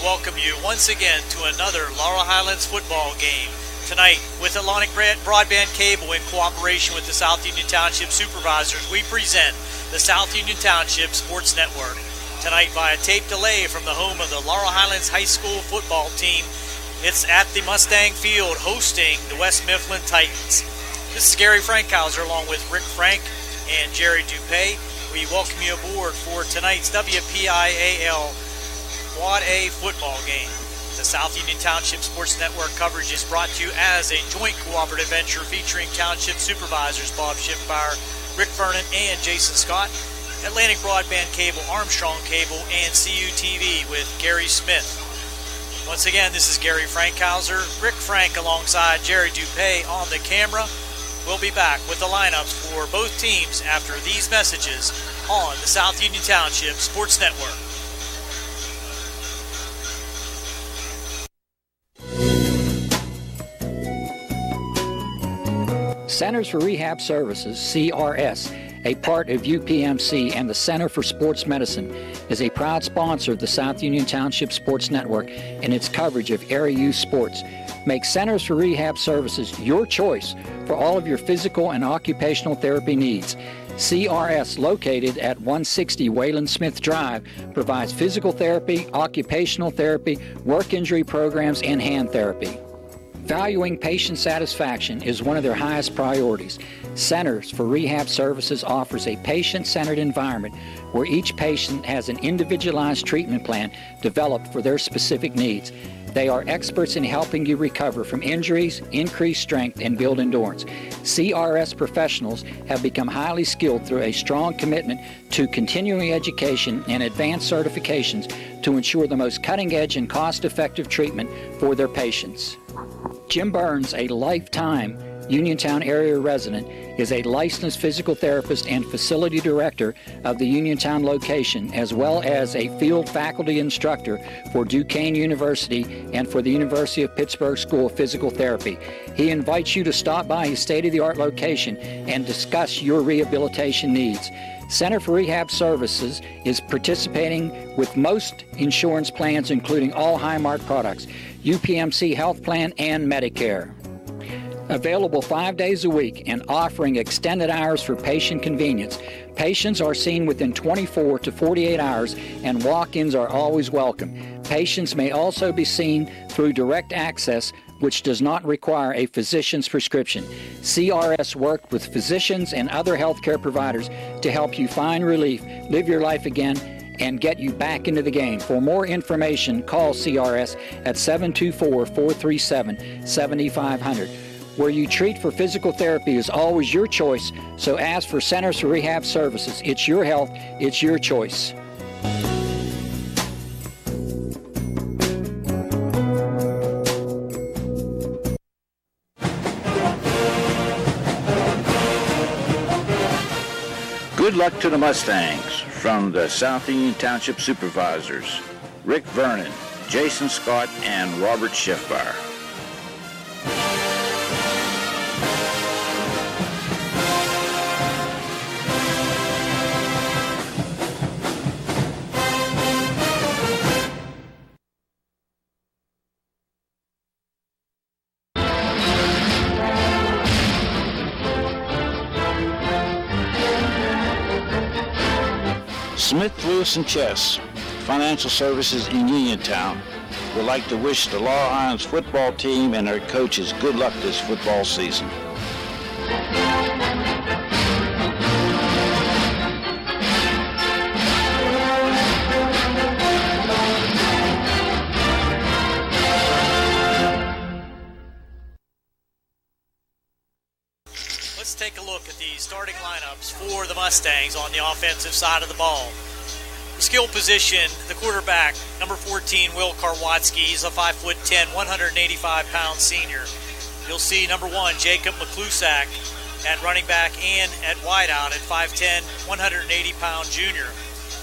welcome you once again to another Laurel Highlands football game. Tonight, with Atlantic Broadband Cable in cooperation with the South Union Township Supervisors, we present the South Union Township Sports Network. Tonight, via tape delay from the home of the Laurel Highlands High School football team, it's at the Mustang Field hosting the West Mifflin Titans. This is Gary Frankhauser along with Rick Frank and Jerry Dupay. We welcome you aboard for tonight's WPIAL Quad A football game. The South Union Township Sports Network coverage is brought to you as a joint cooperative venture featuring Township Supervisors Bob Schiffbauer, Rick Vernon, and Jason Scott, Atlantic Broadband Cable, Armstrong Cable, and CUTV with Gary Smith. Once again, this is Gary Frankhauser, Rick Frank alongside Jerry Dupay on the camera. We'll be back with the lineups for both teams after these messages on the South Union Township Sports Network. Centers for Rehab Services, CRS, a part of UPMC and the Center for Sports Medicine, is a proud sponsor of the South Union Township Sports Network and its coverage of area youth sports. Make Centers for Rehab Services your choice for all of your physical and occupational therapy needs. CRS, located at 160 Wayland Smith Drive, provides physical therapy, occupational therapy, work injury programs, and hand therapy. Valuing patient satisfaction is one of their highest priorities. Centers for Rehab Services offers a patient-centered environment where each patient has an individualized treatment plan developed for their specific needs. They are experts in helping you recover from injuries, increase strength, and build endurance. CRS professionals have become highly skilled through a strong commitment to continuing education and advanced certifications to ensure the most cutting-edge and cost-effective treatment for their patients. Jim Burns, a lifetime Uniontown area resident, is a licensed physical therapist and facility director of the Uniontown location, as well as a field faculty instructor for Duquesne University and for the University of Pittsburgh School of Physical Therapy. He invites you to stop by his state-of-the-art location and discuss your rehabilitation needs. Center for Rehab Services is participating with most insurance plans, including all Highmark products, UPMC Health Plan, and Medicare. Available 5 days a week and offering extended hours for patient convenience. Patients are seen within 24 to 48 hours and walk-ins are always welcome. Patients may also be seen through direct access, which does not require a physician's prescription. CRS worked with physicians and other healthcare providers to help you find relief, live your life again, and get you back into the game. For more information, call CRS at 724-437-7500. Where you treat for physical therapy is always your choice, so ask for Centers for Rehab Services. It's your health, it's your choice. Good luck to the Mustangs from the South Union Township Supervisors, Rick Vernon, Jason Scott, and Robert Schiffbauer. Smith, Lewis & Chess, Financial Services in Uniontown, would like to wish the Laurel Highlands football team and their coaches good luck this football season. Let's take a look at the starting lineups for the Mustangs on the offensive side of the ball. The skill position, the quarterback, number 14, Will Karwatsky. He's a 5'10", 185-pound senior. You'll see number 1, Jacob McClusack at running back and at wideout at 5'10", 180-pound junior.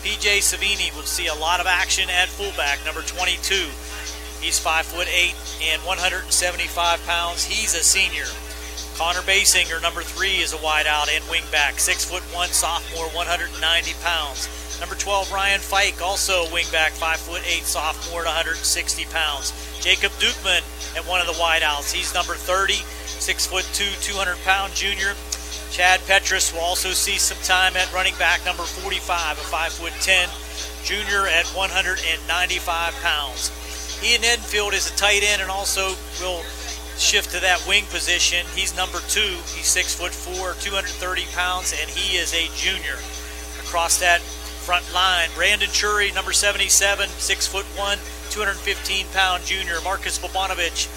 PJ Savini will see a lot of action at fullback, number 22. He's 5'8" and 175 pounds. He's a senior. Connor Basinger, number 3, is a wideout and wingback, 6'1", sophomore, 190 pounds. Number 12, Ryan Fike, also wingback, 5'8", sophomore at 160 pounds. Jacob Dukeman at one of the wideouts. He's number 30, 6'2", 200-pound junior. Chad Petrus will also see some time at running back, number 45, a 5'10", junior at 195 pounds. Ian Edenfield is a tight end and also will shift to that wing position. He's number 2. He's 6'4", 230 pounds, and he is a junior. Across that front line, Brandon Chury, number 77, 6'1", 215-pound junior. Marcus Bobanovich,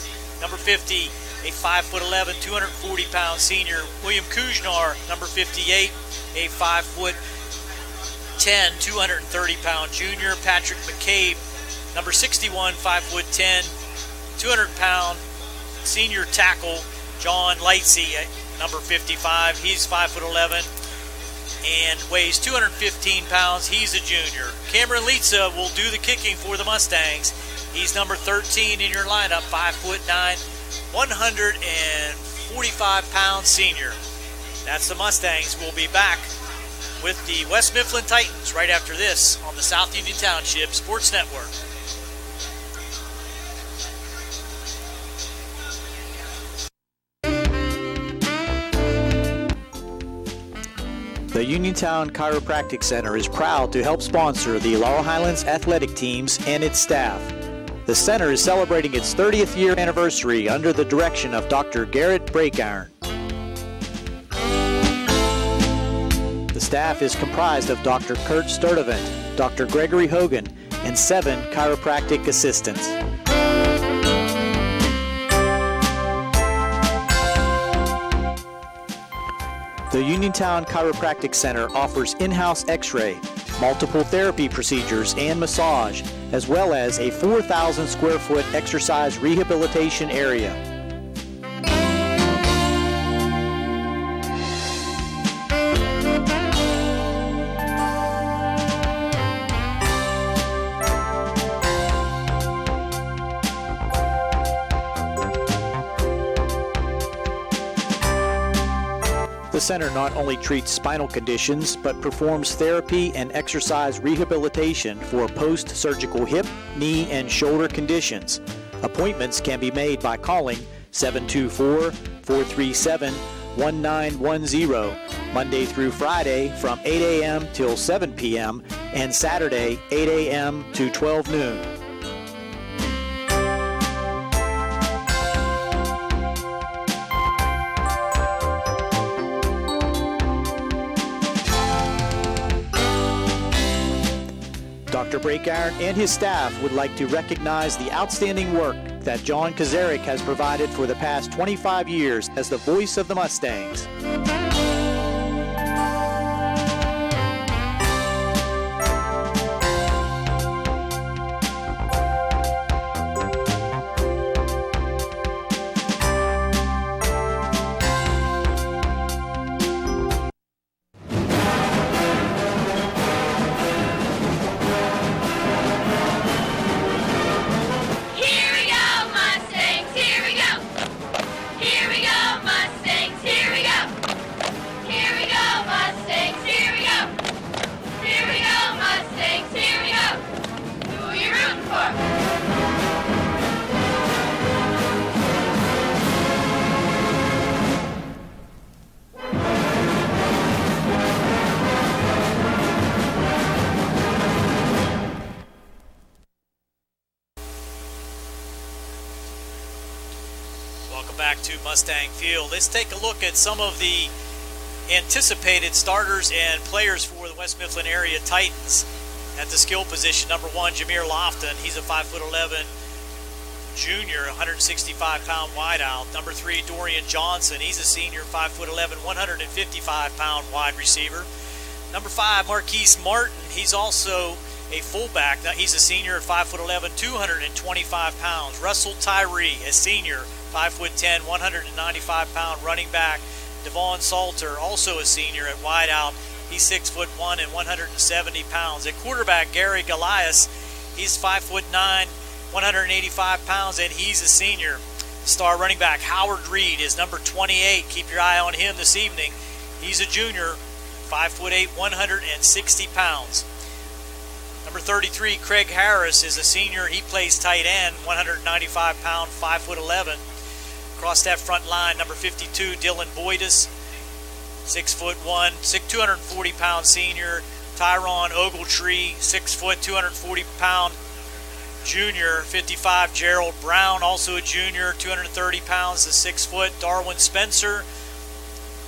number 50, a 5'11", 240-pound senior. William Kuznar, number 58, a 5'10", 230-pound junior. Patrick McCabe, number 61, 5'10", 200-pound senior tackle. John Lightsey, number 55, he's 5'11", and weighs 215 pounds. He's a junior. Cameron Leitza will do the kicking for the Mustangs. He's number 13 in your lineup, 5'9", 145-pound senior. That's the Mustangs. We'll be back with the West Mifflin Titans right after this on the South Union Township Sports Network. The Uniontown Chiropractic Center is proud to help sponsor the Laurel Highlands athletic teams and its staff. The center is celebrating its 30th year anniversary under the direction of Dr. Garrett Breakiron. The staff is comprised of Dr. Kurt Sturdivant, Dr. Gregory Hogan, and 7 chiropractic assistants. The Uniontown Chiropractic Center offers in-house x-ray, multiple therapy procedures, and massage, as well as a 4,000 square foot exercise rehabilitation area. The center not only treats spinal conditions, but performs therapy and exercise rehabilitation for post-surgical hip, knee, and shoulder conditions. Appointments can be made by calling 724-437-1910, Monday through Friday from 8 a.m. till 7 p.m. and Saturday 8 a.m. to 12 noon. Dr. Breakiron and his staff would like to recognize the outstanding work that John Kazarick has provided for the past 25 years as the voice of the Mustangs. Back to Mustang Field. Let's take a look at some of the anticipated starters and players for the West Mifflin area Titans. At the skill position, number 1, Jameer Lofton. He's a 5'11" junior, 165-pound wideout. Number 3, Dorian Johnson. He's a senior, 5'11", 155-pound wide receiver. Number 5, Marquise Martin. He's also a fullback. He's a senior at 5'11", 225 pounds. Russell Tyree, a senior, 5'10", 195-pound running back. Devon Salter, also a senior at wideout. He's 6'1" and 170 pounds. At quarterback, Gary Golias, he's 5'9", 185 pounds, and he's a senior. The star running back, Howard Reed, is number 28. Keep your eye on him this evening. He's a junior, 5'8", 160 pounds. Number 33, Craig Harris, is a senior. He plays tight end, 195 pound, 5'11". Across that front line, number 52, Dylan Boydus, 6'1", 240 pound senior. Tyron Ogletree, 6 foot, 240 pound junior. 55, Gerald Brown, also a junior, 230 pounds, is 6 foot. Darwin Spencer,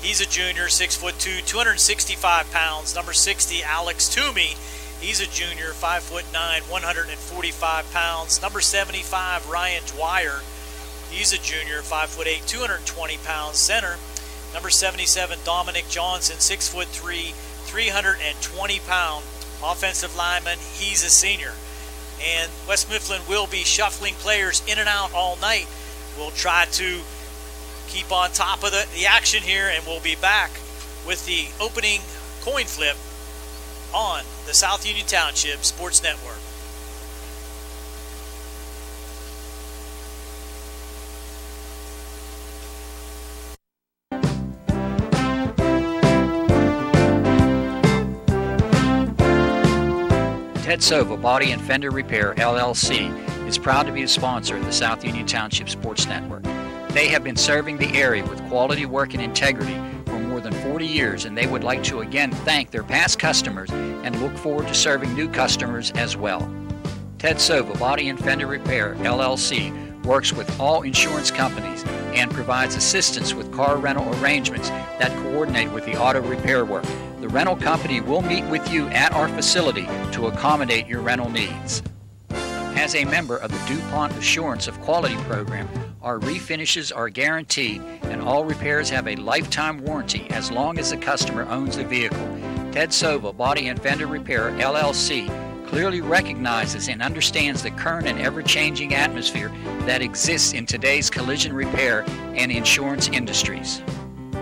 he's a junior, 6'2", 265 pounds. Number 60, Alex Toomey, he's a junior, 5'9", 145 pounds. Number 75, Ryan Dwyer, he's a junior, 5'8", 220 pounds, center. Number 77, Dominic Johnson, 6'3", 320 pound offensive lineman. He's a senior. And West Mifflin will be shuffling players in and out all night. We'll try to keep on top of the action here, and we'll be back with the opening coin flip on the South Union Township Sports Network. Ted Sova Body and Fender Repair, LLC, is proud to be a sponsor of the South Union Township Sports Network. They have been serving the area with quality work and integrity for more than 40 years, and they would like to again thank their past customers and look forward to serving new customers as well. Ted Sova Body and Fender Repair, LLC, works with all insurance companies and provides assistance with car rental arrangements that coordinate with the auto repair work. The rental company will meet with you at our facility to accommodate your rental needs. As a member of the DuPont Assurance of Quality program, our refinishes are guaranteed and all repairs have a lifetime warranty as long as the customer owns the vehicle. Ted Sova Body and Fender Repair, LLC, clearly recognizes and understands the current and ever-changing atmosphere that exists in today's collision repair and insurance industries.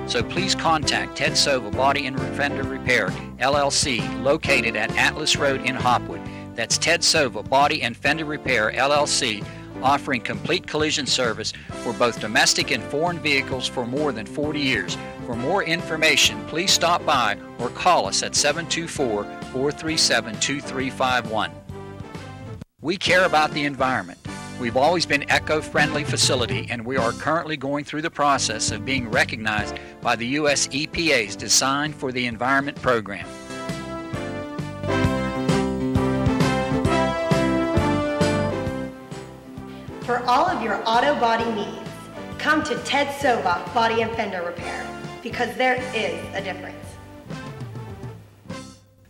So please contact Ted Sova Body and Fender Repair, LLC, located at Atlas Road in Hopwood. That's Ted Sova Body and Fender Repair, LLC, offering complete collision service for both domestic and foreign vehicles for more than 40 years. For more information, please stop by or call us at 724-437-2351. We care about the environment. We've always been an eco-friendly facility, and we are currently going through the process of being recognized by the U.S. EPA's Design for the Environment program. For all of your auto body needs, come to Ted Sova Body and Fender Repair, because there is a difference.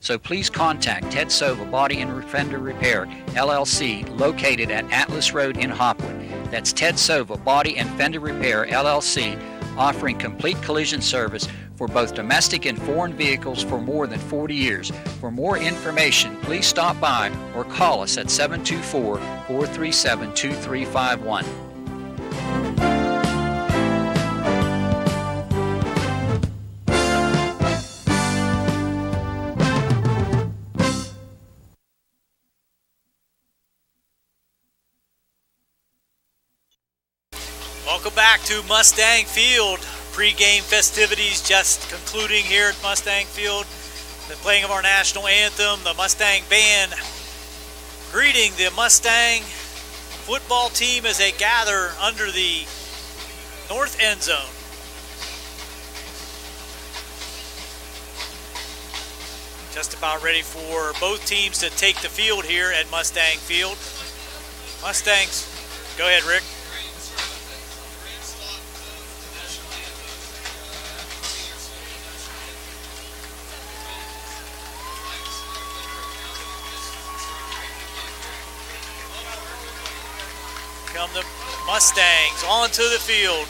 So please contact Ted Sova Body and Fender Repair, LLC, located at Atlas Road in Hopwood. That's Ted Sova Body and Fender Repair, LLC, offering complete collision service for both domestic and foreign vehicles for more than 40 years. For more information, please stop by or call us at 724-437-2351. Welcome back to Mustang Field. Pre-game festivities just concluding here at Mustang Field. The playing of our national anthem, the Mustang Band greeting the Mustang football team as they gather under the north end zone. Just about ready for both teams to take the field here at Mustang Field. Mustangs, go ahead, Rick. Come the Mustangs onto the field,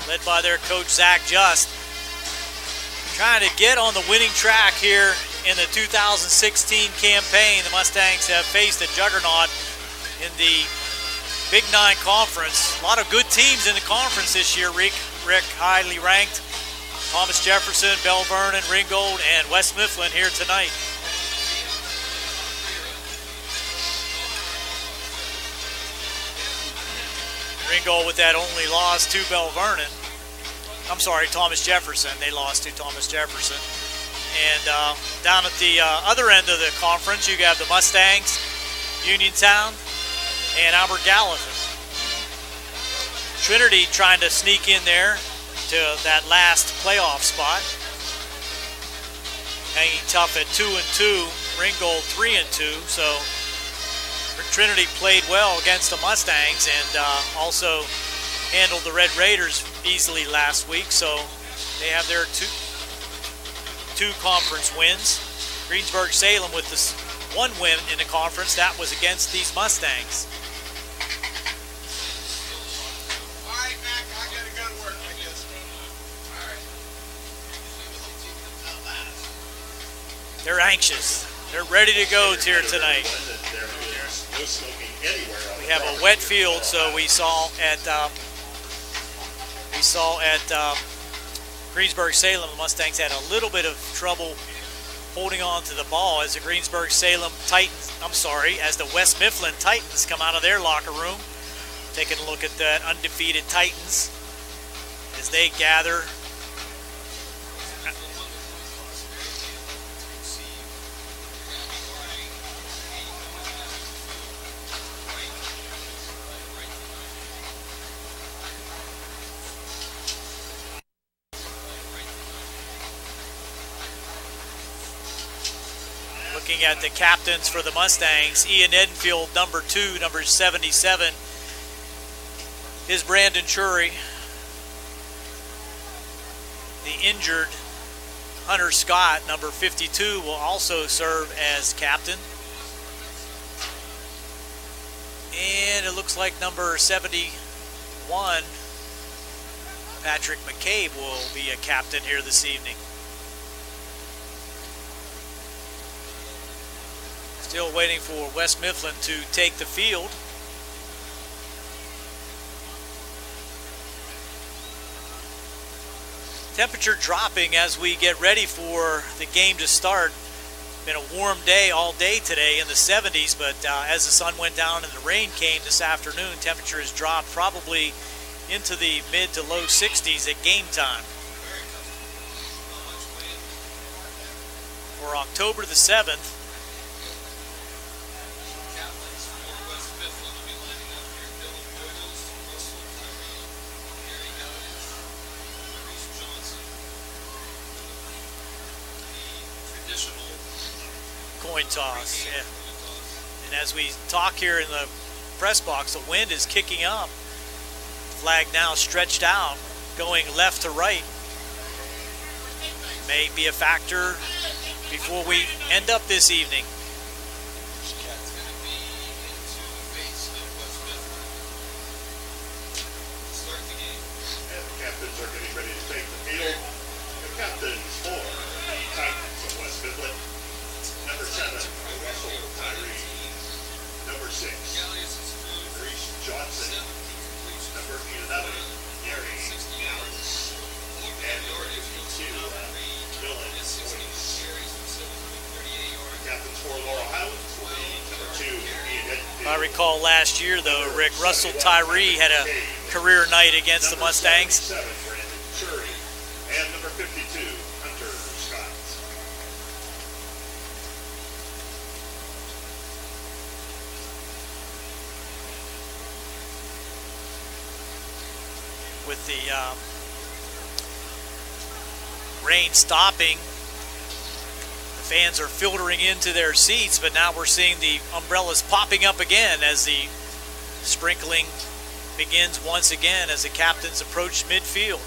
led by their coach Zach Just, trying to get on the winning track here in the 2016 campaign. The Mustangs have faced a juggernaut in the Big Nine Conference. A lot of good teams in the conference this year. Rick highly ranked. Thomas Jefferson, Bell Vernon, Ringgold, and West Mifflin here tonight. Ringgold with that only loss to Bell Vernon. I'm sorry, Thomas Jefferson. They lost to Thomas Jefferson. And down at the other end of the conference, you have the Mustangs, Uniontown, and Albert Gallatin. Trinity trying to sneak in there to that last playoff spot. Hanging tough at 2-2, Ringgold 3-2. So Trinity played well against the Mustangs and also handled the Red Raiders easily last week. So they have their two conference wins. Greensburg-Salem with this one win in the conference. That was against these Mustangs. They're anxious. They're ready to go here tonight. We have a wet field, so we saw at Greensburg-Salem, the Mustangs had a little bit of trouble holding on to the ball as the Greensburg-Salem Titans, as the West Mifflin Titans come out of their locker room. Taking a look at the undefeated Titans as they gather. Looking at the captains for the Mustangs, Ian Edenfield, number 2, number 77, is Brandon Chury. The injured Hunter Scott, number 52, will also serve as captain. And it looks like number 71, Patrick McCabe, will be a captain here this evening. Still waiting for West Mifflin to take the field. Temperature dropping as we get ready for the game to start. Been a warm day all day today in the 70s, but as the sun went down and the rain came this afternoon, temperature has dropped probably into the mid to low 60s at game time. For October the 7th, coin toss, yeah. And as we talk here in the press box, the wind is kicking up. Flag now stretched out, going left to right. May be a factor before we end up this evening. And the captains are getting ready to take the field. The captains for Titans of West Mifflin. Number 7, Russell Tyree. Number 6, Reese Johnson. Number 11, Gary Gallis. And number 52, Dylan Boyce. Captains for Laurel Highlands will be number 2, Ian Edenfield. If I recall last year, though, Rick, Russell Tyree had a career night against the Mustangs. Number 77, Brandon Chury. And number 52, Hunter Scott. With the rain stopping, the fans are filtering into their seats, but now we're seeing the umbrellas popping up again as the sprinkling begins once again as the captains approach midfield.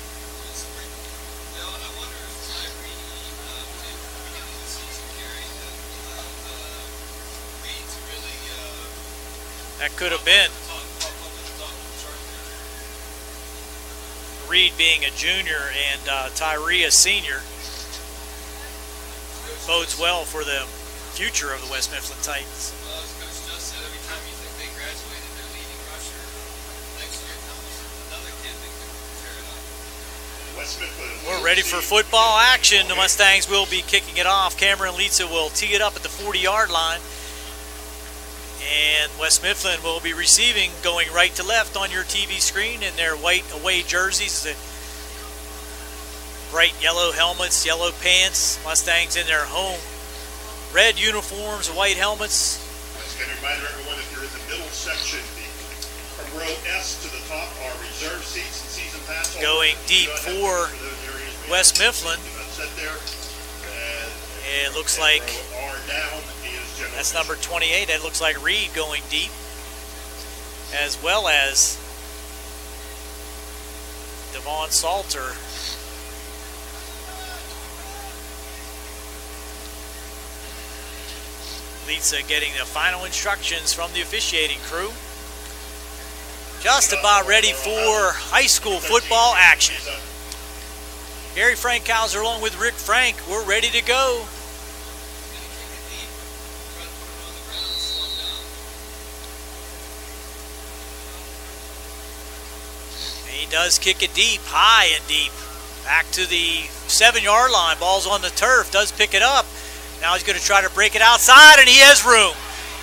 That could have been. Reed being a junior and Tyree a senior bodes well for the future of the West Mifflin Titans. Well, as Coach just said, every time you think they graduated their leading rusher, next year comes another kid that can tear it up. West Mifflin. We're ready for football action. The Mustangs will be kicking it off. Cameron Leitza will tee it up at the 40-yard line. And West Mifflin will be receiving, going right to left on your TV screen in their white away jerseys. The Bright yellow helmets, yellow pants. Mustangs in their home red uniforms, white helmets. Once again, a reminder everyone, if you're in the middle section, from row S to the top are reserve seats and season pass. Going deep for West Mifflin. It looks like that's number 28. That looks like Reed going deep, as well as Devon Salter. Lisa getting the final instructions from the officiating crew. Just about ready for high school football action. Gary Frankhauser along with Rick Frank, we're ready to go. And he does kick it deep, high and deep. Back to the 7-yard line. Ball's on the turf, does pick it up. Now he's going to try to break it outside, and he has room.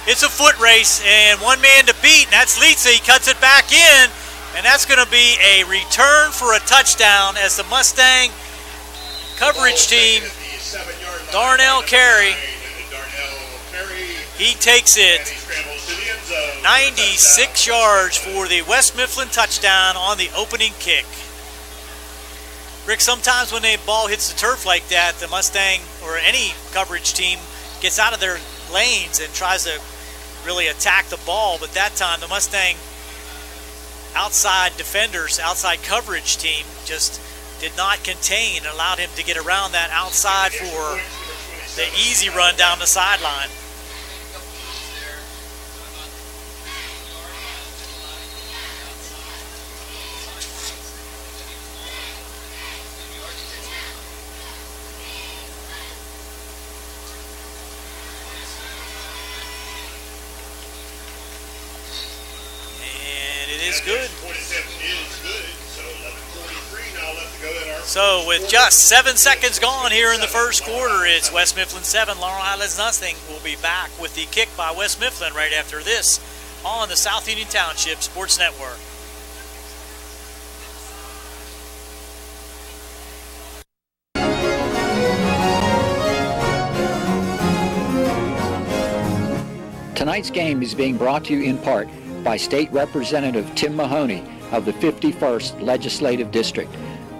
It's a foot race, and one man to beat, and that's Litza. He cuts it back in, and that's going to be a return for a touchdown as the Mustang coverage team, Darnell Carey, he takes it 96 yards for the West Mifflin touchdown on the opening kick. Rick, sometimes when the ball hits the turf like that, the Mustang or any coverage team gets out of their lanes and tries to really attack the ball, but that time the Mustang outside defenders, outside coverage team just did not contain and allowed him to get around that outside for the easy run down the sideline. Good. So with just 7 seconds gone here in the first quarter, it's West Mifflin 7, Laurel Highlands nothing. We'll be back with the kick by West Mifflin right after this on the South Union Township Sports Network. Tonight's game is being brought to you in part by State Representative Tim Mahoney of the 51st Legislative District.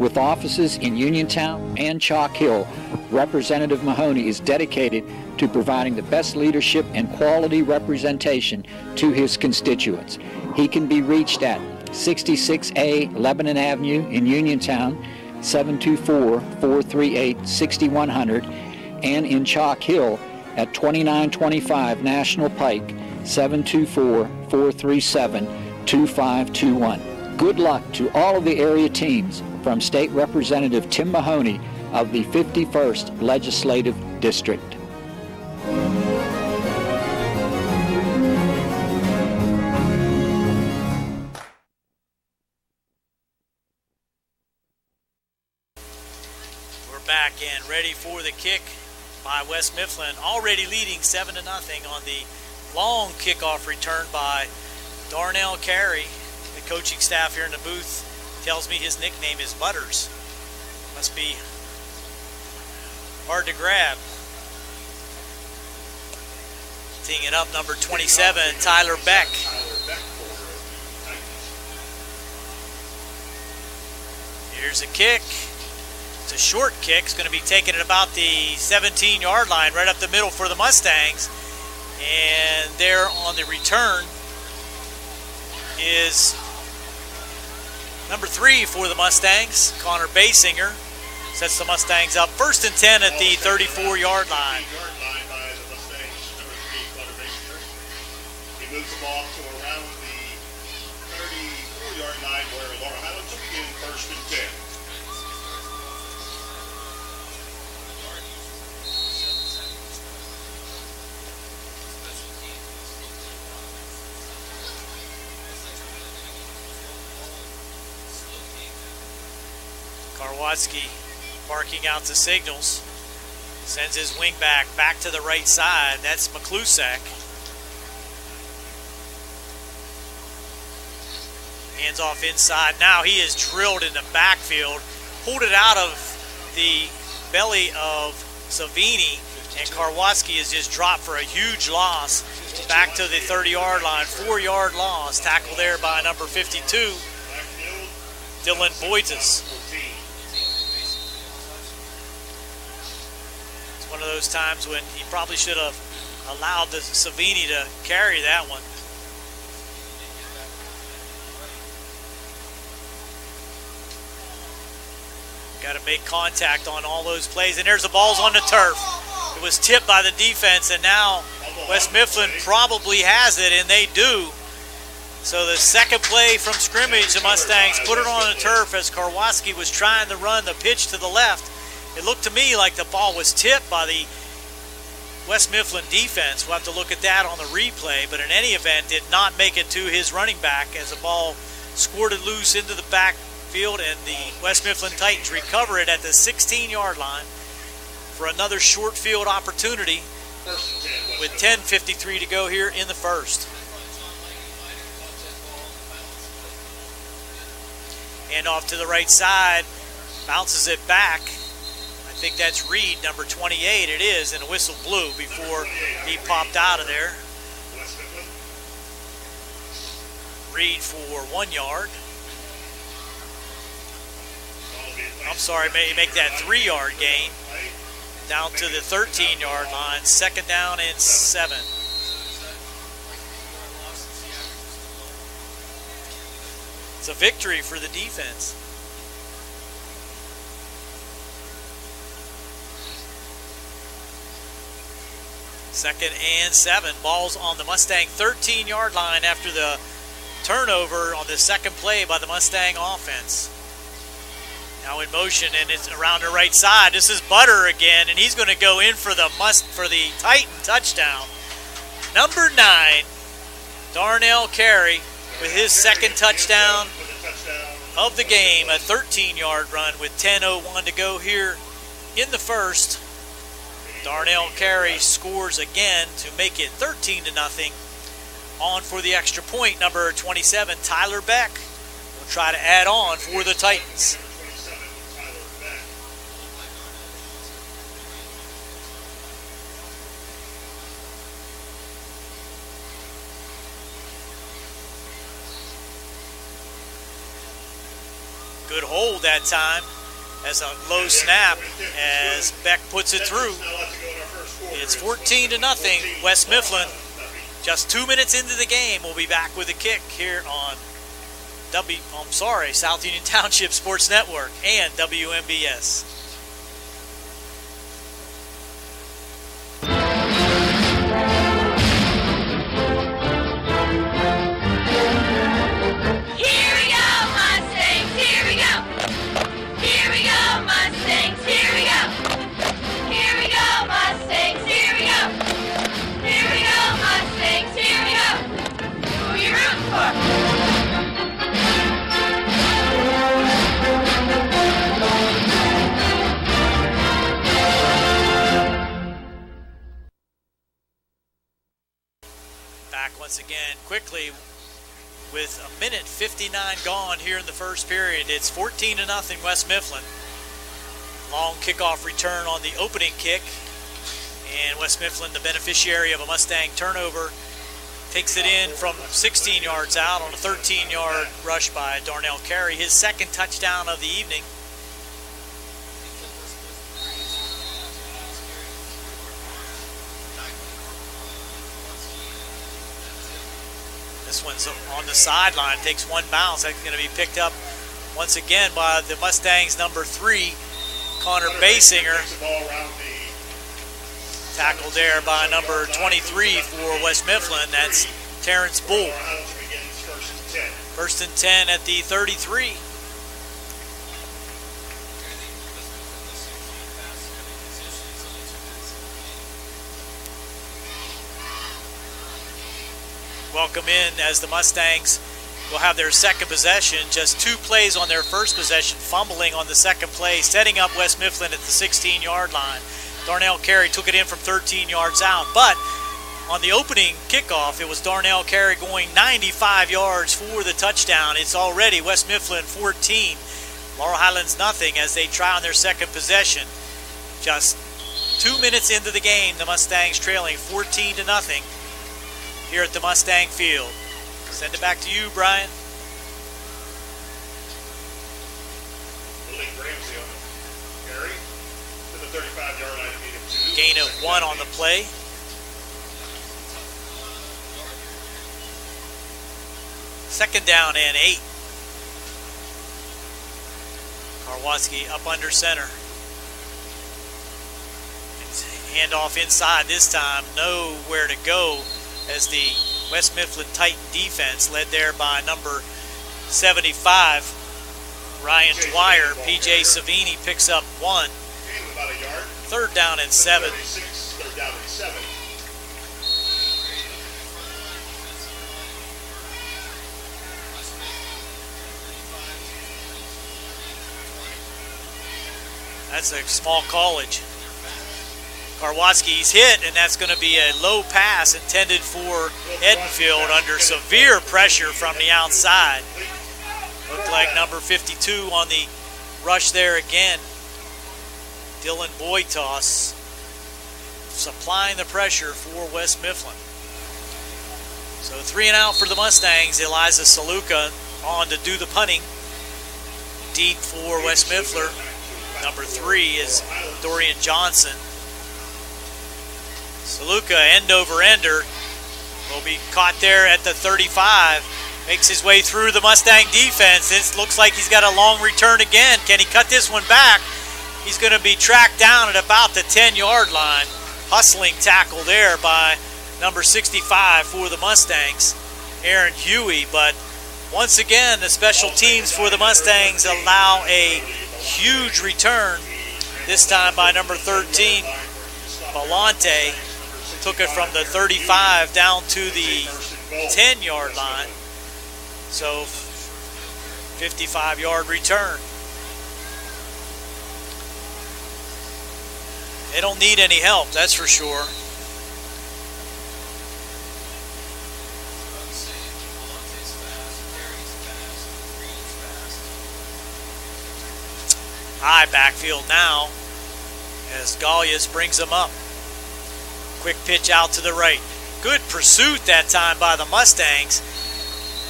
With offices in Uniontown and Chalk Hill, Representative Mahoney is dedicated to providing the best leadership and quality representation to his constituents. He can be reached at 66A Lebanon Avenue in Uniontown, 724-438-6100, and in Chalk Hill at 2925 National Pike, 724-437-2521. Good luck to all of the area teams from State Representative Tim Mahoney of the 51st Legislative District. We're back and ready for the kick by West Mifflin, already leading 7-0 on the long kickoff return by Darnell Carey. The coaching staff here in the booth tells me his nickname is Butters. Must be hard to grab. Teeing it up, number 27, Tyler Beck. Here's a kick. It's a short kick. It's going to be taken at about the 17-yard line, right up the middle for the Mustangs. And there on the return is number 3 for the Mustangs, Connor Basinger. Sets the Mustangs up 1st and 10 at the 34-yard line. He moves the ball to around the 34-yard line where Laurel Highlands will begin 1st and 10. Karwatsky barking out the signals. Sends his wing back to the right side. That's McClusack. Hands off inside. Now he is drilled in the backfield. Pulled it out of the belly of Savini, and Karwatski is just dropped for a huge loss back to the 30-yard line. 4-yard loss, tackle there by number 52, Dylan Boytis. It's one of those times when he probably should have allowed the Savini to carry that one. Got to make contact on all those plays, and there's the ball's on the turf. It was tipped by the defense, and now West Mifflin probably has it, and they do. So the second play from scrimmage, the Mustangs put it on the turf as Karwatski was trying to run the pitch to the left. It looked to me like the ball was tipped by the West Mifflin defense. We'll have to look at that on the replay, but in any event, did not make it to his running back as the ball squirted loose into the backfield, and the West Mifflin Titans recover it at the 16-yard line for another short field opportunity with 10:53 to go here in the first. And off to the right side, bounces it back. I think that's Reed, number 28. It is, and a whistle blew before he popped out of there. Reed for 1 yard. I'm sorry, make that 3-yard gain down to the 13-yard line. 2nd down and 7. It's a victory for the defense. Second and 7. Ball's on the Mustang 13-yard line after the turnover on the second play by the Mustang offense. Now in motion, and it's around the right side. This is Butter again, and he's going to go in for the Titan touchdown. Number 9, Darnell Carey, with his second touchdown of the game, a 13-yard run with 10:01 to go here in the first. Darnell Carey scores again to make it 13-0. On for the extra point, number 27, Tyler Beck, will try to add on for the Titans. Good hold that time as a low snap as Beck puts it through. It's 14-0, West Mifflin. Just 2 minutes into the game, we'll be back with a kick here on South Union Township Sports Network and WMBS. Once again, quickly, with 1:59 gone here in the first period. It's 14-0 West Mifflin. Long kickoff return on the opening kick, and West Mifflin, the beneficiary of a Mustang turnover, takes it in from 16 yards out on a 13-yard rush by Darnell Carey, his second touchdown of the evening. This one's on the sideline, takes one bounce. That's going to be picked up once again by the Mustangs' number 3, Connor Basinger. Tackled there by number 23 for West Mifflin. That's Terrence Bull. 1st and 10 at the 33. Welcome in as the Mustangs will have their second possession. Just 2 plays on their first possession, fumbling on the second play, setting up West Mifflin at the 16-yard line. Darnell Carey took it in from 13 yards out, but on the opening kickoff, it was Darnell Carey going 95 yards for the touchdown. It's already West Mifflin 14, Laurel Highlands nothing as they try on their second possession. Just 2 minutes into the game, the Mustangs trailing 14-0 here at the Mustang Field. Send it back to you, Brian. Ramsey on the carry to the 35-yard line to beat him 2. Gain of 1 on the play. Second down and 8. Karwoski up under center. Handoff inside this time. Nowhere to go as the West Mifflin Titan defense, led there by number 75, Ryan Dwyer. P.J. Savini picks up 1. About a yard. Third down and 7. Third down and 7. That's a small college. Karwoski's hit, and that's going to be a low pass intended for Edenfield under severe pressure from the outside. Looked like number 52 on the rush there again. Dylan Boytoss supplying the pressure for West Mifflin. So 3 and out for the Mustangs. Eliza Saluka on to do the punting. Deep for West Mifflin. Number 3 is Dorian Johnson. Saluka, end over ender, will be caught there at the 35. Makes his way through the Mustang defense. It looks like he's got a long return again. Can he cut this one back? He's going to be tracked down at about the 10-yard line. Hustling tackle there by number 65 for the Mustangs, Aaron Huey. But once again, the special teams for the Mustangs allow a huge return, this time by number 13, Belante. Took it from the 35 down to the 10-yard line. So 55-yard return. They don't need any help, that's for sure. High backfield now as Gallius brings them up. Quick pitch out to the right. Good pursuit that time by the Mustangs,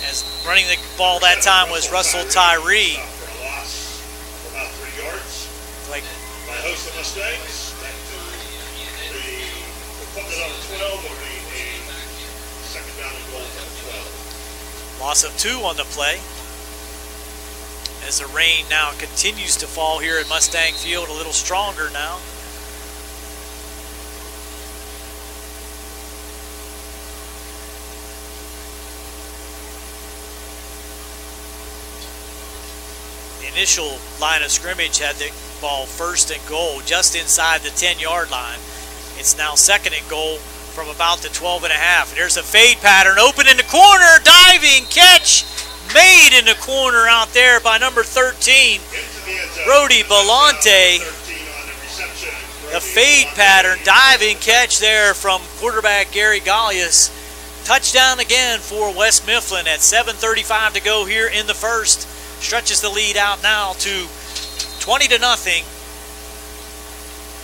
as running the ball that time was Russell Tyree. For a loss of about 3 yards. Like by host of Mustangs. Back to the equipment on 12 will be a second down and goal from 12. Loss of 2 on the play. As the rain now continues to fall here at Mustang Field, a little stronger now. Initial line of scrimmage had the ball first and goal just inside the 10-yard line. It's now second and goal from about the 12.5. There's a fade pattern open in the corner, diving catch made in the corner out there by number 13, Brody Belante. The fade pattern, diving catch there from quarterback Gary Gallius. Touchdown again for West Mifflin at 7:35 to go here in the first. Stretches the lead out now to 20-0.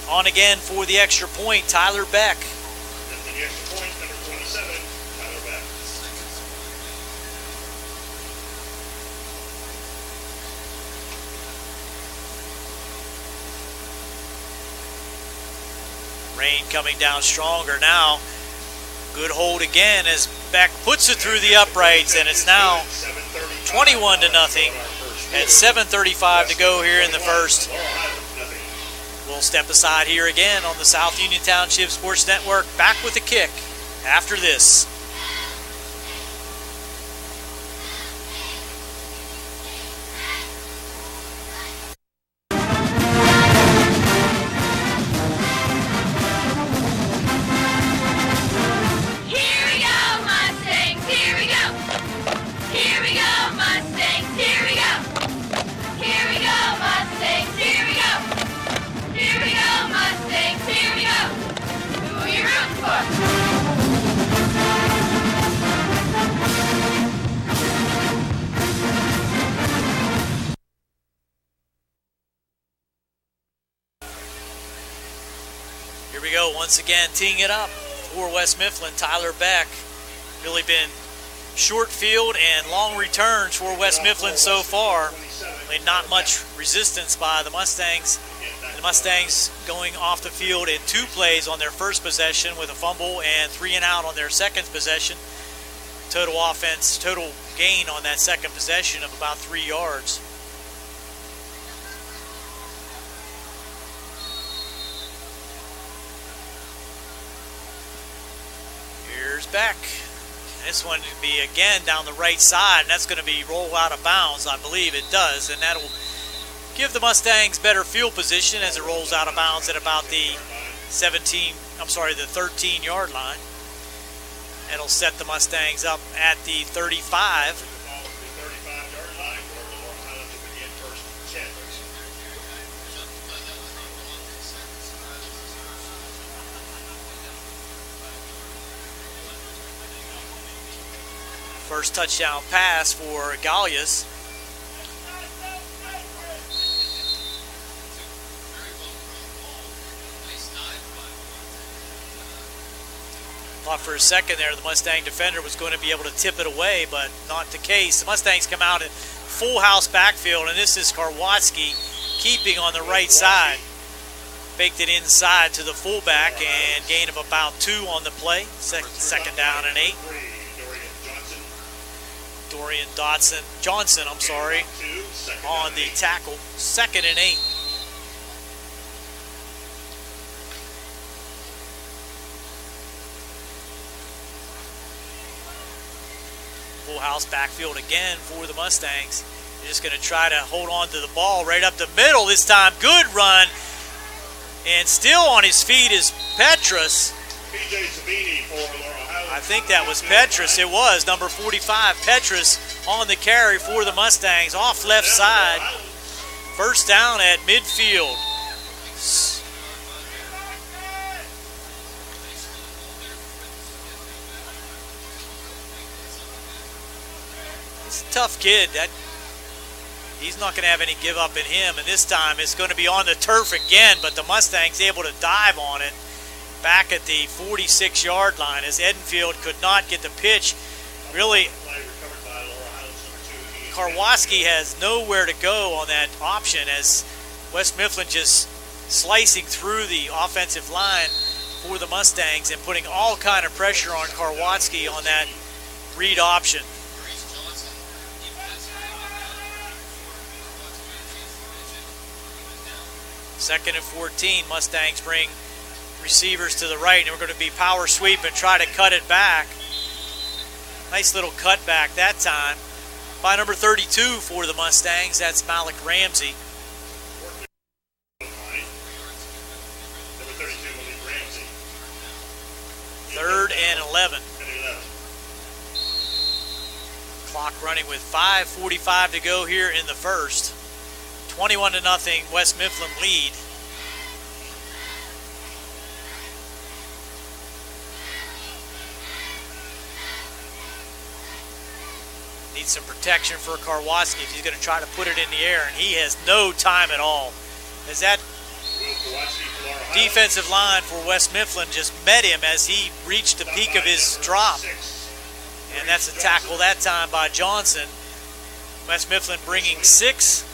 On again for the extra point, Tyler Beck. The extra point, number 27, Tyler Beck. Rain coming down stronger now. Good hold again as Beck puts it through the uprights, and it's now 21-0 at 7:35 to go here in the first. We'll step aside here again on the South Union Township Sports Network. Back with the kick after this. Here we go! Here we go once again, teeing it up for West Mifflin. Tyler Beck. Really been short field and long returns for West Mifflin so far. Really not much resistance by the Mustangs. The Mustangs going off the field in 2 plays on their first possession with a fumble and 3 and out on their second possession. Total offense, total gain on that second possession of about 3 yards. Here's Beck. This one will be again down the right side, and that's going to be rolled out of bounds. I believe it does, and that'll give the Mustangs better field position as it rolls out of bounds at about the 13-yard line. It'll set the Mustangs up at the 35. First touchdown pass for Gallias. Thought for a second there the Mustang defender was going to be able to tip it away, but not the case. The Mustangs come out in full house backfield, and this is Karwatsky keeping on the right side. Baked it inside to the fullback, and gain of about 2 on the play. Second down and 8. Dorian Johnson, on the tackle. 2nd and 8. Full house backfield again for the Mustangs. They're just going to try to hold on to the ball right up the middle this time. Good run. And still on his feet is Petrus. I think that was Petrus. It was number 45, Petrus, on the carry for the Mustangs off left side. First down at midfield. He's a tough kid. He's not going to have any give up in him, and this time it's going to be on the turf again, but the Mustangs able to dive on it back at the 46-yard line as Edenfield could not get the pitch. Really, Karwatsky has nowhere to go on that option as West Mifflin just slicing through the offensive line for the Mustangs and putting all kind of pressure on Karwatsky on that read option. Second and 14, Mustangs bring receivers to the right, and we're going to be power sweep and try to cut it back. Nice little cut back that time by number 32 for the Mustangs. That's Malik Ramsey. Third and 11. Clock running with 5:45 to go here in the first. 21-0 West Mifflin lead. Needs some protection for Karwatsky if he's going to try to put it in the air, and he has no time at all. As that defensive line for West Mifflin just met him as he reached the peak of his drop. And that's a tackle that time by Johnson. West Mifflin bringing 6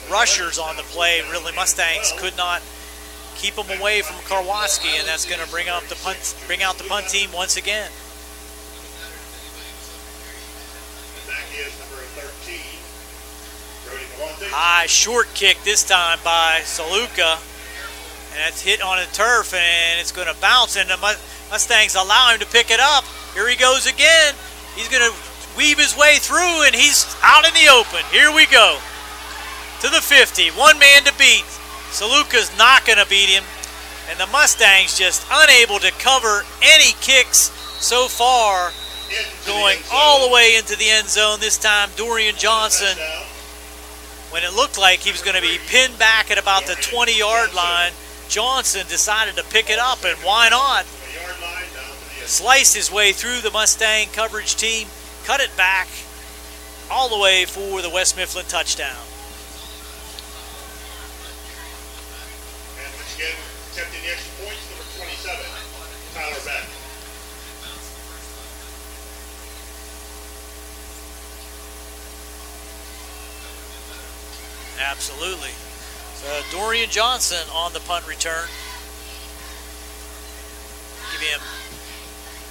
rushers on the play. Really, Mustangs could not keep them away from Karwatsky, and that's going to bring out the punt team once again. High short kick this time by Saluka, and that's hit on the turf, and it's going to bounce, and the Mustangs allow him to pick it up. Here he goes again. He's going to weave his way through, and he's out in the open. Here we go. To the 50, 1 man to beat. Saluka's not going to beat him, and the Mustangs just unable to cover any kicks so far, going all the way into the end zone. This time Dorian Johnson, when it looked like he was going to be pinned back at about the 20-yard line, Johnson decided to pick it up, and why not? Slice his way through the Mustang coverage team, cut it back all the way for the West Mifflin touchdown. And once again, attempting the extra point. Absolutely. So Dorian Johnson on the punt return. Give him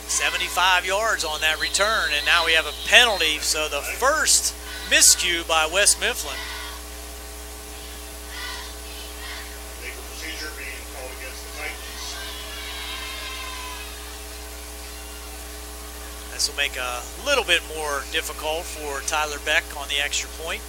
75 yards on that return, and now we have a penalty. So the first miscue by West Mifflin. Legal procedure being called against the Titans. This will make a little bit more difficult for Tyler Beck on the extra point.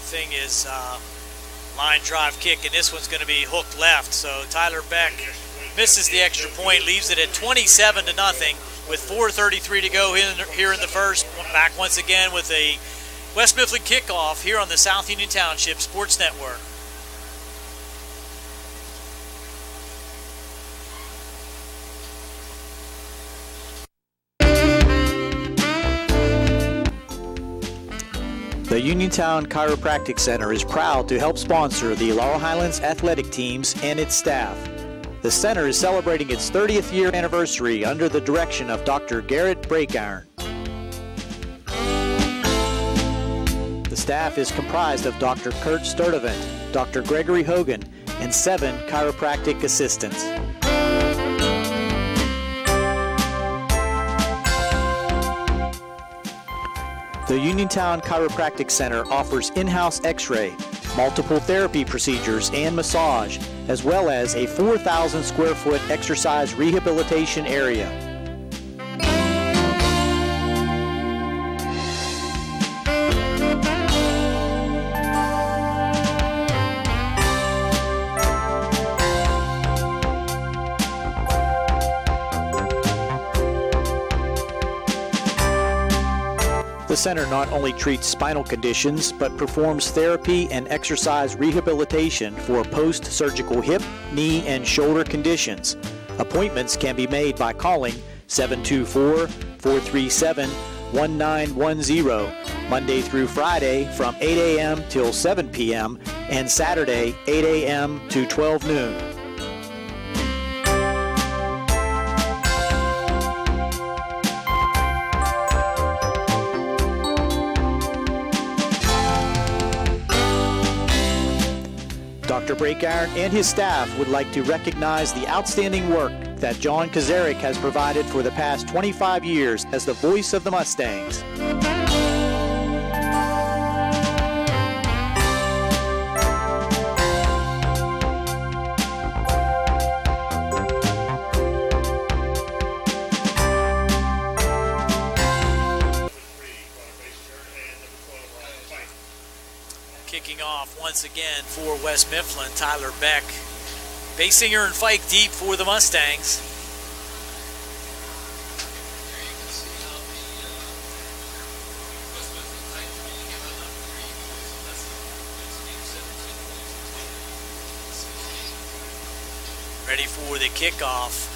Thing is line drive kick, and this one's going to be hooked left. So Tyler Beck misses the extra point, leaves it at 27-0 with 4:33 to go here in the first. Back once again with a West Mifflin kickoff here on the South Union Township Sports Network. The Uniontown Chiropractic Center is proud to help sponsor the Laurel Highlands athletic teams and its staff. The center is celebrating its 30th year anniversary under the direction of Dr. Garrett Breakiron. The staff is comprised of Dr. Kurt Sturdivant, Dr. Gregory Hogan, and 7 chiropractic assistants. The Uniontown Chiropractic Center offers in-house x-ray, multiple therapy procedures, and massage, as well as a 4,000 square foot exercise rehabilitation area. The center not only treats spinal conditions, but performs therapy and exercise rehabilitation for post-surgical hip, knee, and shoulder conditions. Appointments can be made by calling 724-437-1910, Monday through Friday from 8 a.m. till 7 p.m. and Saturday 8 a.m. to 12 noon. Dr. Breakiron and his staff would like to recognize the outstanding work that John Kazarik has provided for the past 25 years as the voice of the Mustangs. Kicking off once again for West Mifflin, Tyler Beck. Basinger and Fike deep for the Mustangs. Ready for the kickoff,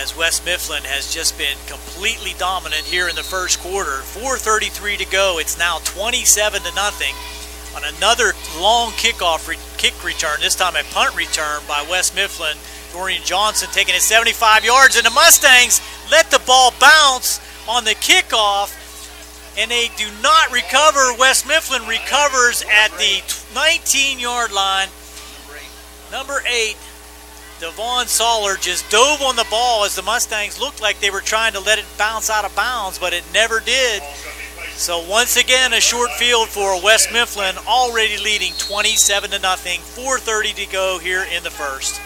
as West Mifflin has just been completely dominant here in the first quarter. 4:33 to go. It's now 27-0. On another long kickoff kick return, this time a punt return by West Mifflin. Dorian Johnson taking it 75 yards, and the Mustangs let the ball bounce on the kickoff, and they do not recover. West Mifflin recovers at the 19-yard line. Number 8, Devon Soller just dove on the ball as the Mustangs looked like they were trying to let it bounce out of bounds, but it never did. So once again, a short field for West Mifflin, already leading 27-0, 4:30 to go here in the first.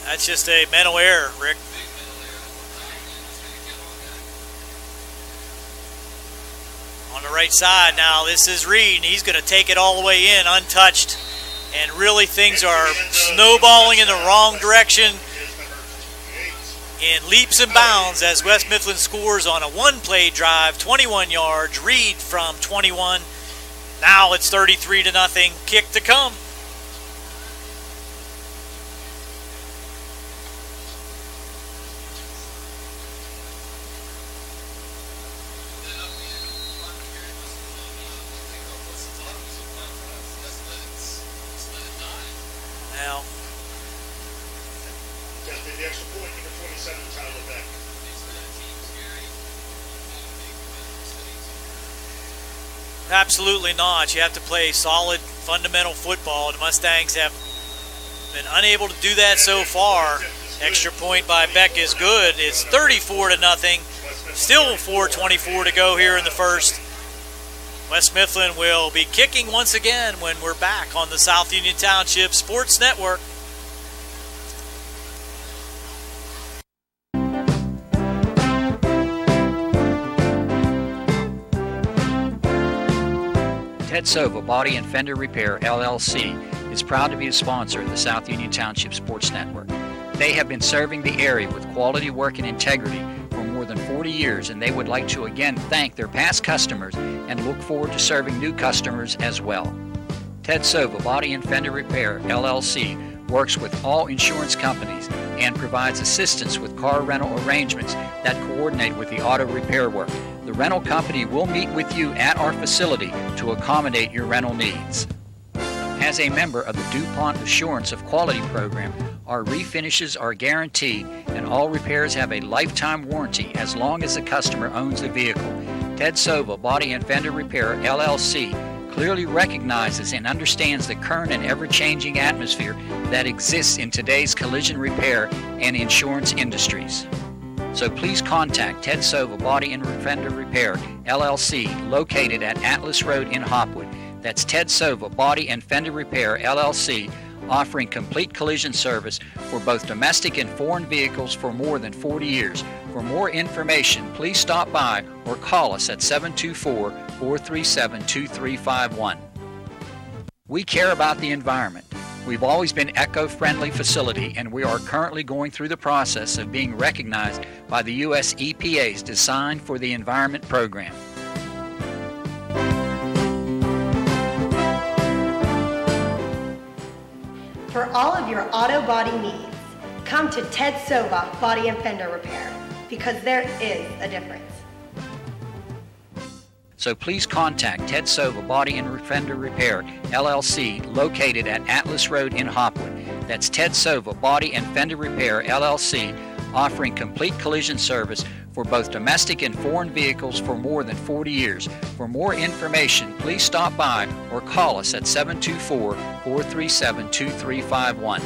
That's just a mental error, Rick. On the right side now, this is Reed, and he's going to take it all the way in untouched. And really things are snowballing in the wrong direction in leaps and bounds as West Mifflin scores on a one-play drive, 21 yards. Reed from 21. Now it's 33-0, kick to come. 7, Tyler Beck. Absolutely not. You have to play solid, fundamental football. The Mustangs have been unable to do that so far. Extra point by Beck is good. It's 34-0. Still 4:24 to go here in the first. West Mifflin will be kicking once again when we're back on the South Union Township Sports Network. Ted Sova Body and Fender Repair, LLC, is proud to be a sponsor of the South Union Township Sports Network. They have been serving the area with quality work and integrity for more than 40 years, and they would like to again thank their past customers and look forward to serving new customers as well. Ted Sova Body and Fender Repair, LLC, works with all insurance companies and provides assistance with car rental arrangements that coordinate with the auto repair work. The rental company will meet with you at our facility to accommodate your rental needs. As a member of the DuPont Assurance of Quality program, our refinishes are guaranteed and all repairs have a lifetime warranty as long as the customer owns the vehicle. Ted Sova Body and Fender Repair, LLC, clearly recognizes and understands the current and ever-changing atmosphere that exists in today's collision repair and insurance industries. So please contact Ted Sova Body and Fender Repair, LLC, located at Atlas Road in Hopwood. That's Ted Sova Body and Fender Repair, LLC, offering complete collision service for both domestic and foreign vehicles for more than 40 years. For more information, please stop by or call us at 724-437-2351. We care about the environment. We've always been an eco-friendly facility, and we are currently going through the process of being recognized by the U.S. EPA's Design for the Environment program. For all of your auto body needs, come to Ted Sova Body and Fender Repair, because there is a difference. So please contact Ted Sova Body and Fender Repair, LLC, located at Atlas Road in Hopwood. That's Ted Sova Body and Fender Repair, LLC, offering complete collision service for both domestic and foreign vehicles for more than 40 years. For more information, please stop by or call us at 724-437-2351.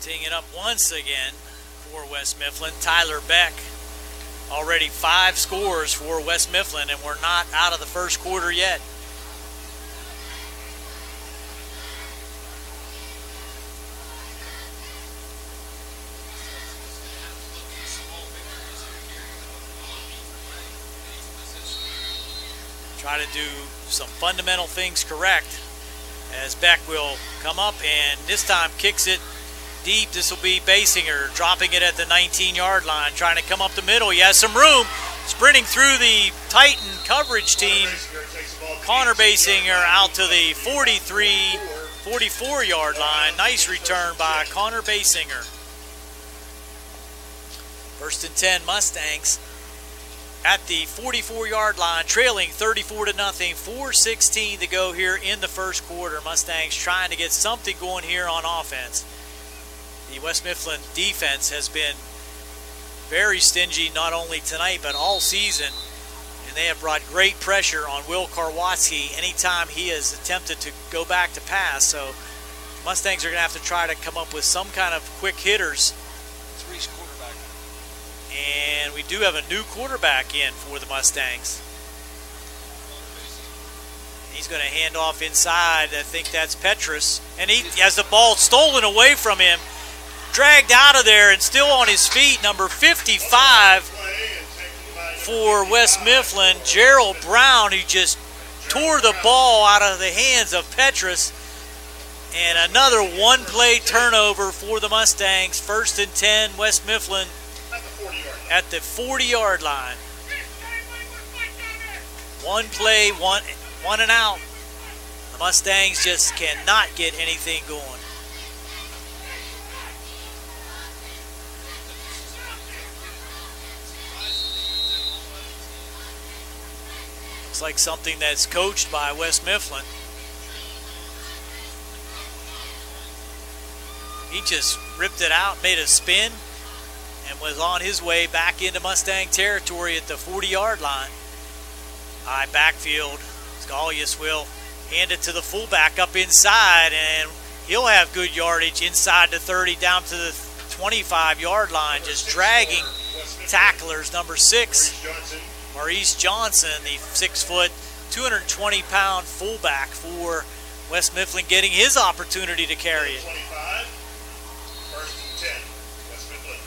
Teeing it up once again for West Mifflin, Tyler Beck. Already 5 scores for West Mifflin, and we're not out of the first quarter yet. Try to do some fundamental things correct as Beck will come up and this time kicks it deep. This will be Basinger dropping it at the 19-yard line, trying to come up the middle. He has some room, sprinting through the Titan coverage team. Connor Basinger out to the 44-yard line. Nice return by Connor Basinger. 1st and 10 Mustangs at the 44-yard line, trailing 34-0, 4:16 to go here in the first quarter. Mustangs trying to get something going here on offense. The West Mifflin defense has been very stingy, not only tonight but all season, and they have brought great pressure on Will Karwatsky anytime he has attempted to go back to pass. So Mustangs are going to have to try to come up with some kind of quick hitters. And we do have a new quarterback in for the Mustangs. He's going to hand off inside. I think that's Petrus. And he has the ball stolen away from him. Dragged out of there and still on his feet. Number 55 for West Mifflin, Gerald Brown, who just tore the ball out of the hands of Petrus. And another one-play turnover for the Mustangs. 1st and 10, West Mifflin at the 40-yard line. One play, one and out. The Mustangs just cannot get anything going. Looks like something that's coached by West Mifflin. He just ripped it out, made a spin, and was on his way back into Mustang territory at the 40-yard line. High backfield. Gaulius will hand it to the fullback up inside, and he'll have good yardage inside the 30 down to the 25-yard line, just dragging tacklers. Number 6, Maurice Johnson, the 6-foot, 220-pound fullback for West Mifflin, getting his opportunity to carry it. 25, first and 10, West Mifflin.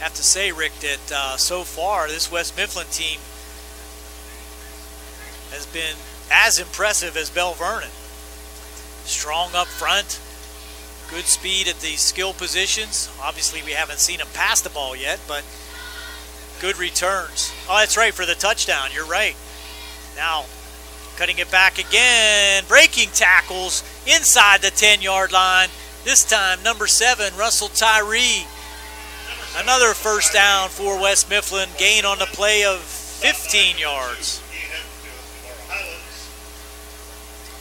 I have to say, Rick, that so far this West Mifflin team has been as impressive as Bell Vernon. Strong up front, good speed at the skill positions. Obviously, we haven't seen him pass the ball yet, but good returns. Oh, that's right, for the touchdown. You're right. Now, cutting it back again, breaking tackles inside the 10-yard line. This time, number 7, Russell Tyree. Another first down for West Mifflin. Gain on the play of 15 yards. Laurel Highlands.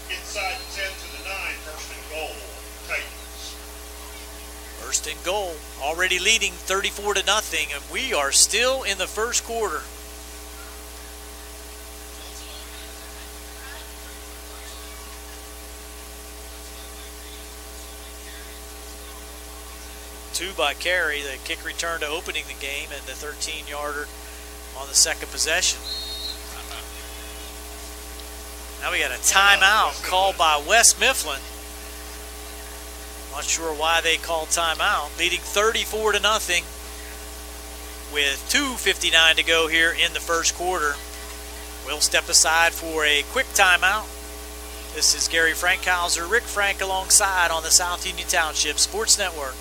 Inside 10 to the 9, first and goal, Titans. First and goal, already leading 34-0, and we are still in the first quarter. Two by Carey, the kick return to opening the game, and the 13-yarder on the second possession. Now we got a timeout called by West Mifflin. Not sure why they called timeout. Leading 34-0 with 2:59 to go here in the first quarter. We'll step aside for a quick timeout. This is Gary Frankhauser, Rick Frank alongside on the South Union Township Sports Network.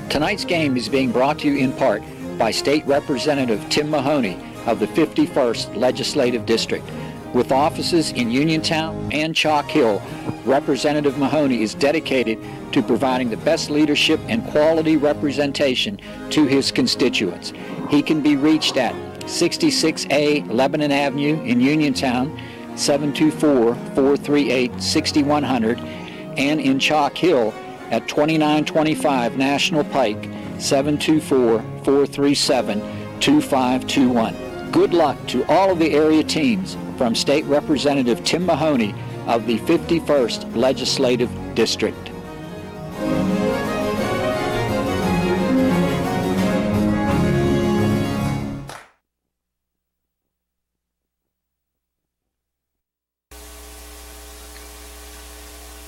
Tonight's game is being brought to you in part by State Representative Tim Mahoney of the 51st Legislative District. With offices in Uniontown and Chalk Hill, Representative Mahoney is dedicated to providing the best leadership and quality representation to his constituents. He can be reached at 66A Lebanon Avenue in Uniontown, 724-438-6100, and in Chalk Hill at 2925 National Pike, 724-437-2521. Good luck to all of the area teams from State Representative Tim Mahoney of the 51st Legislative District.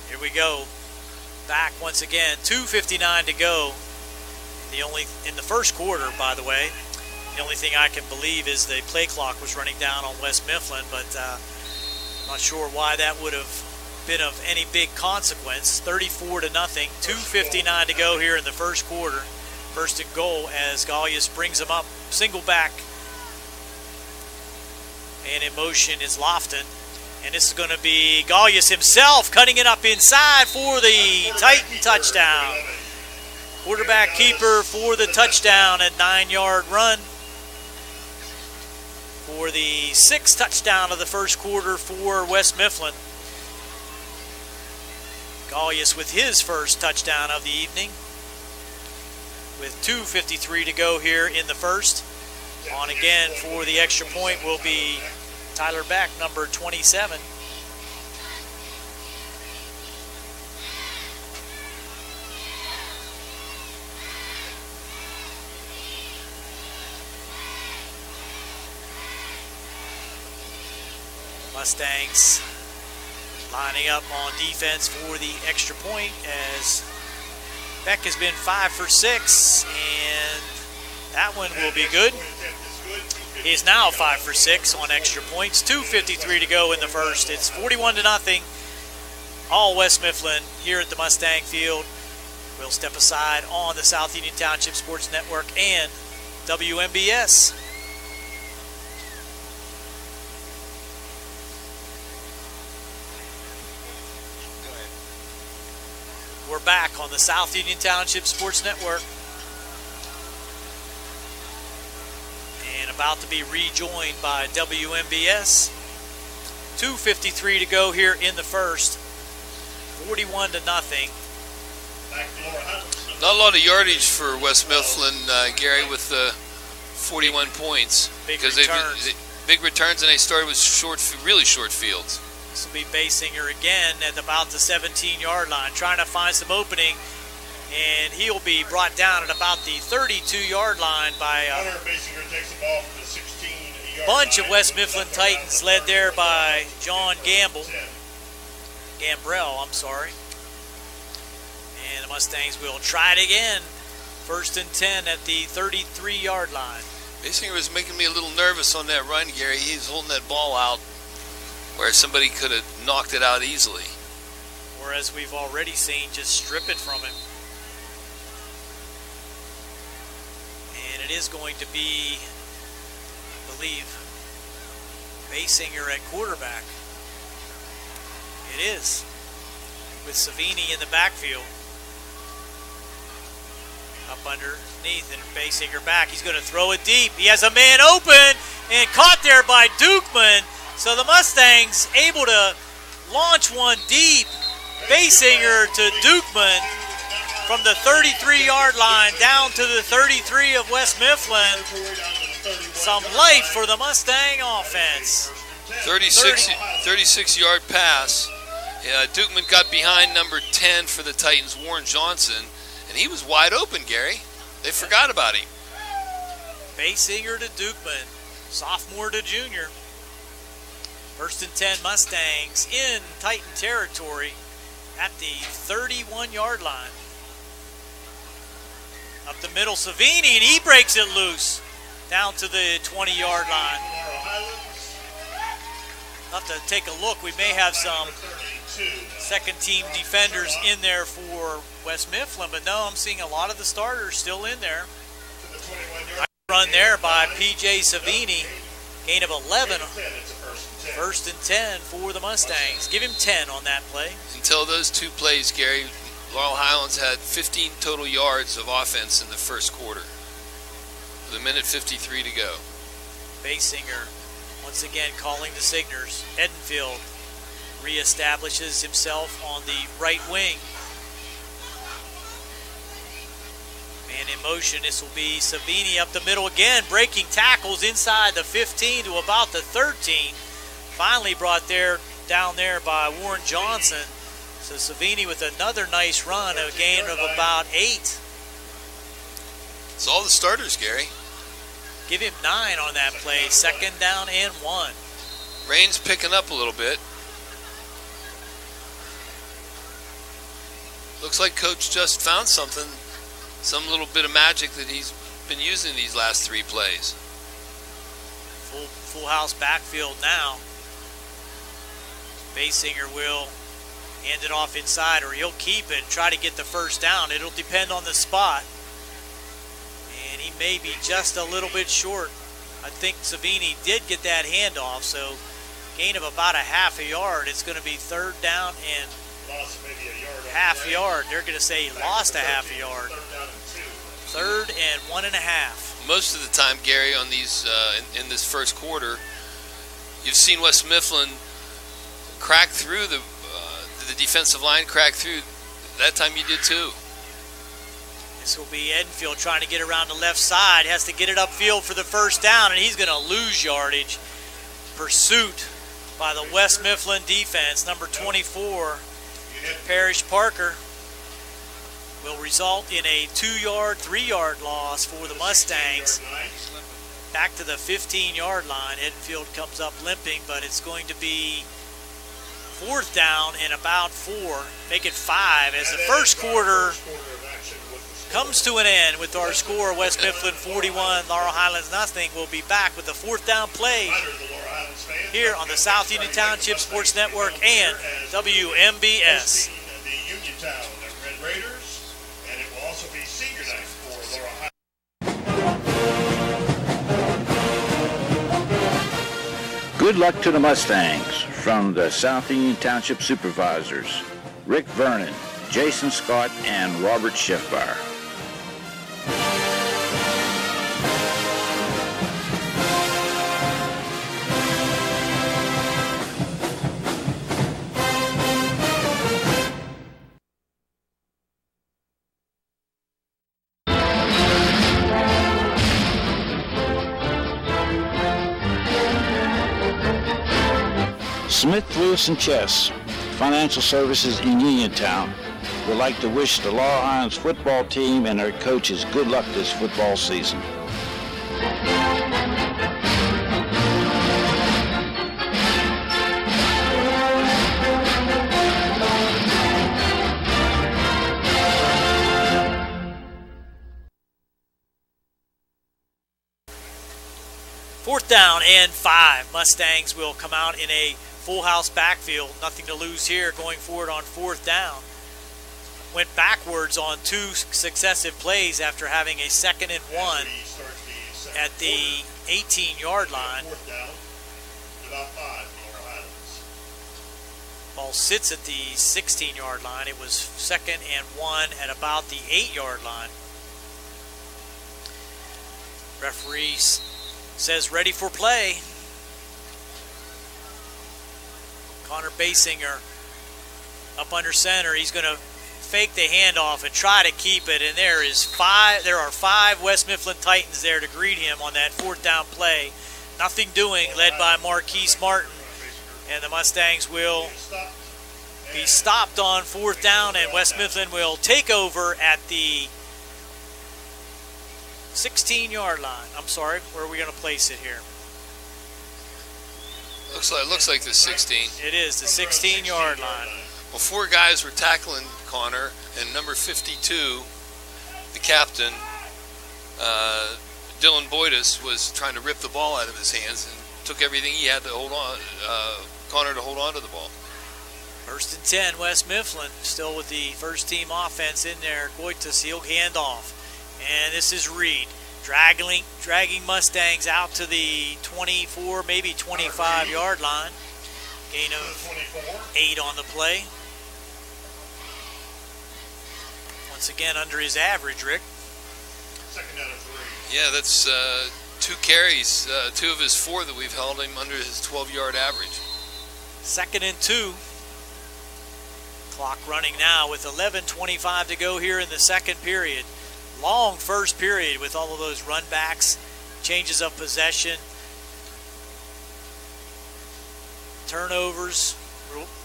Here we go. Back once again, 2:59 to go. In the first quarter, by the way. The only thing I can believe is the play clock was running down on West Mifflin, but not sure why that would have been of any big consequence. 34-0, 2:59 to go here in the first quarter. First and goal as Gaulius brings him up, single back, and in motion is Lofton. And this is going to be Gaulius himself cutting it up inside for the Titan touchdown. Quarterback keeper for the touchdown at 9-yard run. For the 6th touchdown of the first quarter for West Mifflin. Gaulius with his first touchdown of the evening. With 2:53 to go here in the first. On again for the extra point will be Tyler Beck, number 27. Mustangs lining up on defense for the extra point as Beck has been 5 for 6, and that one will be good. He's now 5 for 6 on extra points. 2:53 to go in the first. It's 41-0. All West Mifflin here at the Mustang Field. We'll step aside on the South Union Township Sports Network and WMBS. We're back on the South Union Township Sports Network. And about to be rejoined by WMBS. 2:53 to go here in the first. 41-0. Not a lot of yardage for West Mifflin, Gary, with 41 points. Big because returns. Big returns, and they started with really short fields. This will be Basinger again at about the 17-yard line, trying to find some opening, and he'll be brought down at about the 32-yard line by a bunch of West Mifflin Titans, led there by John Gambrell, I'm sorry. And the Mustangs will try it again. 1st and 10 at the 33-yard line. Basinger was making me a little nervous on that run, Gary. He's holding that ball out where somebody could have knocked it out easily. Or as we've already seen, just strip it from him. And it is going to be, I believe, Basinger at quarterback. It is, with Savini in the backfield. Up underneath, and Basinger back. He's going to throw it deep. He has a man open and caught there by Dukeman. So the Mustangs able to launch one deep. Basinger to Dukeman from the 33-yard line down to the 33 of West Mifflin. Some life for the Mustang offense. 36-yard pass. Dukeman got behind number 10 for the Titans, Warren Johnson, and he was wide open, Gary. They forgot about him. Basinger to Dukeman, sophomore to junior. 1st and 10 Mustangs in Titan territory at the 31-yard line. Up the middle, Savini, and he breaks it loose down to the 20-yard line. I'll have to take a look. We may have some second-team defenders in there for West Mifflin, but no, I'm seeing a lot of the starters still in there. Nice run there by P.J. Savini. Gain of 11. 1st and 10 for the Mustangs. Give him 10 on that play. Until those two plays, Gary, Laurel Highlands had 15 total yards of offense in the first quarter, with 1:53 to go. Basinger once again calling the signals. Edenfield reestablishes himself on the right wing. Man in motion. This will be Savini up the middle again, breaking tackles inside the 15 to about the 13. Finally brought down there by Warren Johnson. So Savini with another nice run, a gain of about 8. It's all the starters, Gary. Give him 9 on that play. 2nd down and 1. Rain's picking up a little bit. Looks like Coach just found something, some little bit of magic that he's been using these last 3 plays. Full house backfield now. Basinger will hand it off inside, or he'll keep it and try to get the 1st down. It'll depend on the spot. And he may be just a little bit short. I think Savini did get that handoff, so gain of about a half a yard. It's going to be 3rd down and half yard. They're going to say he lost a half a yard. 3rd and 1.5. Most of the time, Gary, on these in this first quarter, you've seen West Mifflin crack through the defensive line, crack through. That time you did too. This will be Edenfield trying to get around the left side. Has to get it upfield for the 1st down, and he's going to lose yardage. Pursuit by the West Mifflin defense, number 24, Parrish Parker, will result in a 2-yard, 3-yard loss for the Mustangs. Back to the 15-yard line. Edenfield comes up limping, but it's going to be 4th down and about 4. Make it 5 as the first quarter comes to an end with our score, West Mifflin 41, Laurel Highlands nothing. We'll be back with the 4th down play here on the South Union Township Sports Network and WMBS. The Uniontown Red Raiders, and it will also be senior night for Laurel Highlands. Good luck to the Mustangs from the South Union Township Supervisors, Rick Vernon, Jason Scott and Robert Schiffbar. Smith, Lewis & Chess, financial services in Uniontown, would like to wish the Laurel Highlands football team and their coaches good luck this football season. Fourth down and 5. Mustangs will come out in a full house backfield. Nothing to lose here going forward on fourth down. Went backwards on 2 successive plays after having a 2nd and 1 at the 18-yard line. Ball sits at the 16-yard line. It was 2nd and 1 at about the 8-yard line. Referee says ready for play. Connor Basinger up under center. He's going to fake the handoff and try to keep it. And there are 5 West Mifflin Titans there to greet him on that fourth down play. Nothing doing, led by Marquise Martin. And the Mustangs will be stopped on fourth down, and West Mifflin will take over at the 16-yard line. I'm sorry, where are we going to place it here? Looks like the 16. It is the 16-yard line. Well, 4 guys were tackling Connor, and number 52, the captain, Dylan Boydus, was trying to rip the ball out of his hands and took everything he had to hold on, Connor to hold on to the ball. 1st and 10, West Mifflin, still with the first team offense in there. Goitas, he'll hand off. And this is Reed, dragging Mustangs out to the 24, maybe 25-yard line. Gain of 8 on the play. Once again, under his average, Rick. Second out of 3. Yeah, that's 2 carries, 2 of his 4 that we've held him under his 12-yard average. 2nd and 2. Clock running now with 11:25 to go here in the second period. Long first period with all of those run backs, changes of possession, turnovers,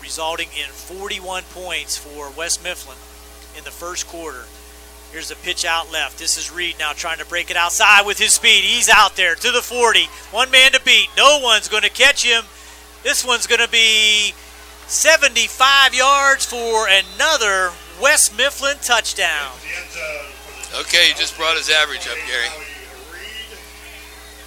resulting in 41 points for West Mifflin in the first quarter. Here's a pitch out left. This is Reed now trying to break it outside with his speed. He's out there to the 40. 1 man to beat. No one's going to catch him. This one's going to be 75 yards for another West Mifflin touchdown. Okay, he just brought his average up, Gary.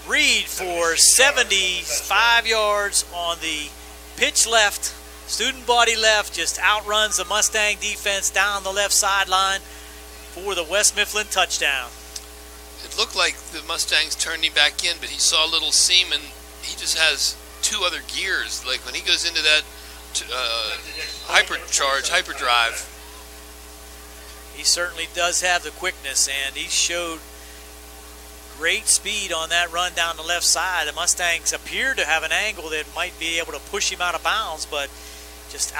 Reed for 75 yards on the pitch left, student body left, just outruns the Mustang defense down the left sideline for the West Mifflin touchdown. It looked like the Mustangs turned him back in, but he saw a little seam, and he just has 2 other gears. Like when he goes into that hyperdrive. He certainly does have the quickness, and he showed great speed on that run down the left side. The Mustangs appeared to have an angle that might be able to push him out of bounds, but just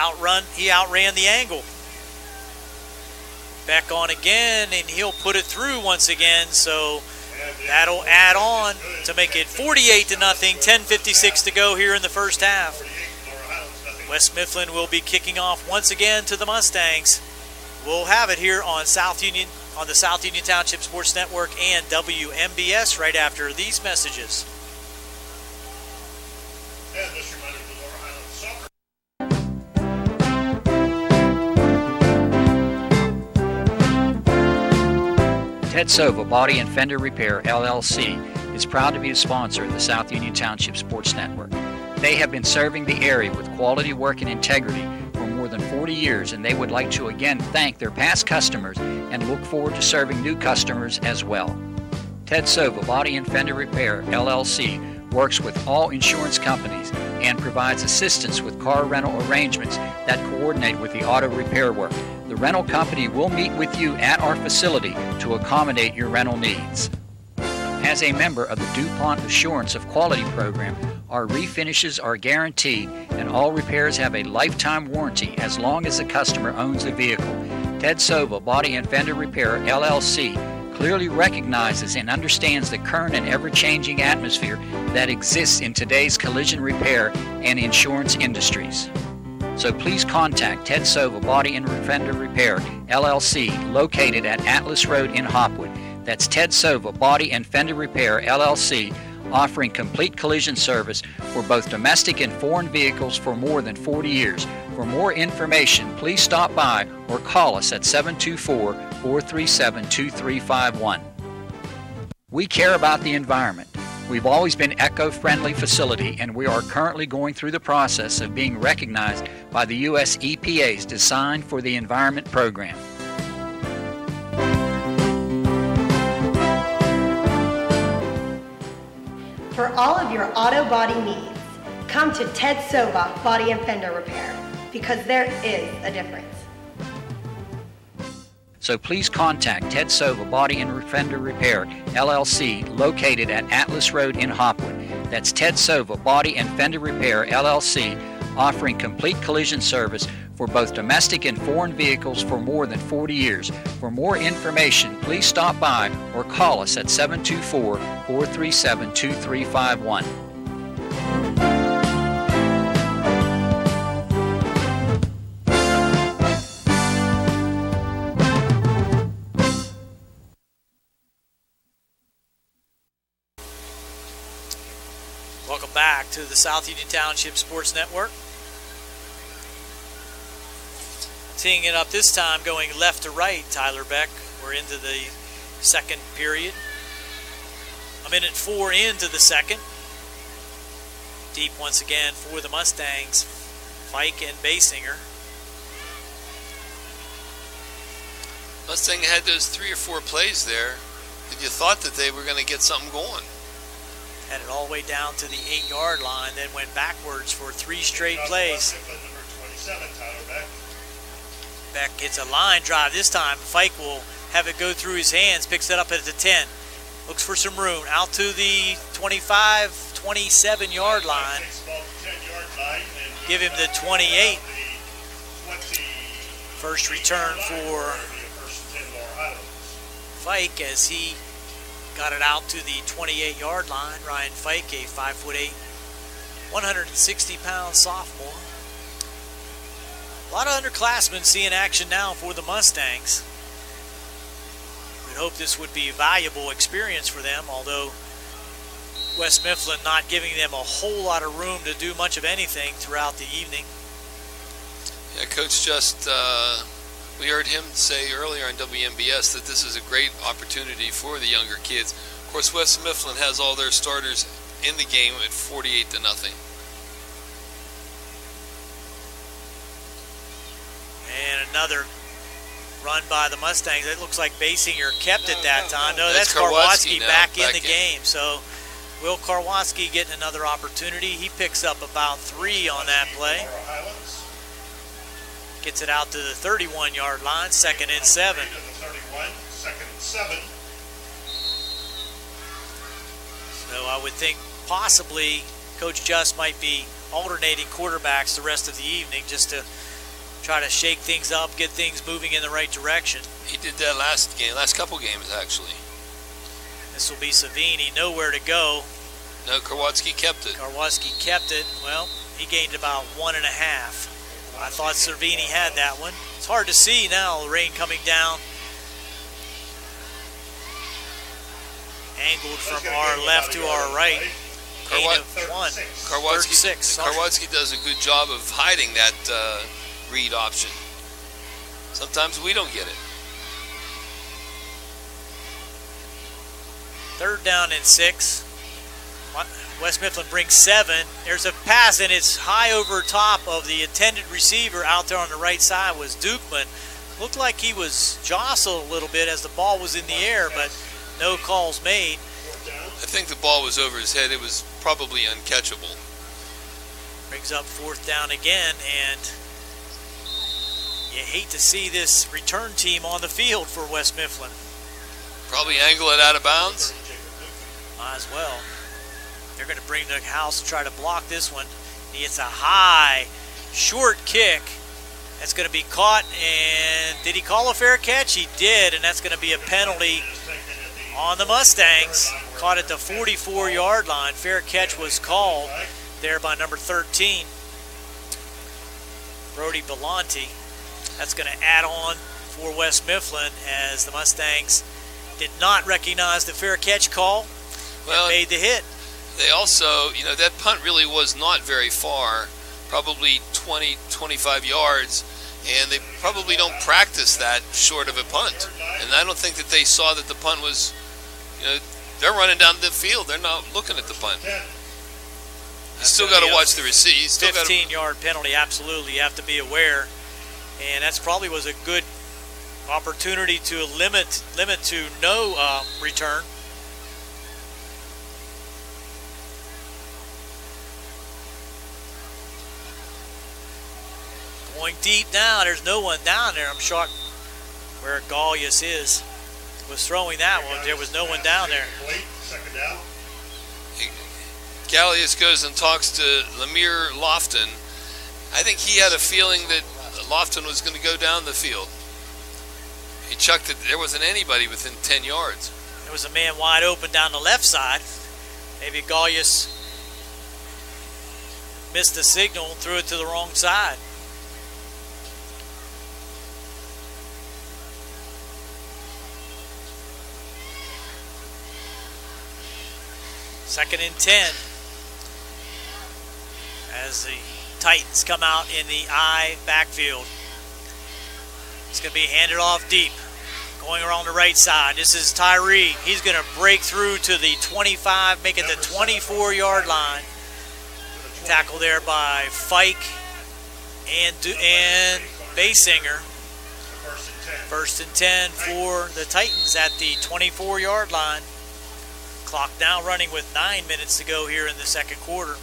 he outran the angle. Back on again, and he'll put it through once again, so that'll add on to make it 48-0, 10:56 to go here in the first half. West Mifflin will be kicking off once again to the Mustangs. We'll have it here on the South Union Township Sports Network and WMBS right after these messages. And this reminder of the Laurel Highlands Soccer. Ted Sova Body and Fender Repair, LLC, is proud to be a sponsor of the South Union Township Sports Network. They have been serving the area with quality work and integrity for more than 40 years, and they would like to again thank their past customers and look forward to serving new customers as well. Ted Sova Body and Fender Repair, LLC, works with all insurance companies and provides assistance with car rental arrangements that coordinate with the auto repair work. The rental company will meet with you at our facility to accommodate your rental needs. As a member of the DuPont Assurance of Quality program, our refinishes are guaranteed and all repairs have a lifetime warranty as long as the customer owns the vehicle. Ted Sova Body and Fender Repair, LLC, clearly recognizes and understands the current and ever-changing atmosphere that exists in today's collision repair and insurance industries. So please contact Ted Sova Body and Fender Repair, LLC, located at Atlas Road in Hopwood. That's Ted Sova Body and Fender Repair, LLC, offering complete collision service for both domestic and foreign vehicles for more than 40 years. For more information, please stop by or call us at 724-437-2351. We care about the environment. We've always been an eco-friendly facility, and we are currently going through the process of being recognized by the U.S. EPA's Design for the Environment program. For all of your auto body needs, come to Ted Sova Body and Fender Repair, because there is a difference. So please contact Ted Sova Body and Fender Repair, LLC, located at Atlas Road in Hopwood. That's Ted Sova Body and Fender Repair, LLC, offering complete collision service for both domestic and foreign vehicles for more than 40 years. For more information, please stop by or call us at 724-437-2351. Welcome back to the South Union Township Sports Network. Teeing it up this time, going left to right, Tyler Beck. We're into the second period. A minute 4 into the second. Deep once again for the Mustangs, Fike and Basinger. Mustang had those 3 or 4 plays there that you thought that they were going to get something going. Had it all the way down to the 8-yard line, then went backwards for 3 straight plays. Beck gets a line drive this time. Fike will have it go through his hands, picks it up at the 10. Looks for some room. Out to the 25, 27-yard line. Give him the 28. First return for Fike as he got it out to the 28-yard line. Ryan Fike, a 5'8", 160-pound sophomore. A lot of underclassmen seeing action now for the Mustangs. We'd hope this would be a valuable experience for them, although West Mifflin not giving them a whole lot of room to do much of anything throughout the evening. Yeah, Coach just, we heard him say earlier on WMBS that this is a great opportunity for the younger kids. Of course, West Mifflin has all their starters in the game at 48-0. And another run by the Mustangs. It looks like Basinger kept it that time. No, that's Karwoski back in the game. So Will Karwoski getting another opportunity. He picks up about 3 on that play. Gets it out to the 31-yard line, 2nd and 7. So I would think possibly Coach Just might be alternating quarterbacks the rest of the evening just to try to shake things up, get things moving in the right direction. He did that last couple games actually. This will be Savini, nowhere to go. No, Karwoski kept it. Karwoski kept it. Well, he gained about 1.5. I thought Savini had that one. It's hard to see now, the rain coming down. Angled from our left to our right. Gain of 1. Karwoski does a good job of hiding that read option. Sometimes we don't get it. 3rd down and 6. West Mifflin brings 7. There's a pass, and it's high over top of the intended receiver. Out there on the right side was Dukeman. Looked like he was jostled a little bit as the ball was in the air, but no calls made. I think the ball was over his head. It was probably uncatchable. Brings up 4th down again, and You hate to see this return team on the field for West Mifflin. Probably angle it out of bounds. Might as well. They're going to bring the house to try to block this one. It's a high, short kick. That's going to be caught, and did he call a fair catch? He did, and that's going to be a penalty on the Mustangs. Caught at the 44-yard line. Fair catch was called there by number 13, Brody Belanti. That's going to add on for West Mifflin as the Mustangs did not recognize the fair catch call and made the hit. They also, you know, that punt really was not very far, probably 20, 25 yards, and they probably don't practice that short of a punt. And I don't think that they saw that the punt was, you know, they're running down the field. They're not looking at the punt. You still got to watch the receipt. 15-yard penalty, absolutely. You have to be aware. And that's probably was a good opportunity to limit to no return. Going deep now. There's no one down there. I'm shocked where Gallius was throwing that one. There was no one down there. Gallius goes and talks to Lemire Lofton. I think he had a feeling that Lofton was going to go down the field. He chucked it. There wasn't anybody within 10 yards. There was a man wide open down the left side. Maybe Gallius missed the signal and threw it to the wrong side. Second and 10 as the Titans come out in the I backfield. It's going to be handed off deep. Going around the right side. This is Tyree. He's going to break through to the 25, make it the 24-yard line. Tackle there by Fike and Basinger. First and 10 for the Titans at the 24-yard line. Clock now running with 9 minutes to go here in the second quarter.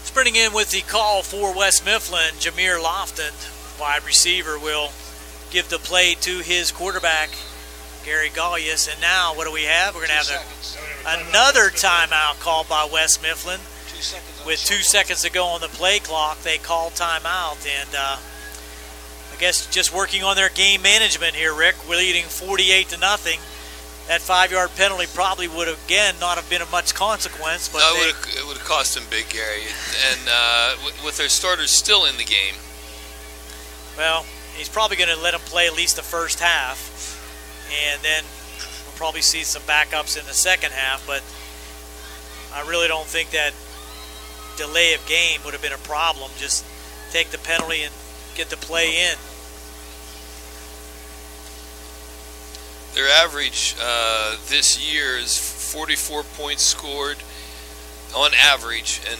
Sprinting in with the call for West Mifflin, Jameer Lofton, wide receiver, will give the play to his quarterback, Gary Gallius. And now what do we have? We're going to have another timeout called by West Mifflin. With 2 seconds to go on the play clock, they call timeout. And I guess just working on their game management here, Rick. We're leading 48-0. That 5-yard penalty probably would have, again, not have been of much consequence. But no, it would have cost them big, Gary. And with their starters still in the game. Well, he's probably going to let them play at least the first half. And then we'll probably see some backups in the second half. But I really don't think that delay of game would have been a problem. Just take the penalty and get the play in. Their average this year is 44 points scored on average, and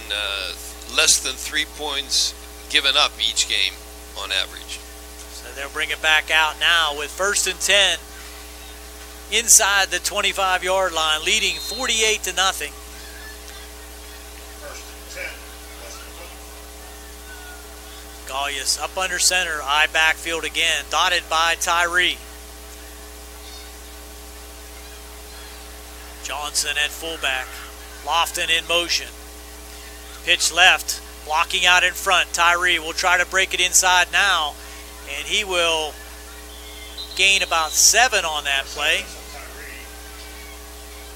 less than 3 points given up each game on average. So they'll bring it back out now with first and 10 inside the 25-yard line, leading 48-0. Gallius up under center, I backfield again, dotted by Tyree. Johnson at fullback. Lofton in motion. Pitch left, blocking out in front. Tyree will try to break it inside now, and he will gain about 7 on that play.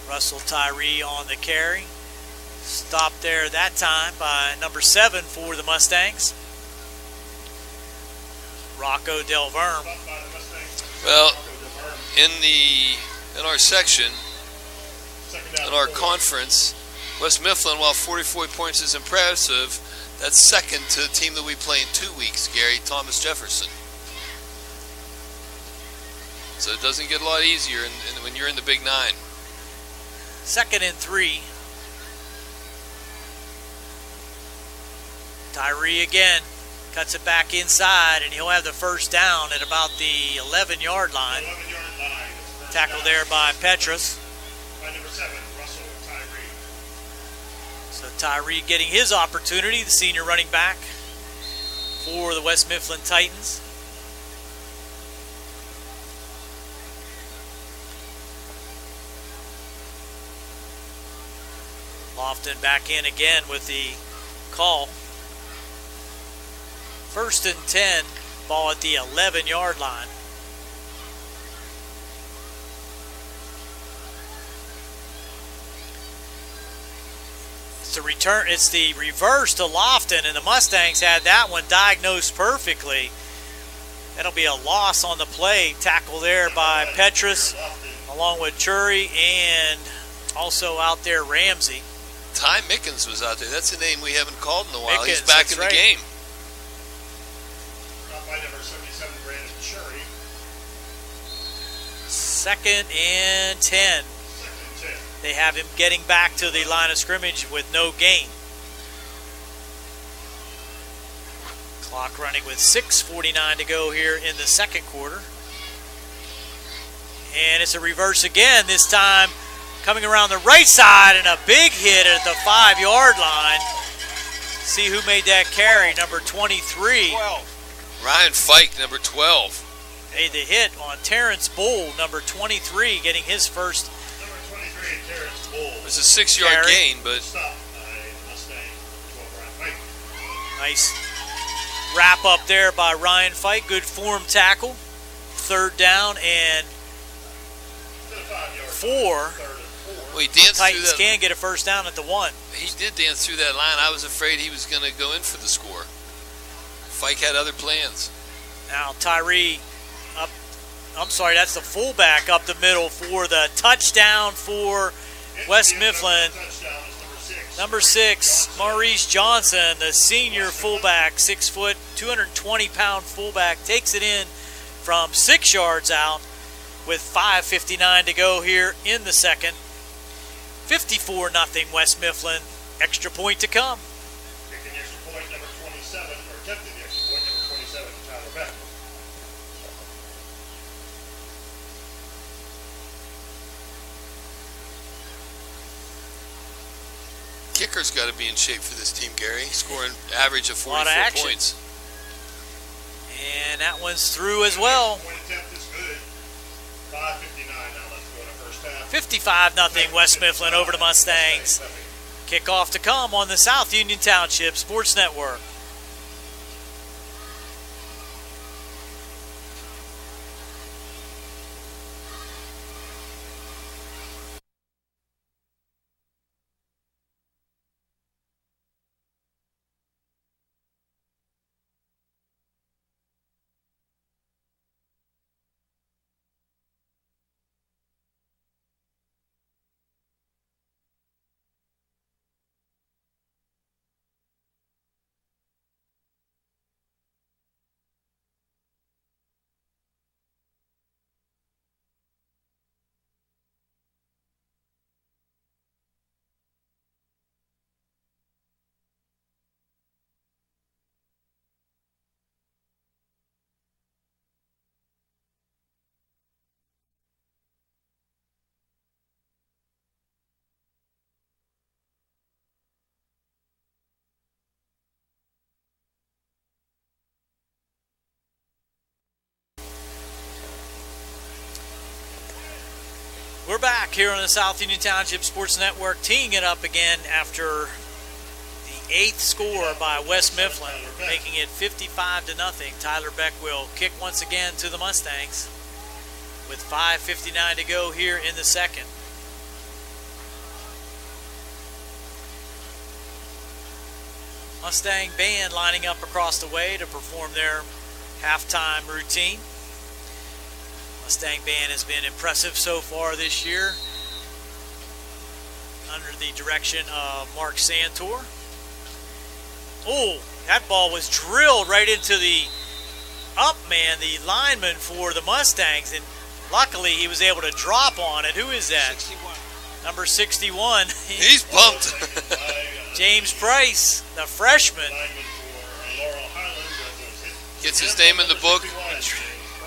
Russell Tyree on the carry. Stopped there that time by number 7 for the Mustangs, Rocco Del Verme. Well, in our section, in our conference, West Mifflin, while 44 points is impressive, that's second to the team that we play in 2 weeks, Gary, Thomas Jefferson. So it doesn't get a lot easier when you're in the Big 9. Second and 3. Tyree again cuts it back inside, and he'll have the first down at about the 11-yard line. 11-yard line. Tackle there by Petrus. By number 7, Russell Tyree. So Tyree getting his opportunity, the senior running back for the West Mifflin Titans. Lofton back in again with the call. 1st and 10, ball at the 11-yard line. It's the reverse to Lofton, and the Mustangs had that one diagnosed perfectly. That'll be a loss on the play. Tackle there by Petrus, along with Chury, and also out there Ramsey. Ty Mickens was out there. That's a name we haven't called in a while. Mickens, he's back in the game. By number 77, Brandon Chury. 2nd and 10. They have him getting back to the line of scrimmage with no gain. Clock running with 6:49 to go here in the second quarter. And it's a reverse again, this time coming around the right side, and a big hit at the 5-yard line. See who made that carry, number 23. 12. Ryan Fike, number 12. Made the hit on Terrence Bull, number 23, getting his first. Number 23, Terrence Bull. It was a 6-yard gain, but Stop by Mustang, 12, Ryan Fike. Nice wrap up there by Ryan Fike. Good form tackle. 3rd down and 4. well, he danced Titans through that. can get a first down at the 1. He did dance through that line. I was afraid he was going to go in for the score. Fike had other plans. Now Tyree up. I'm sorry, that's the fullback up the middle for the touchdown for West Mifflin. Number 6, Maurice Johnson, the senior fullback, 6 foot, 220-pound fullback, takes it in from 6 yards out with 5:59 to go here in the second. 54-0 West Mifflin. Extra point to come. Kicking the extra point, number 27, or attempting the extra point, number 27, Tyler Beck. Kicker's got to be in shape for this team, Gary. Scoring average of 44 points. And that one's through as well. Point attempt is good. 5:59 now left to go in the first half. 55-0 West Mifflin over the Mustangs. Kickoff to come on the South Union Township Sports Network. We're back here on the South Union Township Sports Network, teeing it up again after the 8th score by West Mifflin, making it 55-0. Tyler Beck will kick once again to the Mustangs with 5:59 to go here in the second. Mustang band lining up across the way to perform their halftime routine. Mustang band has been impressive so far this year under the direction of Mark Santor. Oh, that ball was drilled right into the the lineman for the Mustangs, and luckily he was able to drop on it. Who is that? 61. Number 61. He's pumped. James Price, the freshman. Lineman for Laurel Highlands. Gets his name in the book.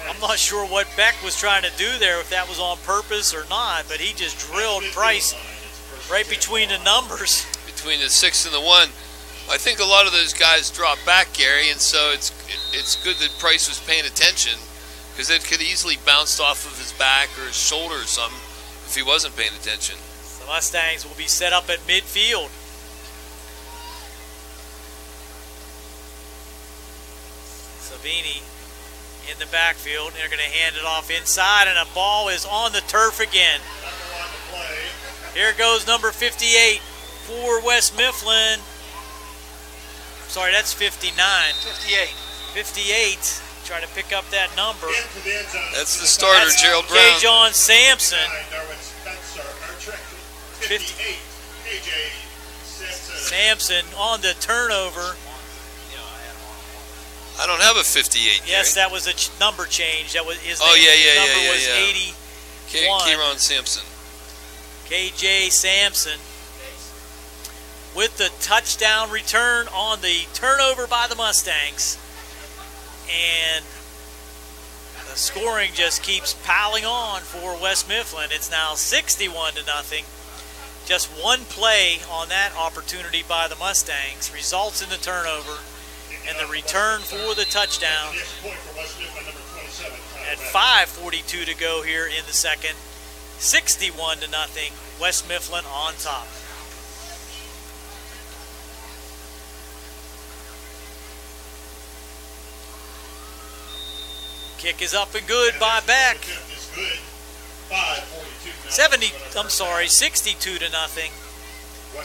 I'm not sure what Beck was trying to do there, if that was on purpose or not, but he just drilled Price right between the numbers. Between the 6 and the 1. I think a lot of those guys dropped back, Gary, and so it's good that Price was paying attention, because it could easily bounced off of his back or his shoulder or something if he wasn't paying attention. The Mustangs will be set up at midfield. Savini in the backfield. They're going to hand it off inside, and a ball is on the turf again. Here goes number 58 for West Mifflin. Sorry, that's 59. 58. Trying to pick up that number. That's the starter, that's Gerald Brown. J. John Sampson. 58. Sampson on the turnover. I don't have a 58. Yes, Gary. that was a number change. That was his number was 81. Kieron Sampson. KJ Sampson with the touchdown return on the turnover by the Mustangs. And the scoring just keeps piling on for West Mifflin. It's now 61-0. Just one play on that opportunity by the Mustangs results in the turnover and the return for the touchdown at 5:42 to go here in the second. 61-0, West Mifflin on top. Kick is up and good by Beck. 62-0.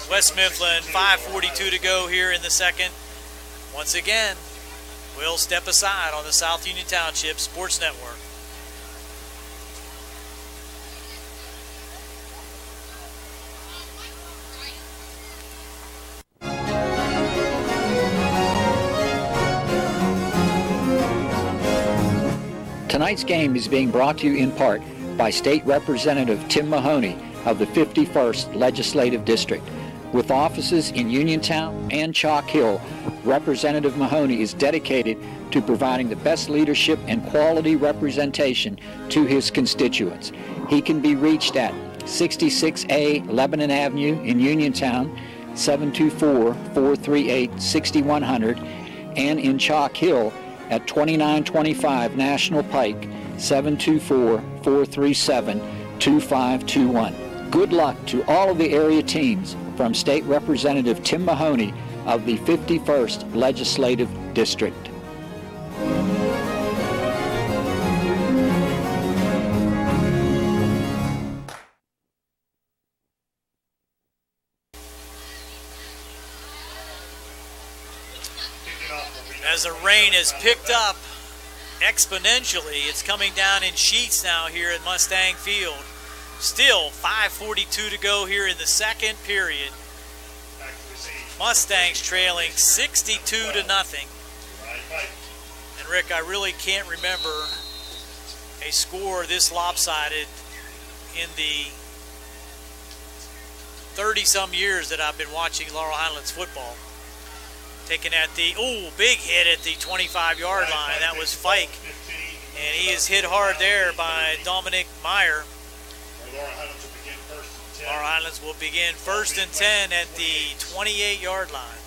West Mifflin, 5:42 to go here in the second. Once again, we'll step aside on the South Union Township Sports Network. Tonight's game is being brought to you in part by State Representative Tim Mahoney of the 51st Legislative District. With offices in Uniontown and Chalk Hill, Representative Mahoney is dedicated to providing the best leadership and quality representation to his constituents. He can be reached at 66A Lebanon Avenue in Uniontown, 724-438-6100, and in Chalk Hill at 2925 National Pike, 724-437-2521. Good luck to all of the area teams from State Representative Tim Mahoney of the 51st Legislative District. As the rain has picked up exponentially, it's coming down in sheets now here at Mustang Field. Still 5:42 to go here in the second period. Mustangs trailing 62-0. And Rick, I really can't remember a score this lopsided in the 30-some years that I've been watching Laurel Highlands football. Taken at the, big hit at the 25-yard line. That was Fike. And he is hit hard there by Dominic Meyer. Laurel Highlands will begin first and 10 at the 28-yard line.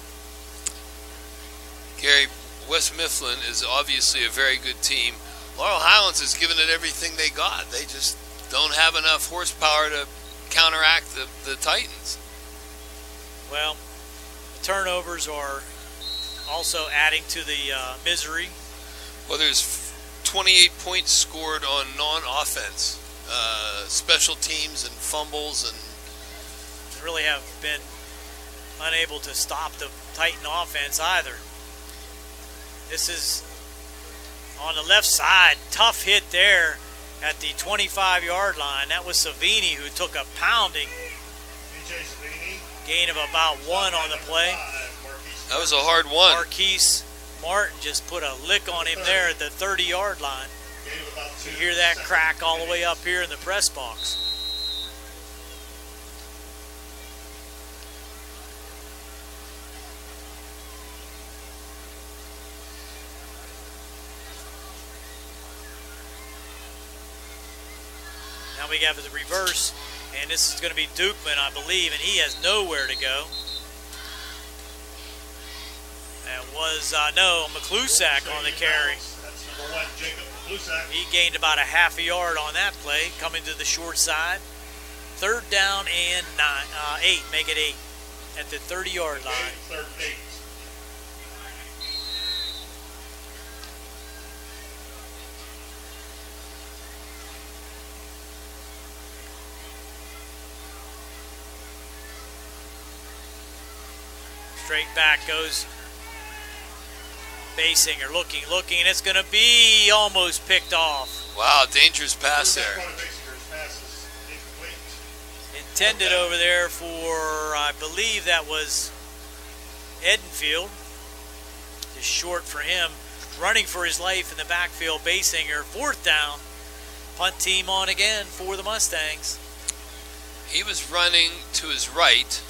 Gary, West Mifflin is obviously a very good team. Laurel Highlands has given it everything they got. They just don't have enough horsepower to counteract the Titans. Well, the turnovers are also adding to the misery. Well, there's 28 points scored on non-offense. Special teams and fumbles, and really have been unable to stop the Titan offense either. This is on the left side, tough hit there at the 25-yard line. That was Savini who took a pounding. Gain of about 1 on the play. That was a hard one. Marquise Martin just put a lick on him there at the 30-yard line. You hear that crack all the way up here in the press box. Now we have the reverse, and this is going to be Dukeman, I believe, and he has nowhere to go. That was, no, McClusack on the carry. That's number 1, Jacob McClusack. He gained about a half a yard on that play, coming to the short side. 3rd down and 8, make it 8 at the 30-yard line. 3rd and 8. Straight back goes Basinger, looking, and it's going to be almost picked off. Wow, dangerous pass there. Intended over there for, I believe that was Edenfield. Just short for him. Running for his life in the backfield, Basinger. 4th down. Punt team on again for the Mustangs. He was running to his right,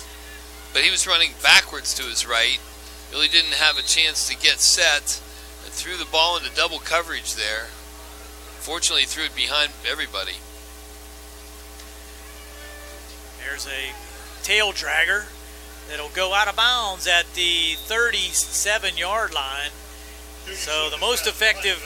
but he was running backwards to his right. Really didn't have a chance to get set, and threw the ball into double coverage there. Fortunately, threw it behind everybody. There's a tail dragger that'll go out of bounds at the 37-yard line. So the most effective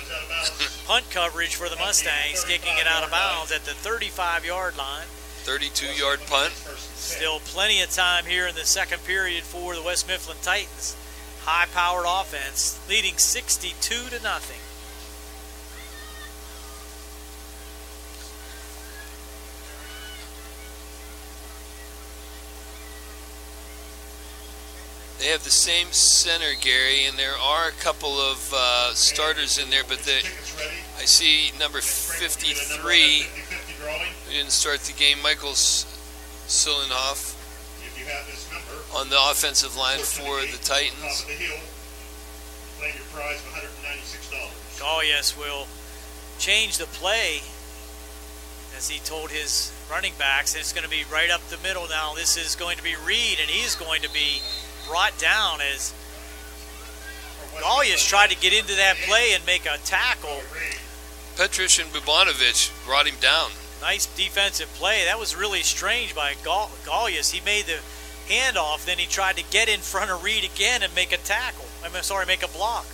punt coverage for the Mustangs, kicking it out of bounds at the 35-yard line. 32-yard punt. Still plenty of time here in the second period for the West Mifflin Titans. High-powered offense, leading 62-0. They have the same center, Gary, and there are a couple of starters in there, but I see number 53, who didn't start the game, Michael Sulenhoff, on the offensive line for the Titans. Oh, yes, will change the play, as he told his running backs. It's going to be right up the middle now. This is going to be Reed, and he's going to be brought down as Golias tried to get into that play and make a tackle. Petrish and Bubanovic brought him down. Nice defensive play. That was really strange by Golias. He made the handoff, then he tried to get in front of Reed again and make a tackle. Make a block.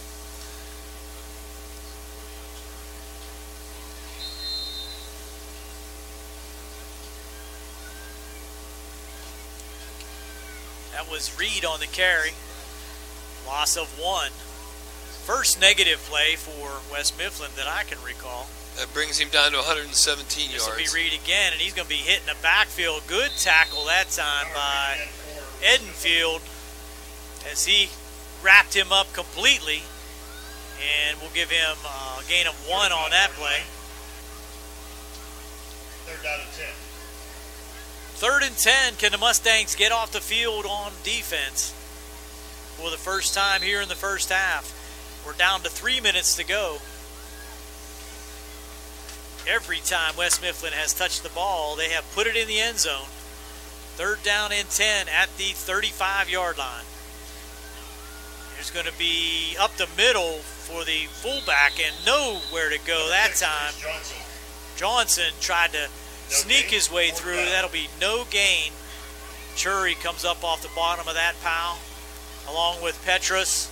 That was Reed on the carry. Loss of 1. First negative play for West Mifflin that I can recall. That brings him down to 117 yards. This will be Reed again, and he's going to be hitting the backfield. Good tackle that time by Edenfield as he wrapped him up completely. And we'll give him a gain of 1 on that play. 3rd down and 10. 3rd and 10. Can the Mustangs get off the field on defense for the first time here in the first half? We're down to 3 minutes to go. Every time West Mifflin has touched the ball, they have put it in the end zone. 3rd down and 10 at the 35-yard line. There's going to be up the middle for the fullback and nowhere to go that time. Johnson tried to sneak his way through. That'll be no gain. Chury comes up off the bottom of that pile, along with Petrus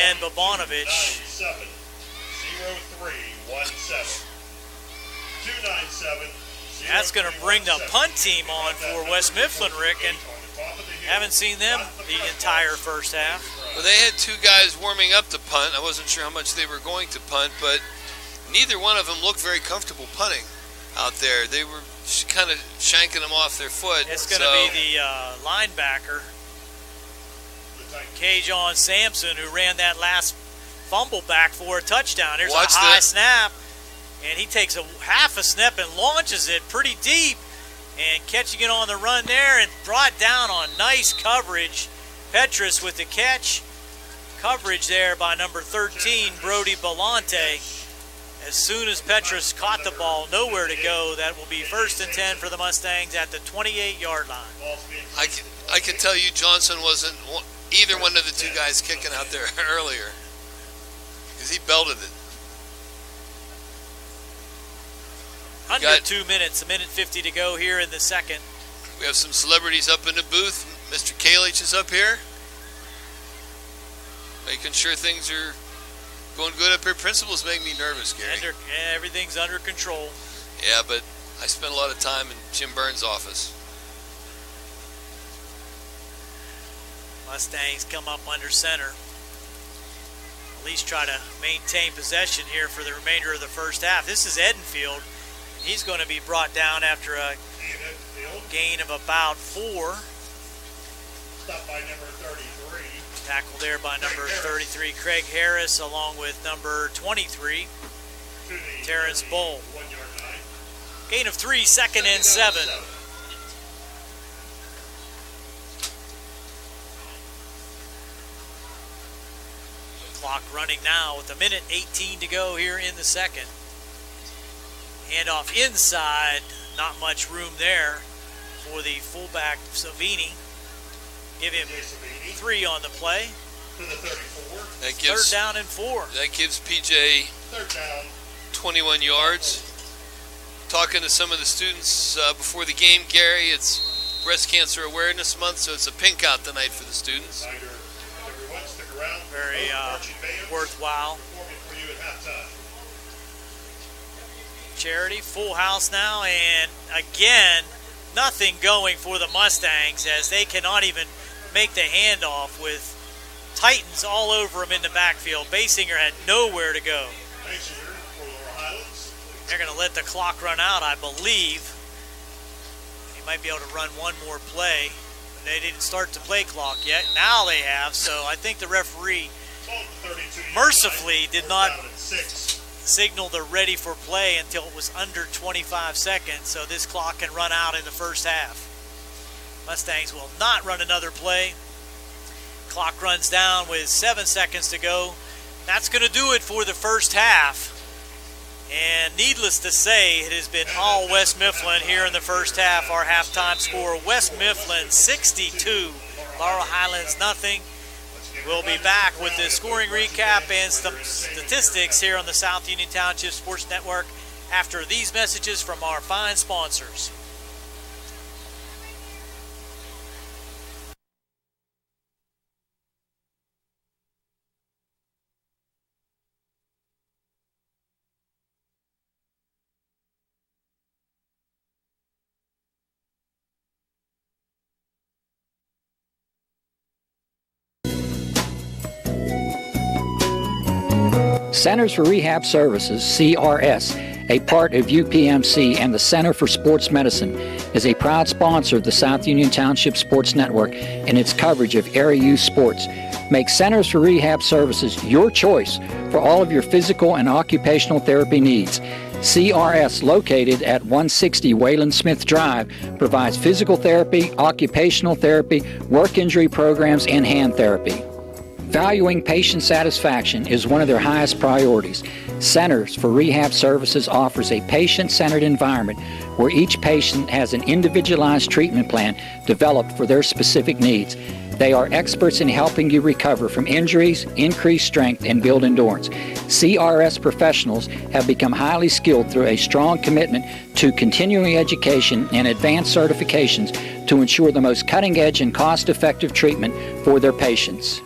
and Bobanovic. 297-0317. 297. That's going to bring the punt team on for West Mifflin, Rick, and haven't seen them the entire first half. Well, they had 2 guys warming up to punt. I wasn't sure how much they were going to punt, but neither one of them looked very comfortable punting out there. They were kind of shanking them off their foot. It's going to be the linebacker, Kajon Sampson, who ran that last fumble back for a touchdown. There's a high snap, and he takes a half a step and launches it pretty deep, and catching it on the run there and brought down on nice coverage. Petrus with the catch. Coverage there by number 13, Brody Belante. As soon as Petrus caught the ball, nowhere to go. That will be 1st and 10 for the Mustangs at the 28-yard line. I can tell you Johnson wasn't either one of the 2 guys kicking out there earlier, because he belted it. Under 2 minutes, a minute 50 to go here in the second. We have some celebrities up in the booth. Mr. Kalich is up here, making sure things are going good up here. Principals make me nervous, Gary. Everything's under control. Yeah, but I spent a lot of time in Jim Burns' office. Mustangs come up under center. At least try to maintain possession here for the remainder of the first half. This is Edenfield. He's going to be brought down after a gain of about 4. Stopped by number 33. Tackled there by number 33, Craig Harris, along with number 23, Terrence Bull. 1 yard line. Gain of 3, second and 7. Clock running now with a minute 18 to go here in the second. Handoff inside, not much room there for the fullback Savini. Give him 3 on the play. To the 34. That gives, third down and 4. That gives PJ Third down. 21 yards. Talking to some of the students before the game, Gary, it's Breast Cancer Awareness Month, so it's a pink out tonight for the students. Everyone, stick around. Very worthwhile. For you at halftime. Charity, full house now, and again, nothing going for the Mustangs as they cannot even make the handoff with Titans all over them in the backfield. Basinger had nowhere to go. Basinger for Laurel Highlands. They're going to let the clock run out, I believe. They might be able to run one more play. They didn't start the play clock yet. Now they have, so I think the referee mercifully did not signal they're ready for play until it was under 25 seconds, so this clock can run out in the first half. Mustangs will not run another play. Clock runs down with 7 seconds to go. That's going to do it for the first half. And needless to say, it has been all West Mifflin here in the first half. Our halftime score, West Mifflin 62, Laurel Highlands nothing. We'll be back with the scoring recap and some statistics here on the South Union Township Sports Network after these messages from our fine sponsors. Centers for Rehab Services, CRS, a part of UPMC and the Center for Sports Medicine, is a proud sponsor of the South Union Township Sports Network and its coverage of area youth sports. Make Centers for Rehab Services your choice for all of your physical and occupational therapy needs. CRS, located at 160 Wayland Smith Drive, provides physical therapy, occupational therapy, work injury programs, and hand therapy. Valuing patient satisfaction is one of their highest priorities. Centers for Rehab Services offers a patient-centered environment where each patient has an individualized treatment plan developed for their specific needs. They are experts in helping you recover from injuries, increase strength, and build endurance. CRS professionals have become highly skilled through a strong commitment to continuing education and advanced certifications to ensure the most cutting-edge and cost-effective treatment for their patients.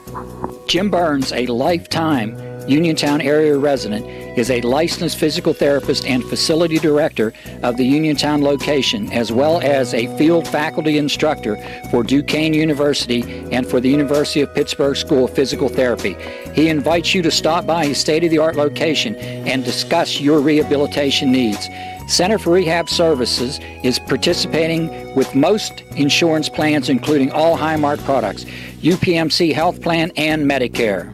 Jim Burns, a lifetime Uniontown area resident, is a licensed physical therapist and facility director of the Uniontown location, as well as a field faculty instructor for Duquesne University and for the University of Pittsburgh School of Physical Therapy. He invites you to stop by his state-of-the-art location and discuss your rehabilitation needs. Center for Rehab Services is participating with most insurance plans, including all Highmark products, UPMC Health Plan, and Medicare.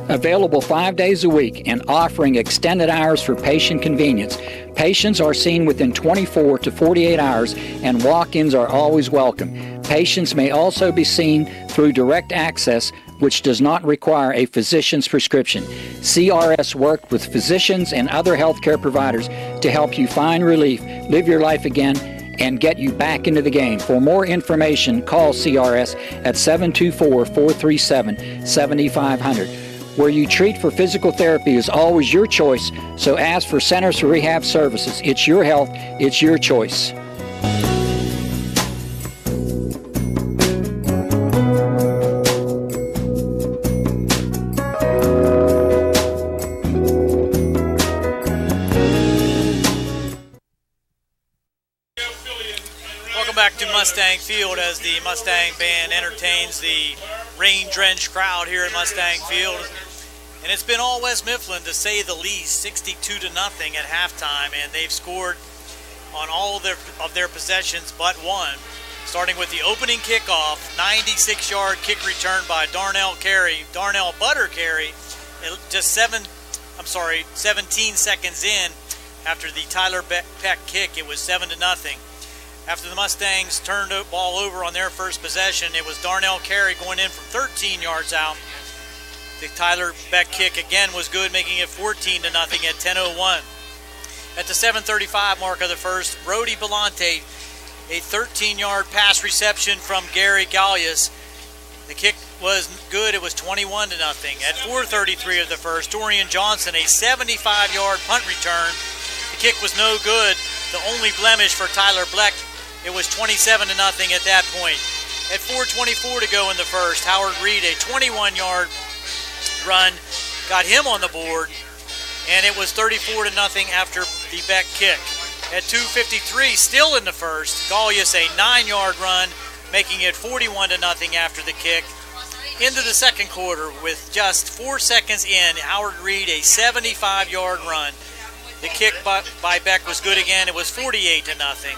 Available 5 days a week and offering extended hours for patient convenience. Patients are seen within 24 to 48 hours and walk-ins are always welcome. Patients may also be seen through direct access, which does not require a physician's prescription. CRS worked with physicians and other healthcare providers to help you find relief, live your life again, and get you back into the game. For more information, call CRS at 724-437-7500. Where you treat for physical therapy is always your choice, so ask for Centers for Rehab Services. It's your health, it's your choice. Welcome back to Mustang Field as the Mustang band entertains the rain-drenched crowd here at Mustang Field. And it's been all West Mifflin, to say the least, 62-0 at halftime, and they've scored on all of their possessions but one. Starting with the opening kickoff, 96-yard kick return by Darnell Butter Carey, just 17 seconds in after the Tyler Peck kick. It was 7-0. After the Mustangs turned the ball over on their first possession, it was Darnell Carey going in from 13 yards out. The Tyler Beck kick again was good, making it 14-0 at 10:01. At the 7:35 mark of the first, Brody Belante, a 13-yard pass reception from Gary Gallius. The kick was good. It was 21-0. At 4:33 of the first, Dorian Johnson, a 75-yard punt return. The kick was no good. The only blemish for Tyler Beck. It was 27-0 at that point. At 4:24 to go in the first, Howard Reed, a 21-yard run, got him on the board, and it was 34-0 after the Beck kick. At 2:53, still in the first, Gallius, a 9-yard run, making it 41-0 after the kick. Into the second quarter, with just 4 seconds in, Howard Reed, a 75-yard run. The kick by Beck was good again. It was 48-0.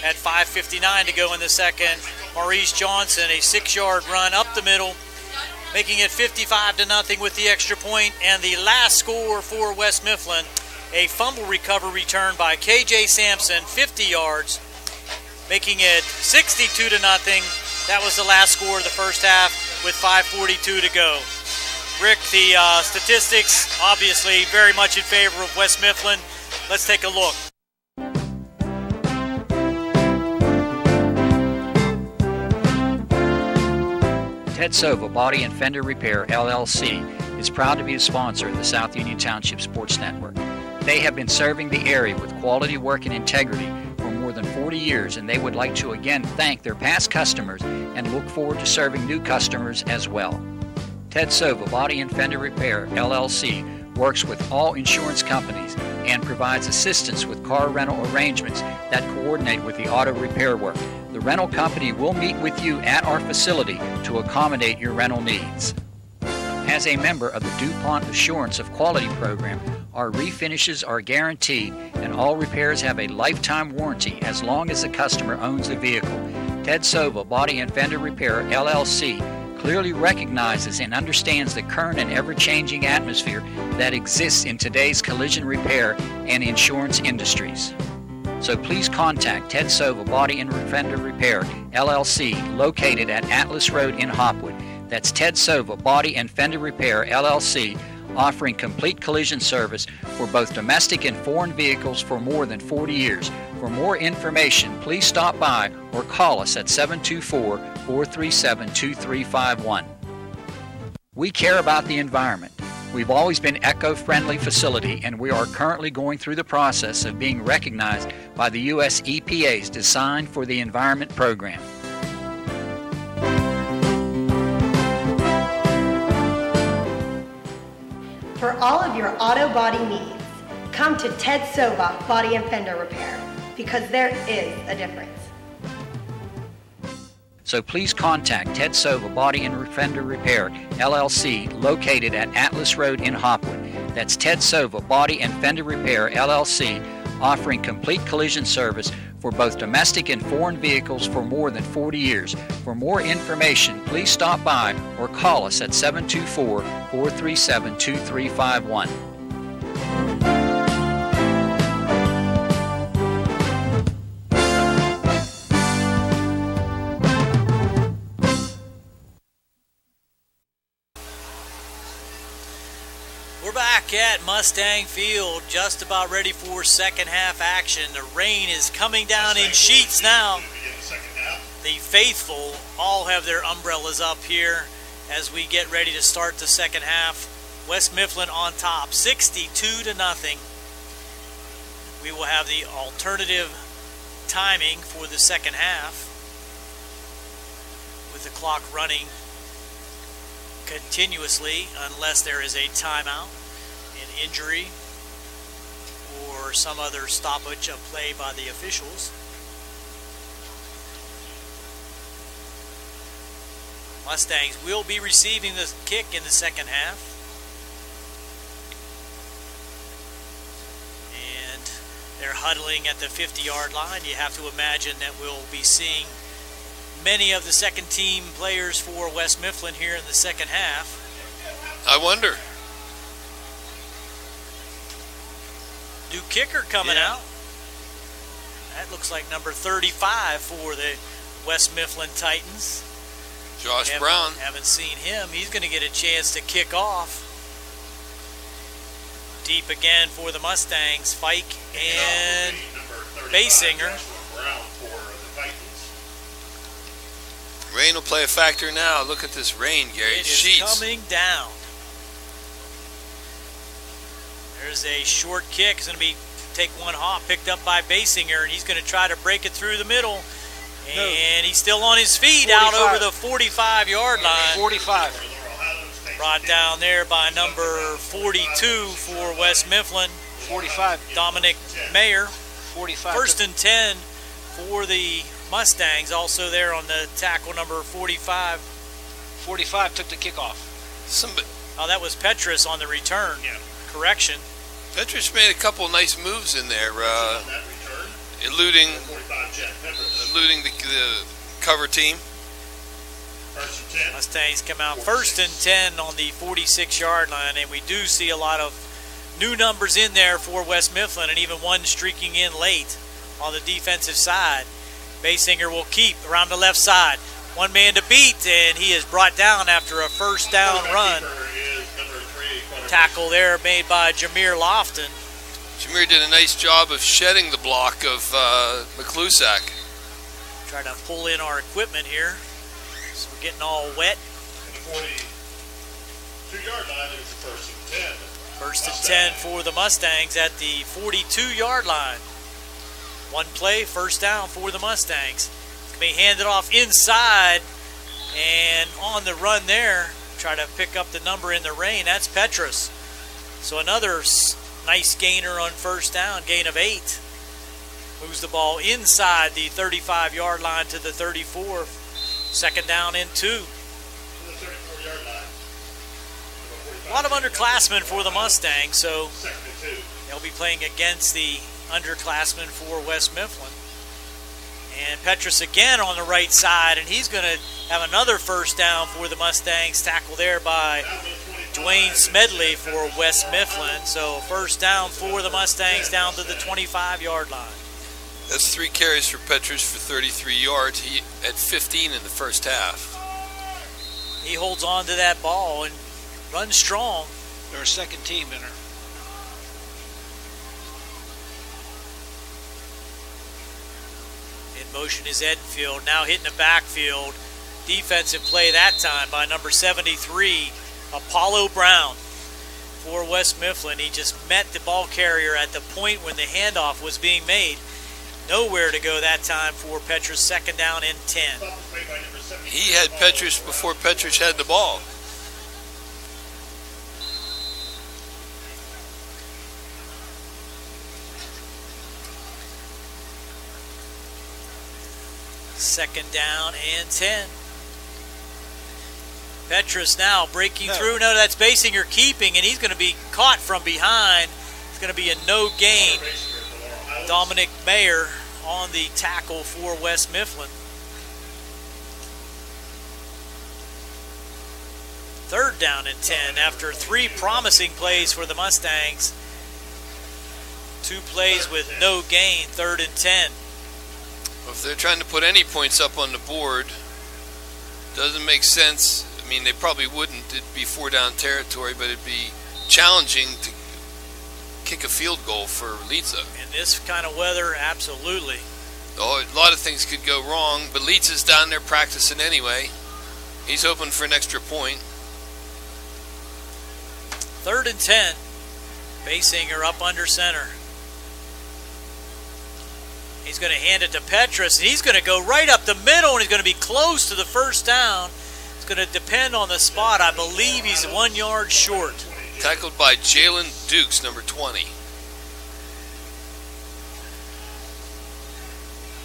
At 5:59 to go in the second, Maurice Johnson, a 6-yard run up the middle, making it 55-0 with the extra point. And the last score for West Mifflin, a fumble recovery return by KJ Sampson, 50 yards, making it 62-0. That was the last score of the first half with 5:42 to go. Rick, the statistics obviously very much in favor of West Mifflin. Let's take a look. Ted Sova Body and Fender Repair, LLC, is proud to be a sponsor of the South Union Township Sports Network. They have been serving the area with quality work and integrity for more than 40 years, and they would like to again thank their past customers and look forward to serving new customers as well. Ted Sova Body and Fender Repair, LLC, works with all insurance companies and provides assistance with car rental arrangements that coordinate with the auto repair work. The rental company will meet with you at our facility to accommodate your rental needs. As a member of the DuPont Assurance of Quality program, our refinishes are guaranteed and all repairs have a lifetime warranty as long as the customer owns the vehicle. Ted Sova Body and Fender Repair, LLC, clearly recognizes and understands the current and ever-changing atmosphere that exists in today's collision repair and insurance industries. So please contact Ted Sova Body and Fender Repair, LLC, located at Atlas Road in Hopwood. That's Ted Sova Body and Fender Repair, LLC, offering complete collision service for both domestic and foreign vehicles for more than 40 years. For more information, please stop by or call us at 724-437-2351. We care about the environment. We've always been an eco-friendly facility, and we are currently going through the process of being recognized by the U.S. EPA's Design for the Environment program. For all of your auto body needs, come to Ted Sova Body and Fender Repair, because there is a difference. So please contact Ted Sova Body and Fender Repair, LLC, located at Atlas Road in Hopwood. That's Ted Sova Body and Fender Repair, LLC, offering complete collision service for both domestic and foreign vehicles for more than 40 years. For more information, please stop by or call us at 724-437-2351. Back at Mustang Field, just about ready for second half action. The rain is coming down in sheets now. The faithful all have their umbrellas up here as we get ready to start the second half. West Mifflin on top, 62-0. We will have the alternative timing for the second half, with the clock running continuously unless there is a timeout, an injury, or some other stoppage of play by the officials. Mustangs will be receiving the kick in the second half. And they're huddling at the 50-yard line. You have to imagine that we'll be seeing many of the second team players for West Mifflin here in the second half. I wonder. New kicker coming out. That looks like number 35 for the West Mifflin Titans. Josh Brown. Haven't seen him. He's going to get a chance to kick off. Deep again for the Mustangs. Fike and Basinger. Rain will play a factor now. Look at this rain, Gary. It is coming down. There's a short kick. It's going to be take one hop, picked up by Basinger, and he's going to try to break it through the middle. And he's still on his feet 45. Out over the 45-yard line. 45. Brought down there by number 42 for West Mifflin. 45. Dominic Mayer. 45. First and 10 for the Mustangs. Also there on the tackle, number 45. 45 took the kickoff. Oh, that was Petrus on the return. Yeah. Correction. Petrus made a couple nice moves in there. Eluding the cover team. Mustangs come out first and 10 on the 46-yard line, and we do see a lot of new numbers in there for West Mifflin, and even one streaking in late on the defensive side. Basinger will keep around the left side. One man to beat, and he is brought down after a first down run. Tackle there made by Jameer Lofton. Jameer did a nice job of shedding the block of McClusack. Try to pull in our equipment here. So we're getting all wet. 42-yard line is the first and 10. First and 10 for the Mustangs at the 42-yard line. One play, first down for the Mustangs. It's going to be handed off inside, and on the run there, try to pick up the number in the rain. That's Petrus. So another nice gainer on first down, gain of 8. Moves the ball inside the 35-yard line to the 34. Second down and 2. A lot of underclassmen for the Mustangs, so they'll be playing against the underclassmen for West Mifflin. And Petrus again on the right side, and he's going to have another first down for the Mustangs. Tackle there by Dwayne Smedley for West Mifflin. So first down for the Mustangs down to the 25-yard line. That's 3 carries for Petrus for 33 yards. He at 15 in the first half. He holds on to that ball and runs strong. They're a second team in her. In motion is Edenfield, now hitting the backfield. Defensive play that time by number 73, Apollo Brown for West Mifflin. He just met the ball carrier at the point when the handoff was being made. Nowhere to go that time for Petrus. Second down and 10. He had Petrus before Petrus had the ball. Second down and 10. Petrus now breaking through. No, that's Basinger keeping, and he's going to be caught from behind. It's going to be a no gain. Dominic Mayer on the tackle for West Mifflin. Third down and 10 after 3 promising plays for the Mustangs. 2 plays with no gain, third and 10. If they're trying to put any points up on the board, doesn't make sense. I mean, they probably wouldn't. It'd be 4-down territory, but it'd be challenging to kick a field goal for Leitza. In this kind of weather, absolutely. Oh, a lot of things could go wrong, but Leitza's down there practicing anyway. He's hoping for an extra point. 3rd and 10. Basinger up under center. He's going to hand it to Petrus, and he's going to go right up the middle, and he's going to be close to the first down. It's going to depend on the spot. I believe he's 1 yard short. Tackled by Jalen Dukes, number 20.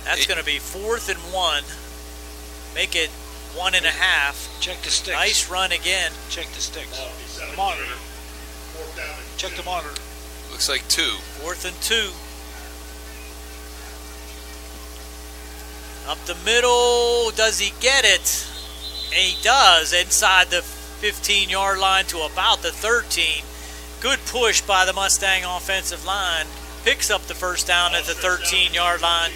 That's going to be 4th and 1. Make it 1.5. Check the sticks. Nice run again. Check the sticks. The monitor. Check the monitor. Looks like 2. 4th and 2. Up the middle. Does he get it? And he does, inside the 15-yard line to about the 13. Good push by the Mustang offensive line. Picks up the first down at the 13-yard line.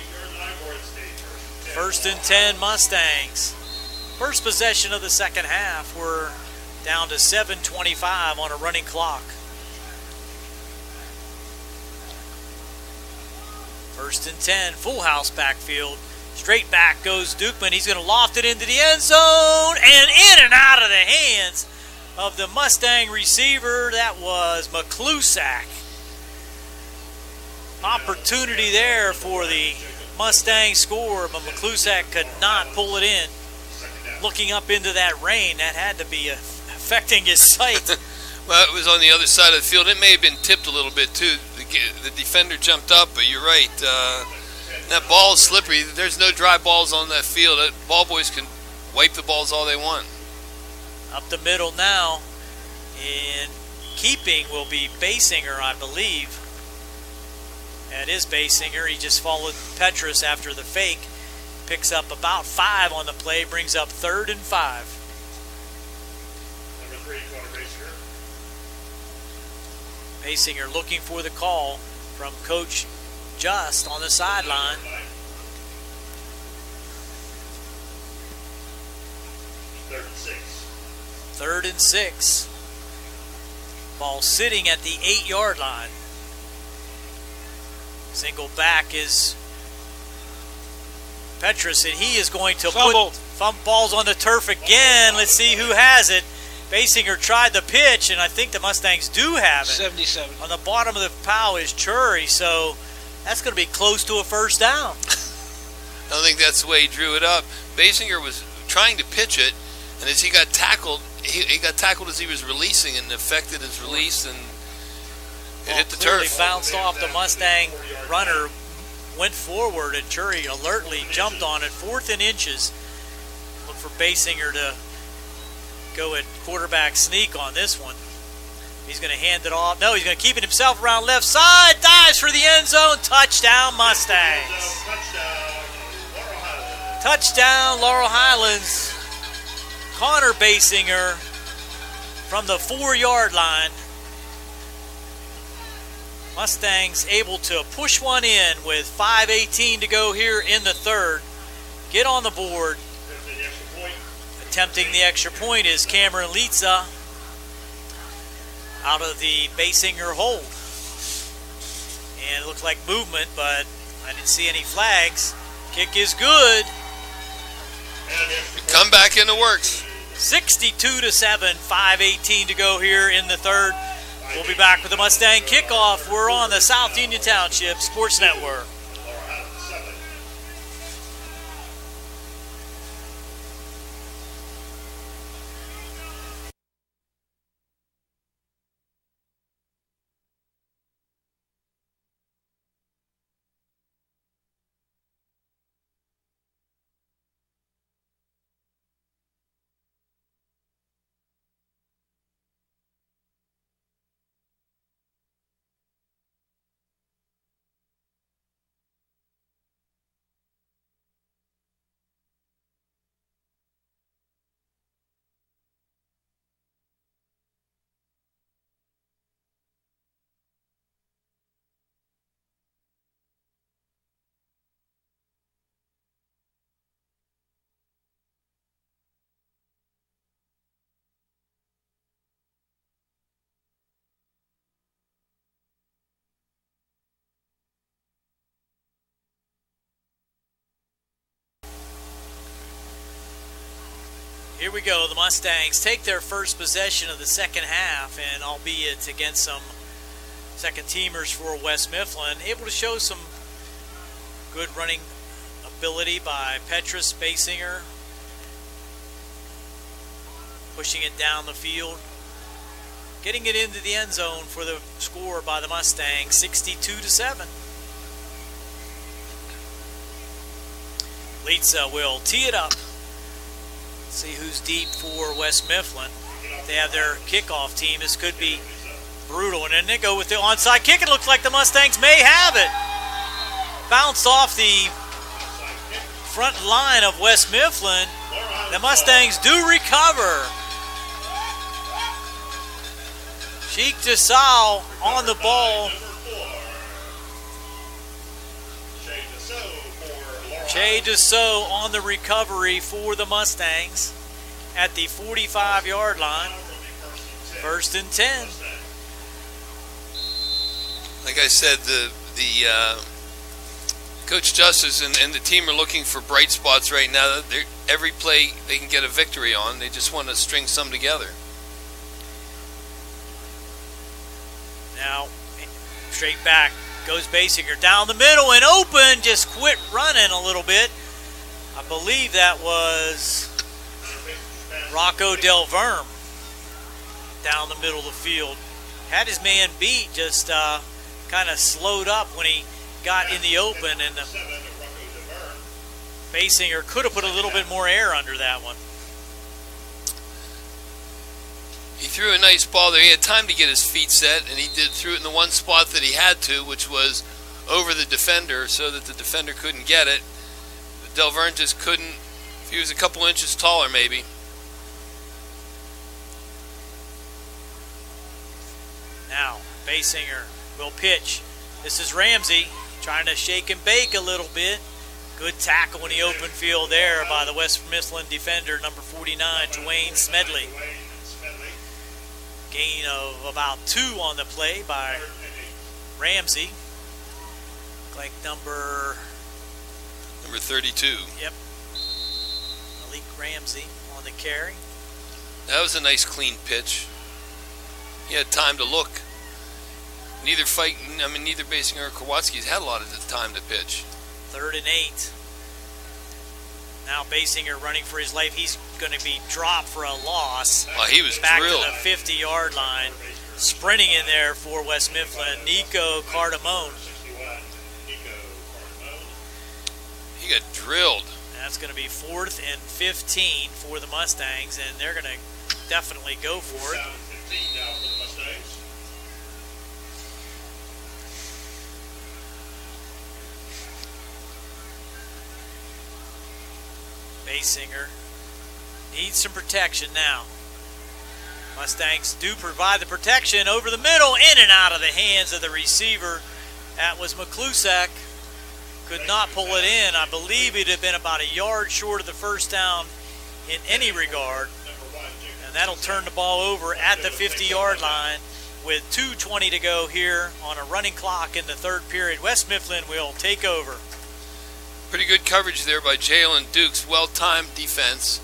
1st and 10 Mustangs. First possession of the second half. We're down to 7:25 on a running clock. 1st and 10, full house backfield. Straight back goes Dukeman. He's going to loft it into the end zone and in and out of the hands of the Mustang receiver. That was McClusack. Opportunity there for the Mustang score, but McClusack could not pull it in. Looking up into that rain, that had to be affecting his sight. Well, it was on the other side of the field. It may have been tipped a little bit too. The defender jumped up, but you're right. That ball is slippery. There's no dry balls on that field. Ball boys can wipe the balls all they want. Up the middle now, and keeping will be Basinger, I believe. That is Basinger. He just followed Petrus after the fake. Picks up about 5 on the play, brings up 3rd and 5. Number 3, Connor Basinger. Basinger looking for the call from Coach Just on the sideline. 3rd and 6. 3rd and 6. Ball sitting at the 8-yard line. Single back is Petrus, and he is going to put balls on the turf again. Let's see who has it. Basinger tried the pitch, and I think the Mustangs do have it. 77. On the bottom of the pile is Chury, so that's going to be close to a first down. I don't think that's the way he drew it up. Basinger was trying to pitch it, and as he got tackled, he got tackled as he was releasing and affected his release, and it hit the turf. Bounced off the Mustang runner, went forward, and Chury alertly jumped on it. 4th and inches. Look for Basinger to go at quarterback sneak on this one. He's going to hand it off. No, he's going to keep it himself around left side. Dives for the end zone. Touchdown, Mustangs. Touchdown, Laurel Highlands. Connor Basinger from the 4-yard line. Mustangs able to push one in with 5:18 to go here in the 3rd. Get on the board. Attempting the extra point is Cameron Litza out of the Basinger hold. And it looked like movement, but I didn't see any flags. Kick is good. Come back in the works. 62-7, 5:18 to go here in the 3rd. We'll be back with the Mustang kickoff. We're on the South Union Township Sports Network. Here we go. The Mustangs take their first possession of the second half, and albeit against some second teamers for West Mifflin, able to show some good running ability by Petrus Basinger, pushing it down the field, getting it into the end zone for the score by the Mustangs, 62-7. Leitza will tee it up. See who's deep for West Mifflin. They have their kickoff team. This could be brutal. And then they go with the onside kick. It looks like the Mustangs may have it. Bounced off the front line of West Mifflin. The Mustangs do recover. Sheik Desau on the ball. Che Desau on the recovery for the Mustangs at the 45-yard line. 1st and 10. Like I said, the Coach Justice and the team are looking for bright spots right now. Every play they can get a victory on. They just want to string some together. Now, straight back goes Basinger down the middle and open. Just quit running a little bit. I believe that was Rocco Del Verme down the middle of the field. Had his man beat, just kind of slowed up when he got in the open, and Basinger could have put a little bit more air under that one. He threw a nice ball there. He had time to get his feet set, and he threw it in the one spot that he had to, which was over the defender so that the defender couldn't get it. Del Verme just couldn't. If he was a couple inches taller, maybe. Now, Basinger will pitch. This is Ramsey trying to shake and bake a little bit. Good tackle in the open field there by the West Mifflin defender, number 49, Dwayne Smedley. Gain of about 2 on the play by Ramsey. Like number 32. Yep. Malik Ramsey on the carry. That was a nice clean pitch. He had time to look. Neither Basinger or Kowalski's had a lot of the time to pitch. 3rd and 8. Now Basinger running for his life. He's going to be dropped for a loss. Oh, he was back drilled. To the 50-yard line. Sprinting in there for West Mifflin, Nico Cardamone. He got drilled. That's going to be 4th and 15 for the Mustangs, and they're going to definitely go for it. Basinger needs some protection now. Mustangs do provide the protection over the middle, in and out of the hands of the receiver. That was McClusack. Could not pull it in. I believe it had been about a yard short of the first down in any regard. And that'll turn the ball over at the 50-yard line with 2:20 to go here on a running clock in the 3rd period. West Mifflin will take over. Pretty good coverage there by Jalen Dukes. Well-timed defense.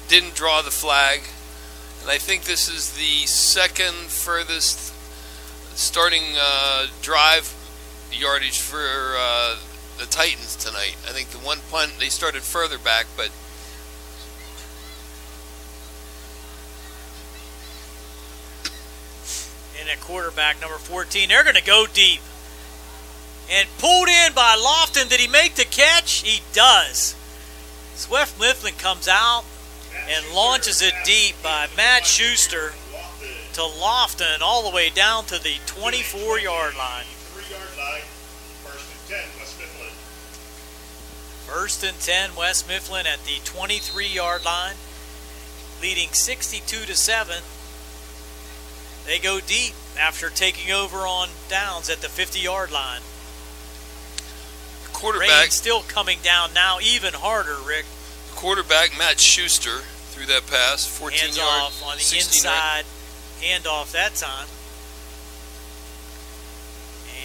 Didn't draw the flag. And I think this is the 2nd furthest starting drive yardage for the Titans tonight. I think the one punt, they started further back, but and at quarterback, number 14, they're going to go deep. And pulled in by Lofton. Did he make the catch? He does. West Mifflin comes out and launches it deep by Matt Schuster to Lofton all the way down to the 24-yard line. 1st and 10, West Mifflin at the 23-yard line, leading 62-7. They go deep after taking over on downs at the 50-yard line. Quarterback Rain still coming down now, even harder, Rick. Quarterback Matt Schuster threw that pass, 14 Hands yards off on the inside, handoff that time.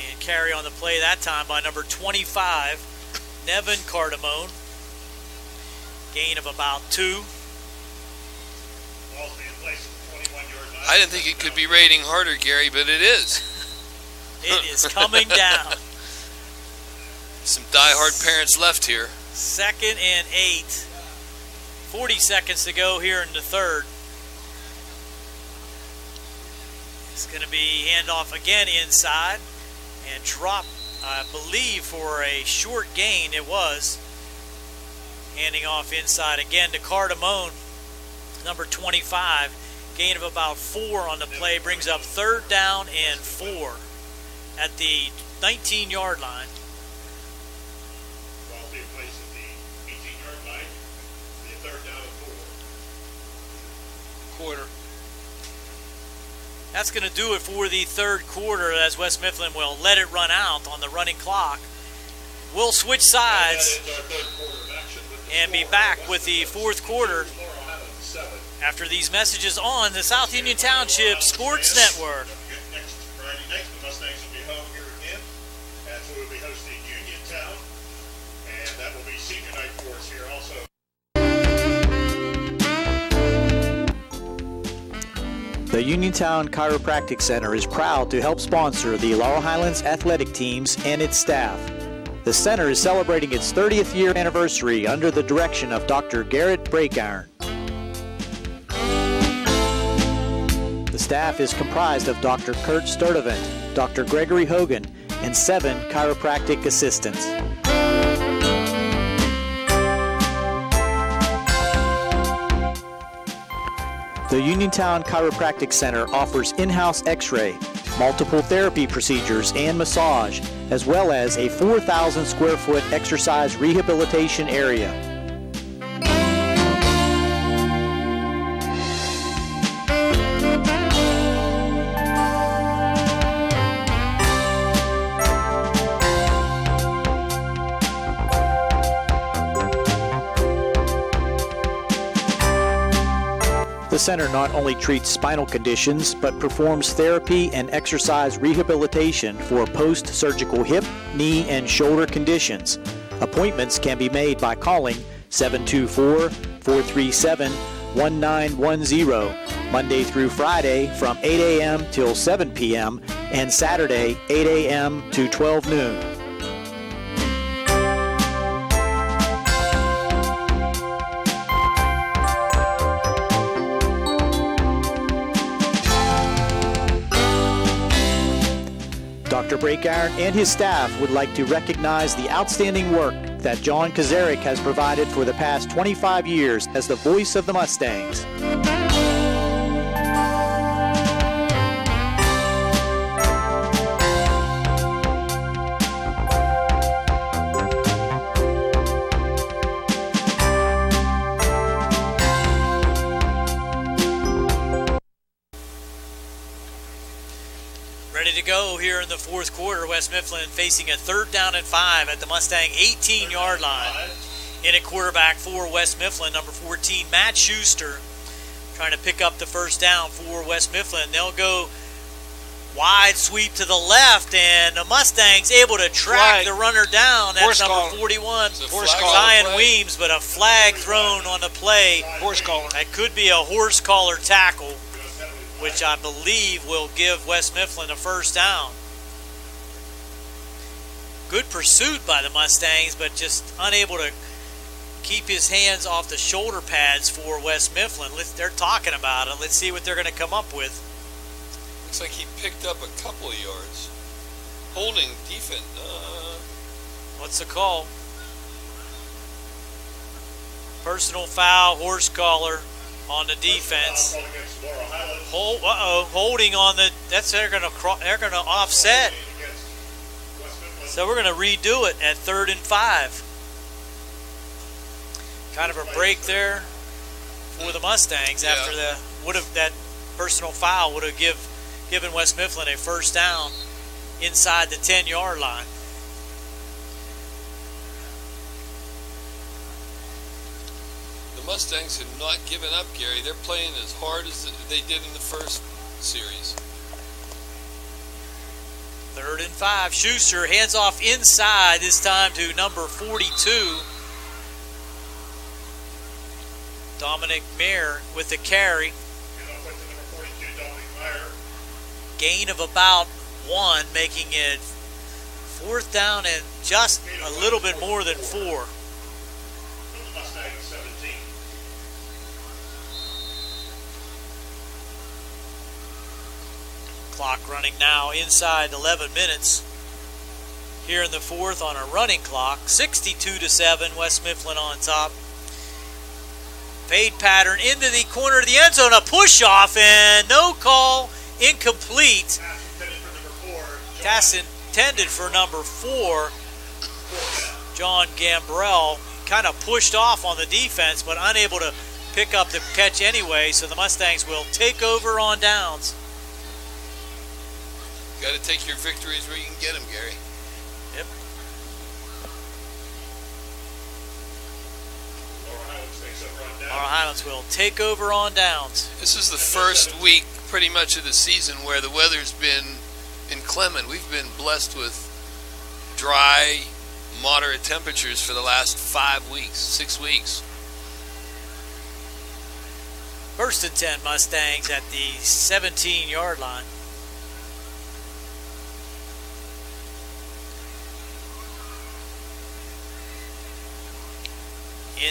And carry on the play that time by number 25, Nevin Cardamone. Gain of about 2. I didn't think it could be raining harder, Gary, but it is. It is coming down. Some diehard parents left here. 2nd and 8. 40 seconds to go here in the third. It's going to be handoff again inside and drop, I believe, for a short gain. It was. Handing off inside again to Cardamone, number 25. Gain of about 4 on the play brings up 3rd down and 4 at the 19-yard line. Ball being placed at the 18-yard line. The 3rd down and 4. Quarter. That's going to do it for the third quarter, as West Mifflin will let it run out on the running clock. We'll switch sides and be back with the fourth quarter after these messages on the South Union Township Sports Network. Next Friday night, the Mustangs will be home here again, as we will be hosting Uniontown, and that will be senior night for us here also. The Uniontown Chiropractic Center is proud to help sponsor the Laurel Highlands athletic teams and its staff. The center is celebrating its 30th year anniversary under the direction of Dr. Garrett Breakiron. The staff is comprised of Dr. Kurt Sturdivant, Dr. Gregory Hogan, and 7 chiropractic assistants. The Uniontown Chiropractic Center offers in-house x-ray, multiple therapy procedures, and massage, as well as a 4,000 square foot exercise rehabilitation area. The center not only treats spinal conditions, but performs therapy and exercise rehabilitation for post-surgical hip, knee, and shoulder conditions. Appointments can be made by calling 724-437-1910, Monday through Friday from 8 a.m. till 7 p.m. and Saturday 8 a.m. to 12 noon. Dr. Breakiron and his staff would like to recognize the outstanding work that John Kazarik has provided for the past 25 years as the voice of the Mustangs. Ready to go here in the fourth quarter. West Mifflin facing a 3rd down and 5 at the Mustang 18-yard line. In at quarterback for West Mifflin, number 14, Matt Schuster, trying to pick up the first down for West Mifflin. They'll go wide sweep to the left, and the Mustangs able to track the runner down. That's number 41, Zion Weems, but a flag thrown on the play. Horse collar. That could be a horse collar tackle, which I believe will give West Mifflin a first down. Good pursuit by the Mustangs, but just unable to keep his hands off the shoulder pads for West Mifflin. They're talking about it. Let's see what they're going to come up with. Looks like he picked up a couple of yards. Holding defense. What's the call? Personal foul, horse collar on the defense. Holding on the. They're going to offset. So we're going to redo it at 3rd and 5. Kind of a break there for the Mustangs after that personal foul would have given West Mifflin a first down inside the 10-yard line. The Mustangs have not given up, Gary. They're playing as hard as they did in the first series. 3rd and 5. Schuster hands off inside, this time to number 42. Dominic Mayer with the carry. gain of about 1, making it 4th down and just a little bit more than 4. Clock running now inside 11 minutes here in the 4th on a running clock. 62-7, West Mifflin on top. Fade pattern into the corner of the end zone, a push off, and no call, incomplete. Pass intended for number 4, John Gambrell, kind of pushed off on the defense, but unable to pick up the catch anyway, so the Mustangs will take over on downs. Got to take your victories where you can get them, Gary. Yep. Laurel Highlands will take over on downs. This is the first week pretty much of the season where the weather's been inclement. We've been blessed with dry, moderate temperatures for the last 5 weeks, 6 weeks. 1st and 10 Mustangs at the 17-yard line.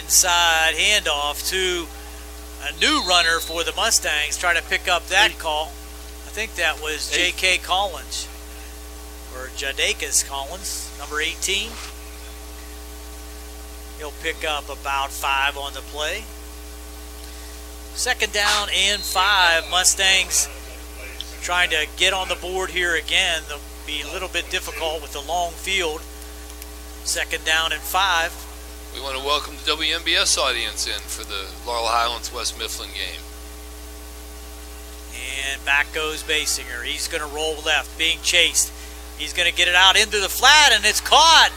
Inside handoff to a new runner for the Mustangs. Try to pick up that call. I think that was J.K. Collins, or Jadakas Collins, number 18. He'll pick up about 5 on the play. 2nd down and 5. Mustangs trying to get on the board here again. They'll be a little bit difficult with the long field. 2nd down and 5. We want to welcome the WMBS audience in for the Laurel Highlands West Mifflin game. And back goes Basinger. He's going to roll left, being chased. He's going to get it out into the flat, and it's caught.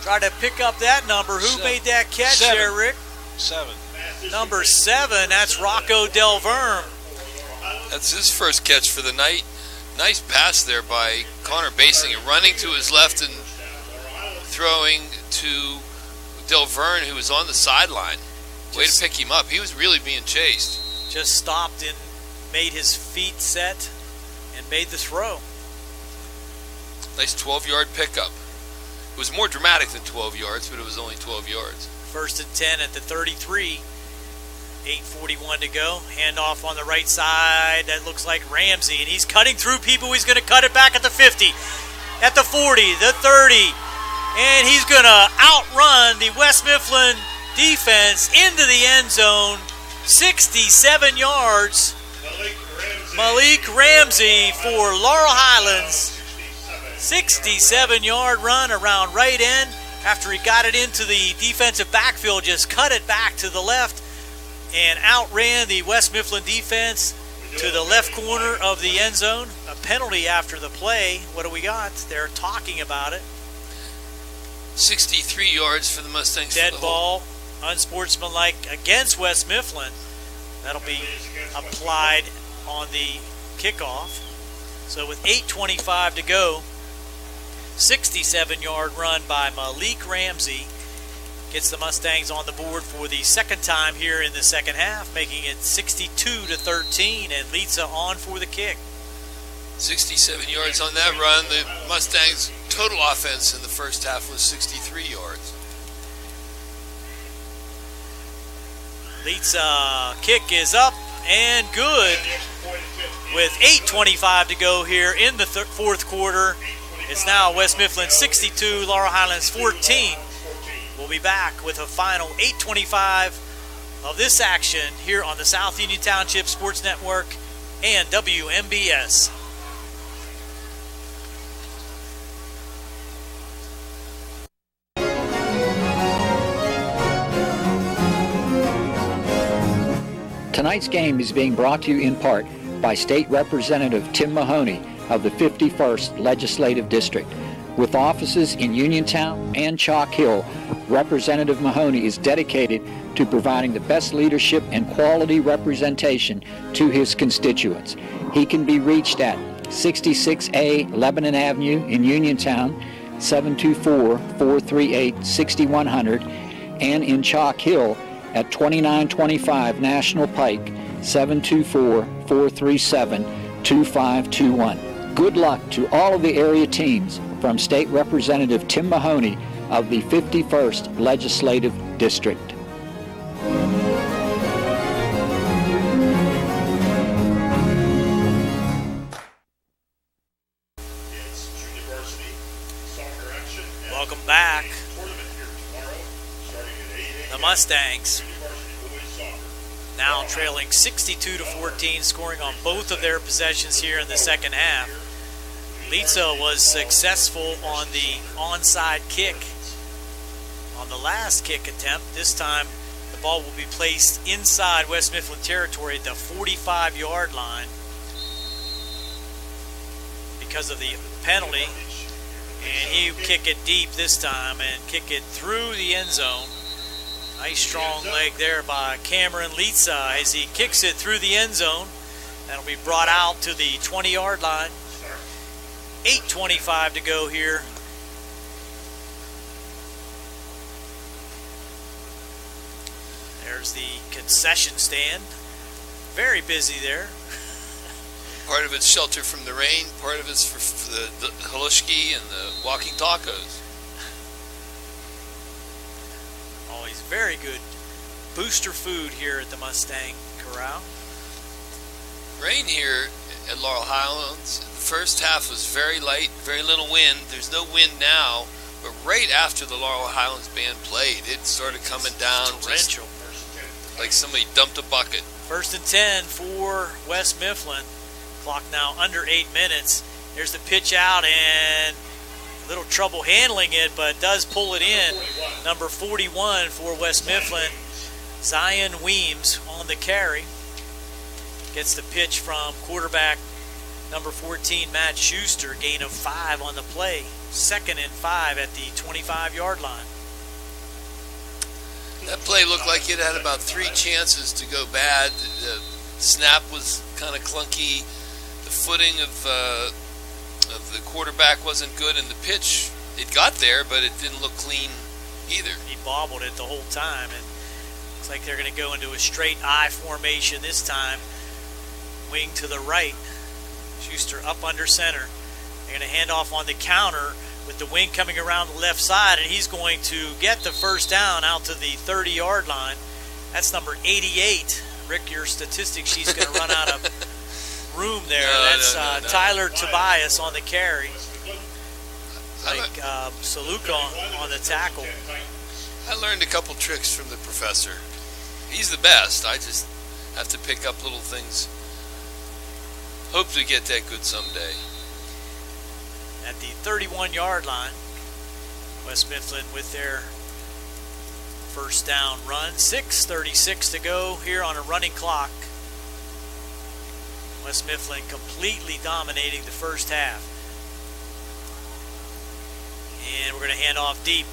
Try to pick up that number. Who made that catch there, Rick? 7. Number 7, that's Rocco Delverme. That's his first catch for the night. Nice pass there by Connor Basinger, running to his left and throwing to Delverme, who was on the sideline. Way to pick him up. He was really being chased. Just stopped and made his feet set and made the throw. Nice 12-yard pickup. It was more dramatic than 12 yards, but it was only 12 yards. 1st and 10 at the 33. 8:41 to go. Handoff on the right side. That looks like Ramsey, and he's cutting through people. He's going to cut it back at the 50, at the 40, the 30. And he's going to outrun the West Mifflin defense into the end zone. 67 yards. Malik Ramsey for Laurel Highlands. 67-yard run around right end. After he got it into the defensive backfield, just cut it back to the left and outran the West Mifflin defense to the left corner of the end zone. A penalty after the play. What do we got? They're talking about it. 63 yards for the Mustangs. Dead ball, unsportsmanlike against West Mifflin. That'll be applied on the kickoff. So with 8:25 to go, 67-yard run by Malik Ramsey gets the Mustangs on the board for the 2nd time here in the 2nd half, making it 62-13, and Litza on for the kick. 67 yards on that run. The Mustangs' total offense in the first half was 63 yards. Litza kick is up and good. With 8:25 to go here in the 4th quarter, it's now West Mifflin 62, Laurel Highlands 14. We'll be back with a final 8:25 of this action here on the South Union Township Sports Network and WMBS. Tonight's game is being brought to you in part by State Representative Tim Mahoney of the 51st Legislative District. With offices in Uniontown and Chalk Hill, Representative Mahoney is dedicated to providing the best leadership and quality representation to his constituents. He can be reached at 66A Lebanon Avenue in Uniontown, 724-438-6100, and in Chalk Hill at 2925 National Pike, 724-437-2900. 2521. Good luck to all of the area teams from State Representative Tim Mahoney of the 51st Legislative District. Welcome back. The Mustangs now trailing 62-14, scoring on both of their possessions here in the second half. Litza was successful on the onside kick on the last kick attempt. This time the ball will be placed inside West Mifflin territory at the 45-yard line because of the penalty. And he kick it deep this time and kick it through the end zone. Nice strong leg there by Cameron Litza as he kicks it through the end zone. That'll be brought out to the 20-yard line. 8:25 to go here. There's the concession stand. Very busy there. Part of it's shelter from the rain, part of it's for the halushki and the walking tacos. Always very good booster food here at the Mustang Corral. Rain here at Laurel Highlands. The first half was very light, very little wind. There's no wind now, but right after the Laurel Highlands band played, it started coming down torrential, just like somebody dumped a bucket. 1st and 10 for West Mifflin. Clock now under 8 minutes. Here's the pitch out and a little trouble handling it, but does pull it in. Number 41 for West Mifflin, Zion Weems on the carry. Gets the pitch from quarterback number 14, Matt Schuster. Gain of 5 on the play. 2nd and 5 at the 25-yard line. That play looked like it had about 3 chances to go bad. The snap was kind of clunky. The footing of the quarterback wasn't good, and the pitch, it got there, but it didn't look clean either. He bobbled it the whole time, and looks like they're going to go into a straight I formation this time. Wing to the right. Schuster up under center. They're going to hand off on the counter with the wing coming around the left side, and he's going to get the first down out to the 30-yard line. That's number 88. Rick, your statistics sheet's going to run out of room there. That's Tyler Tobias on the carry. Like Saluka on the tackle. I learned a couple tricks from the professor. He's the best. I just have to pick up little things. Hope to get that good someday. At the 31-yard line, West Mifflin with their first down run. 6:36 to go here on a running clock. West Mifflin completely dominating the first half. And we're going to hand off deep.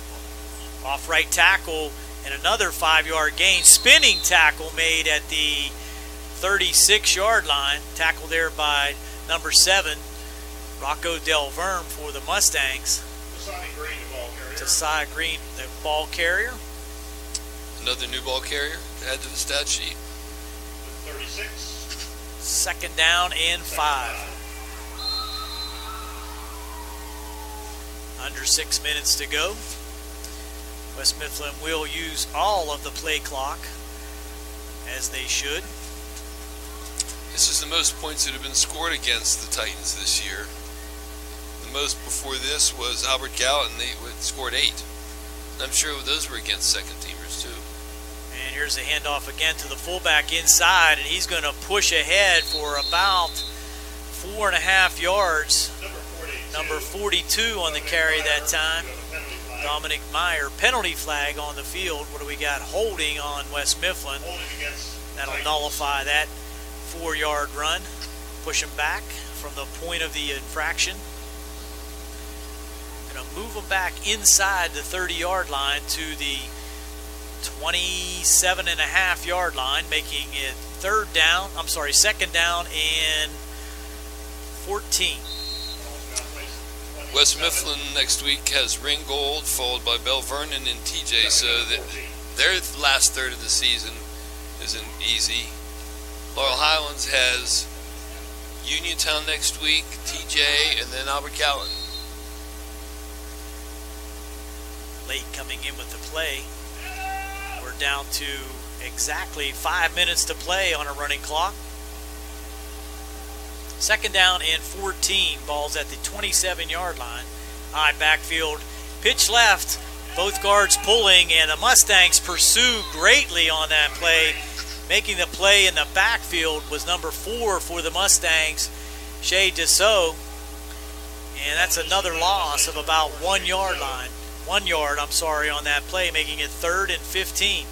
Off right tackle and another 5-yard gain. Spinning tackle made at the 36-yard line. Tackle there by number 7, Rocco Del Verme for the Mustangs. Tasai Green, the ball carrier. Another new ball carrier to add to the stat sheet. 36. 2nd down and 5. Under 6 minutes to go. West Mifflin will use all of the play clock, as they should. This is the most points that have been scored against the Titans this year. The most before this was Albert Gallatin. They scored 8. And I'm sure those were against second-teamers too. And here's the handoff again to the fullback inside, and he's going to push ahead for about 4.5 yards. Number 42 on the carry that time, Dominic Meyer. Penalty flag on the field. What do we got? Holding on West Mifflin. That'll nullify that 4-yard run. Push him back from the point of the infraction. Going to move him back inside the 30-yard line to the 27.5-yard line, making it 2nd down and 14. West Mifflin next week has Ringgold, followed by Bell Vernon and TJ, so that their last third of the season isn't easy. Laurel Highlands has Uniontown next week, TJ, and then Albert Cowan. Late coming in with the play. We're down to exactly 5 minutes to play on a running clock. Second down and 14. Ball's at the 27-yard line. High backfield. Pitch left. Both guards pulling, and the Mustangs pursue greatly on that play. Making the play in the backfield was number 4 for the Mustangs, Shea Dussault. And that's another loss of about 1 yard line. 1 yard, I'm sorry, on that play, making it 3rd and 15.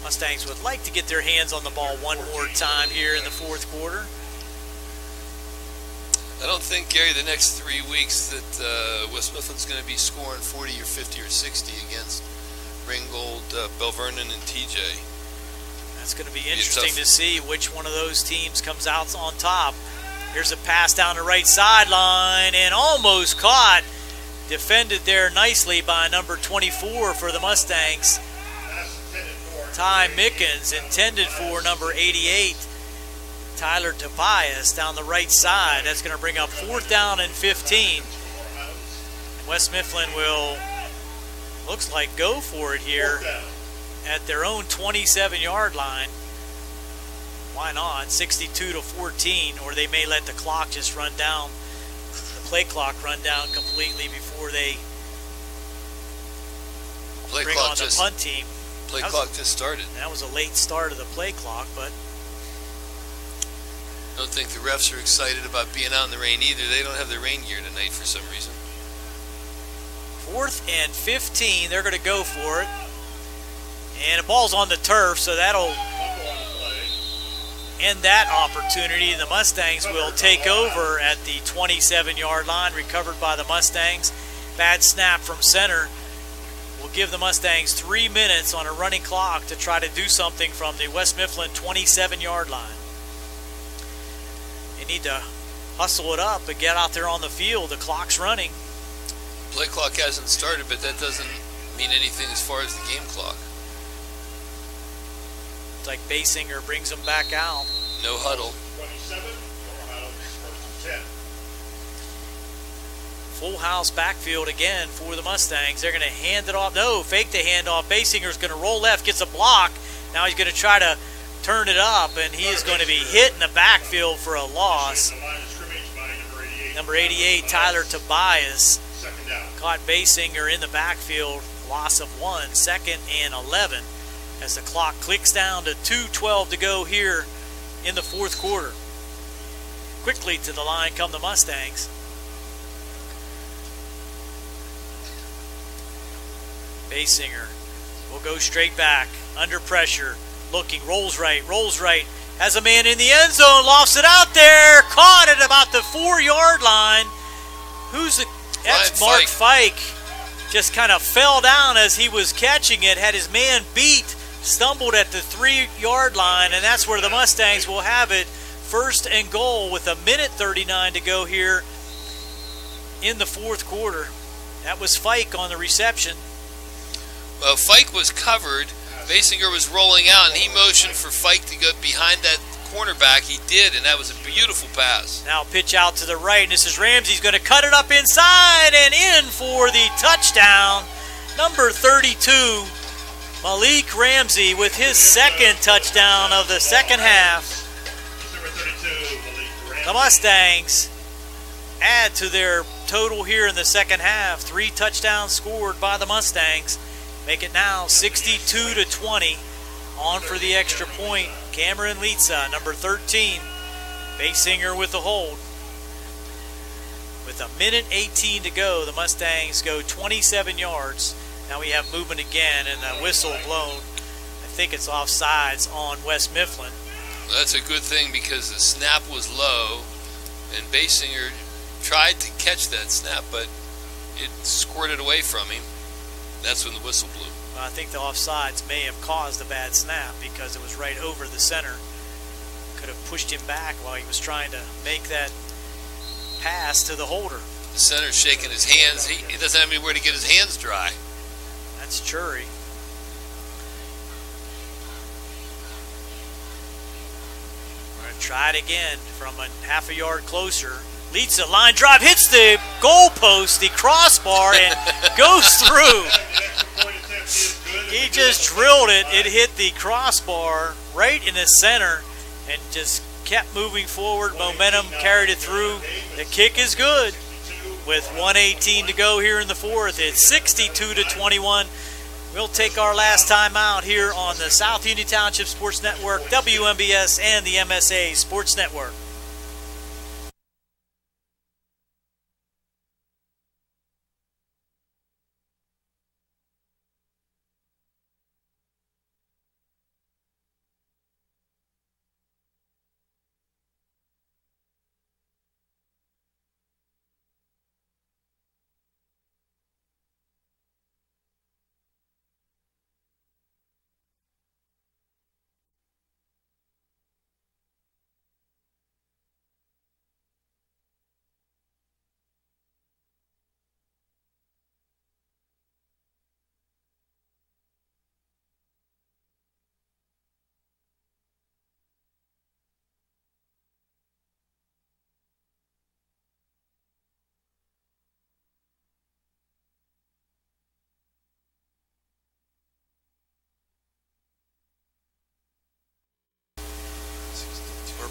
Mustangs would like to get their hands on the ball one more time here in the fourth quarter. I don't think, Gary, the next 3 weeks that West Mifflin's going to be scoring 40 or 50 or 60 against Ringgold, Belvernon, and TJ. That's going to be interesting to see which one of those teams comes out on top. Here's a pass down the right sideline and almost caught. Defended there nicely by number 24 for the Mustangs. Ty Mickens, intended for number 88. Tyler Tobias down the right side. That's going to bring up 4th down and 15. West Mifflin will, looks like, go for it here at their own 27-yard line. Why not? 62-14, or they may let the clock just run down, the play clock run down completely before they bring on the punt team. Play clock just started. That was a late start of the play clock, but I don't think the refs are excited about being out in the rain either. They don't have their rain gear tonight for some reason. 4th and 15, they're going to go for it. And the ball's on the turf, so that'll end that opportunity. The Mustangs will take over at the 27-yard line, recovered by the Mustangs. Bad snap from center will give the Mustangs 3 minutes on a running clock to try to do something from the West Mifflin 27-yard line. They need to hustle it up and get out there on the field. The clock's running. Play clock hasn't started, but that doesn't mean anything as far as the game clock. It's like Basinger brings them back out. No huddle. 27, first and 10. Full house backfield again for the Mustangs. They're going to hand it off. No, fake the handoff. Basinger's going to roll left, gets a block. Now he's going to try to turn it up, and he is going to be hit in the backfield for a loss. Number 88, Tyler Tobias, caught Basinger in the backfield. Loss of 1, 2nd and 11, as the clock clicks down to 2:12 to go here in the fourth quarter. Quickly to the line come the Mustangs. Basinger will go straight back, under pressure, looking, rolls right, has a man in the end zone, lofts it out there, caught at about the 4-yard line. That's Mark Fike. Just kind of fell down as he was catching it, had his man beat, stumbled at the 3-yard line, and that's where the Mustangs will have it. 1st and goal with 1:39 to go here in the fourth quarter. That was Fike on the reception. Well, Fike was covered. Basinger was rolling out, and he motioned for Fike to go behind that cornerback. He did, and that was a beautiful pass. Now pitch out to the right, and this is Ramsey's going to cut it up inside and in for the touchdown. Number 32, Malik Ramsey, with his 2nd touchdown of the second half. The Mustangs add to their total here in the second half. 3 touchdowns scored by the Mustangs. Make it now 62-20. On for the extra point, Cameron Litza, number 13. Basinger with the hold. With 1:18 to go, the Mustangs go 27 yards. Now we have movement again and a whistle blown. I think it's offsides on West Mifflin. Well, that's a good thing because the snap was low, and Basinger tried to catch that snap, but it squirted away from him. That's when the whistle blew. Well, I think the offsides may have caused a bad snap because it was right over the center. Could have pushed him back while he was trying to make that pass to the holder. The center's shaking his hands. He doesn't have anywhere to get his hands dry. That's Chury. try it again from a half a yard closer. Leads a line drive, hits the goalpost, the crossbar, and goes through. He just drilled it. It hit the crossbar right in the center and just kept moving forward. Momentum carried it through. The kick is good. With 1:18 to go here in the fourth, it's 62-21. We'll take our last time out here on the South Union Township Sports Network, WMBS, and the MSA Sports Network.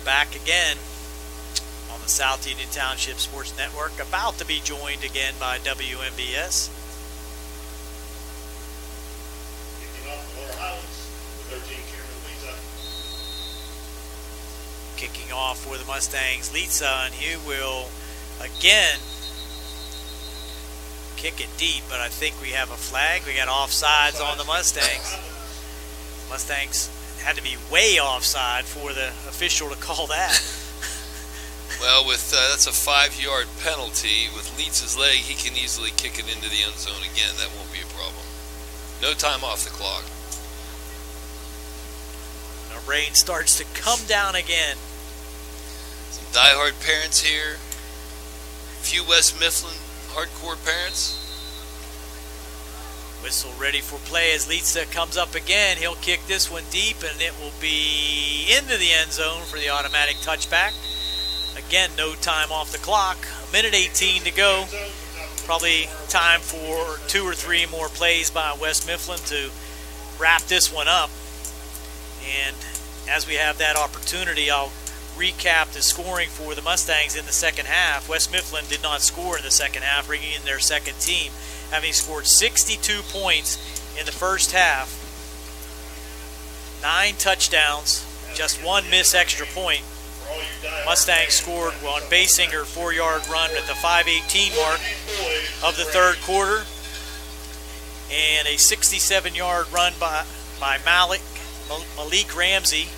Back again on the South Union Township Sports Network, about to be joined again by WMBS. Kicking off the Laurel Highlands, the 13 Lisa. Kicking off for the Mustangs, Lisa, and he will again kick it deep, but I think we have a flag. We got offsides on the Mustangs. Mustangs had to be way offside for the official to call that. Well, with that's a 5-yard penalty. With Leitz's leg, he can easily kick it into the end zone again. That won't be a problem. No time off the clock. The rain starts to come down again. Some diehard parents here. A few West Mifflin hardcore parents. Whistle ready for play as Leitza comes up again. He'll kick this one deep, and it will be into the end zone for the automatic touchback. Again, no time off the clock. 1:18 to go. Probably time for 2 or 3 more plays by West Mifflin to wrap this one up. And as we have that opportunity, I'll recap the scoring for the Mustangs in the second half. West Mifflin did not score in the second half, bringing in their second team, having scored 62 points in the first half. 9 touchdowns, just 1 missed extra point. Mustangs scored on Basinger 4-yard run at the 5:18 mark of the third quarter, and a 67-yard run by Malik Ramsey,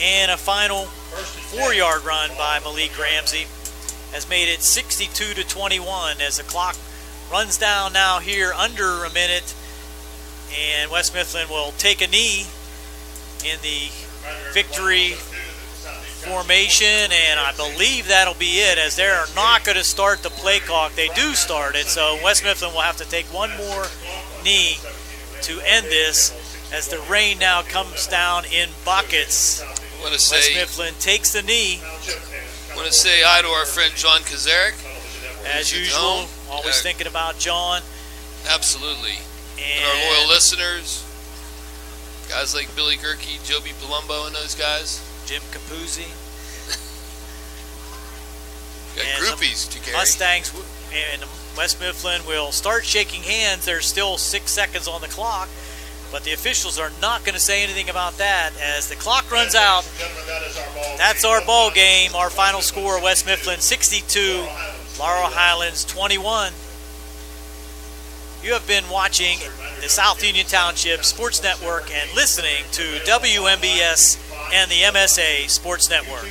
and a final 4-yard run by Malik Ramsey has made it 62-21 as the clock runs down now here under a minute, and West Mifflin will take a knee in the victory formation, and I believe that'll be it, as they are not going to start the play clock. They do start it, so West Mifflin will have to take one more knee to end this as the rain now comes down in buckets. West Mifflin takes the knee. I want to say hi to our friend John Kazarek. As usual, always thinking about John. Absolutely. And our loyal listeners, guys like Billy Gerke, Joby Palumbo, and those guys. Jim Capuzzi. Got groupies to carry. Mustangs and West Mifflin will start shaking hands. There's still 6 seconds on the clock, but the officials are not going to say anything about that as the clock runs out. That's our ball game. Our final score, West Mifflin 62, Laurel Highlands 21. You have been watching the South Union Township Sports Network and listening to WMBS and the MSA Sports Network.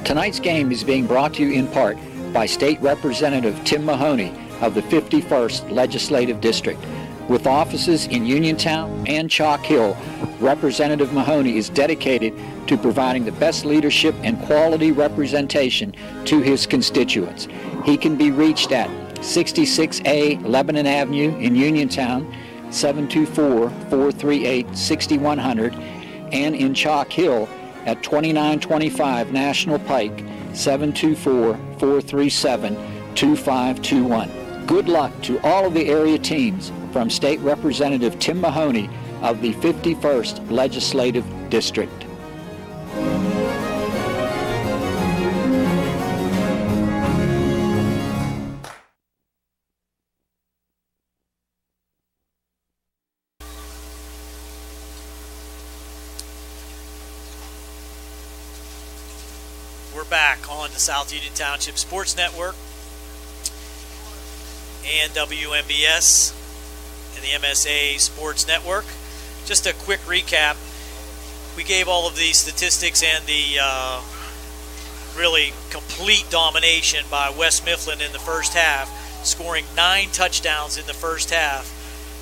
Tonight's game is being brought to you in part by State Representative Tim Mahoney of the 51st Legislative District. With offices in Uniontown and Chalk Hill, Representative Mahoney is dedicated to providing the best leadership and quality representation to his constituents. He can be reached at 66A Lebanon Avenue in Uniontown, 724-438-6100, and in Chalk Hill at 2925 National Pike, 724-437-2521. Good luck to all of the area teams from State Representative Tim Mahoney of the 51st Legislative District. We're back on the South Union Township Sports Network and WMBS and the MSA Sports Network. Just a quick recap. We gave all of the statistics and the really complete domination by West Mifflin in the first half, scoring 9 touchdowns in the first half.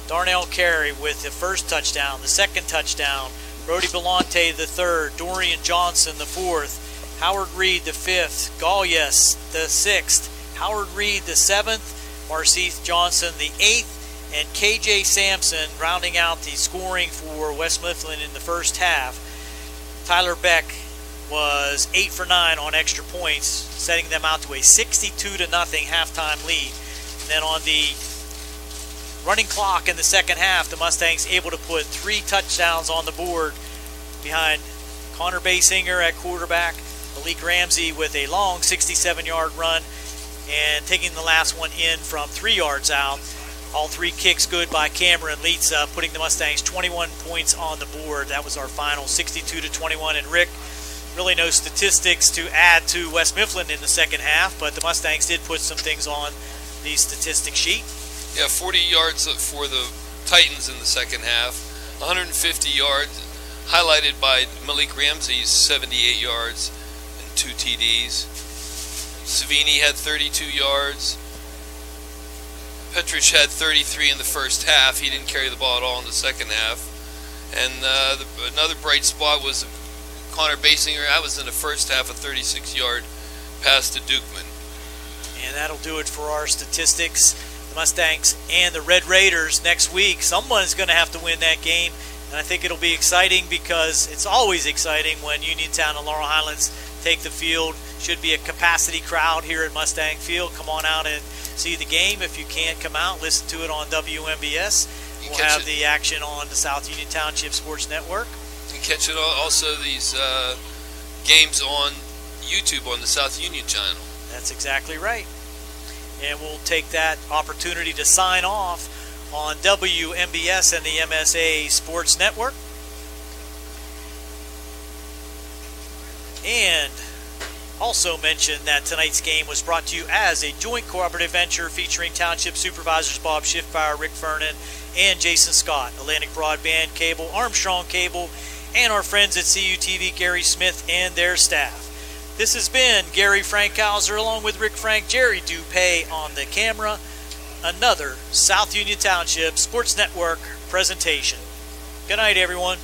Darnell Carey with the first touchdown, the second touchdown, Brody Belmonte the third, Dorian Johnson the fourth, Howard Reed the fifth, Galyes the sixth, Howard Reed the seventh, Marceth Johnson the eighth, and KJ Sampson rounding out the scoring for West Mifflin in the first half. Tyler Beck was 8 for 9 on extra points, setting them out to a 62-0 halftime lead. And then on the running clock in the second half, the Mustangs able to put 3 touchdowns on the board behind Connor Basinger at quarterback, Malik Ramsey with a long 67-yard run, and taking the last one in from 3 yards out. All 3 kicks good by Cameron Leitza, putting the Mustangs 21 points on the board. That was our final, 62-21. And Rick, really no statistics to add to West Mifflin in the second half, but the Mustangs did put some things on the statistic sheet. Yeah, 40 yards for the Titans in the second half, 150 yards, highlighted by Malik Ramsey's 78 yards and 2 TDs. Savini had 32 yards. Petrich had 33 in the first half. He didn't carry the ball at all in the second half. And another bright spot was Connor Basinger. That was in the first half, a 36-yard pass to Dukeman. And that'll do it for our statistics. The Mustangs and the Red Raiders next week. Someone's going to have to win that game. And I think it'll be exciting because it's always exciting when Uniontown and Laurel Highlands take the field. Should be a capacity crowd here at Mustang Field. Come on out and see the game. If you can't come out, listen to it on WMBS. We'll have the action on the South Union Township Sports Network. You can catch it also these games on YouTube on the South Union channel. That's exactly right. And we'll take that opportunity to sign off on WMBS and the MSA Sports Network. And also mention that tonight's game was brought to you as a joint cooperative venture featuring Township Supervisors Bob Schiffbauer, Rick Vernon, and Jason Scott, Atlantic Broadband Cable, Armstrong Cable, and our friends at CUTV, Gary Smith, and their staff. This has been Gary Frankhauser along with Rick Frank, Jerry Dupay on the camera. Another South Union Township Sports Network presentation. Good night, everyone.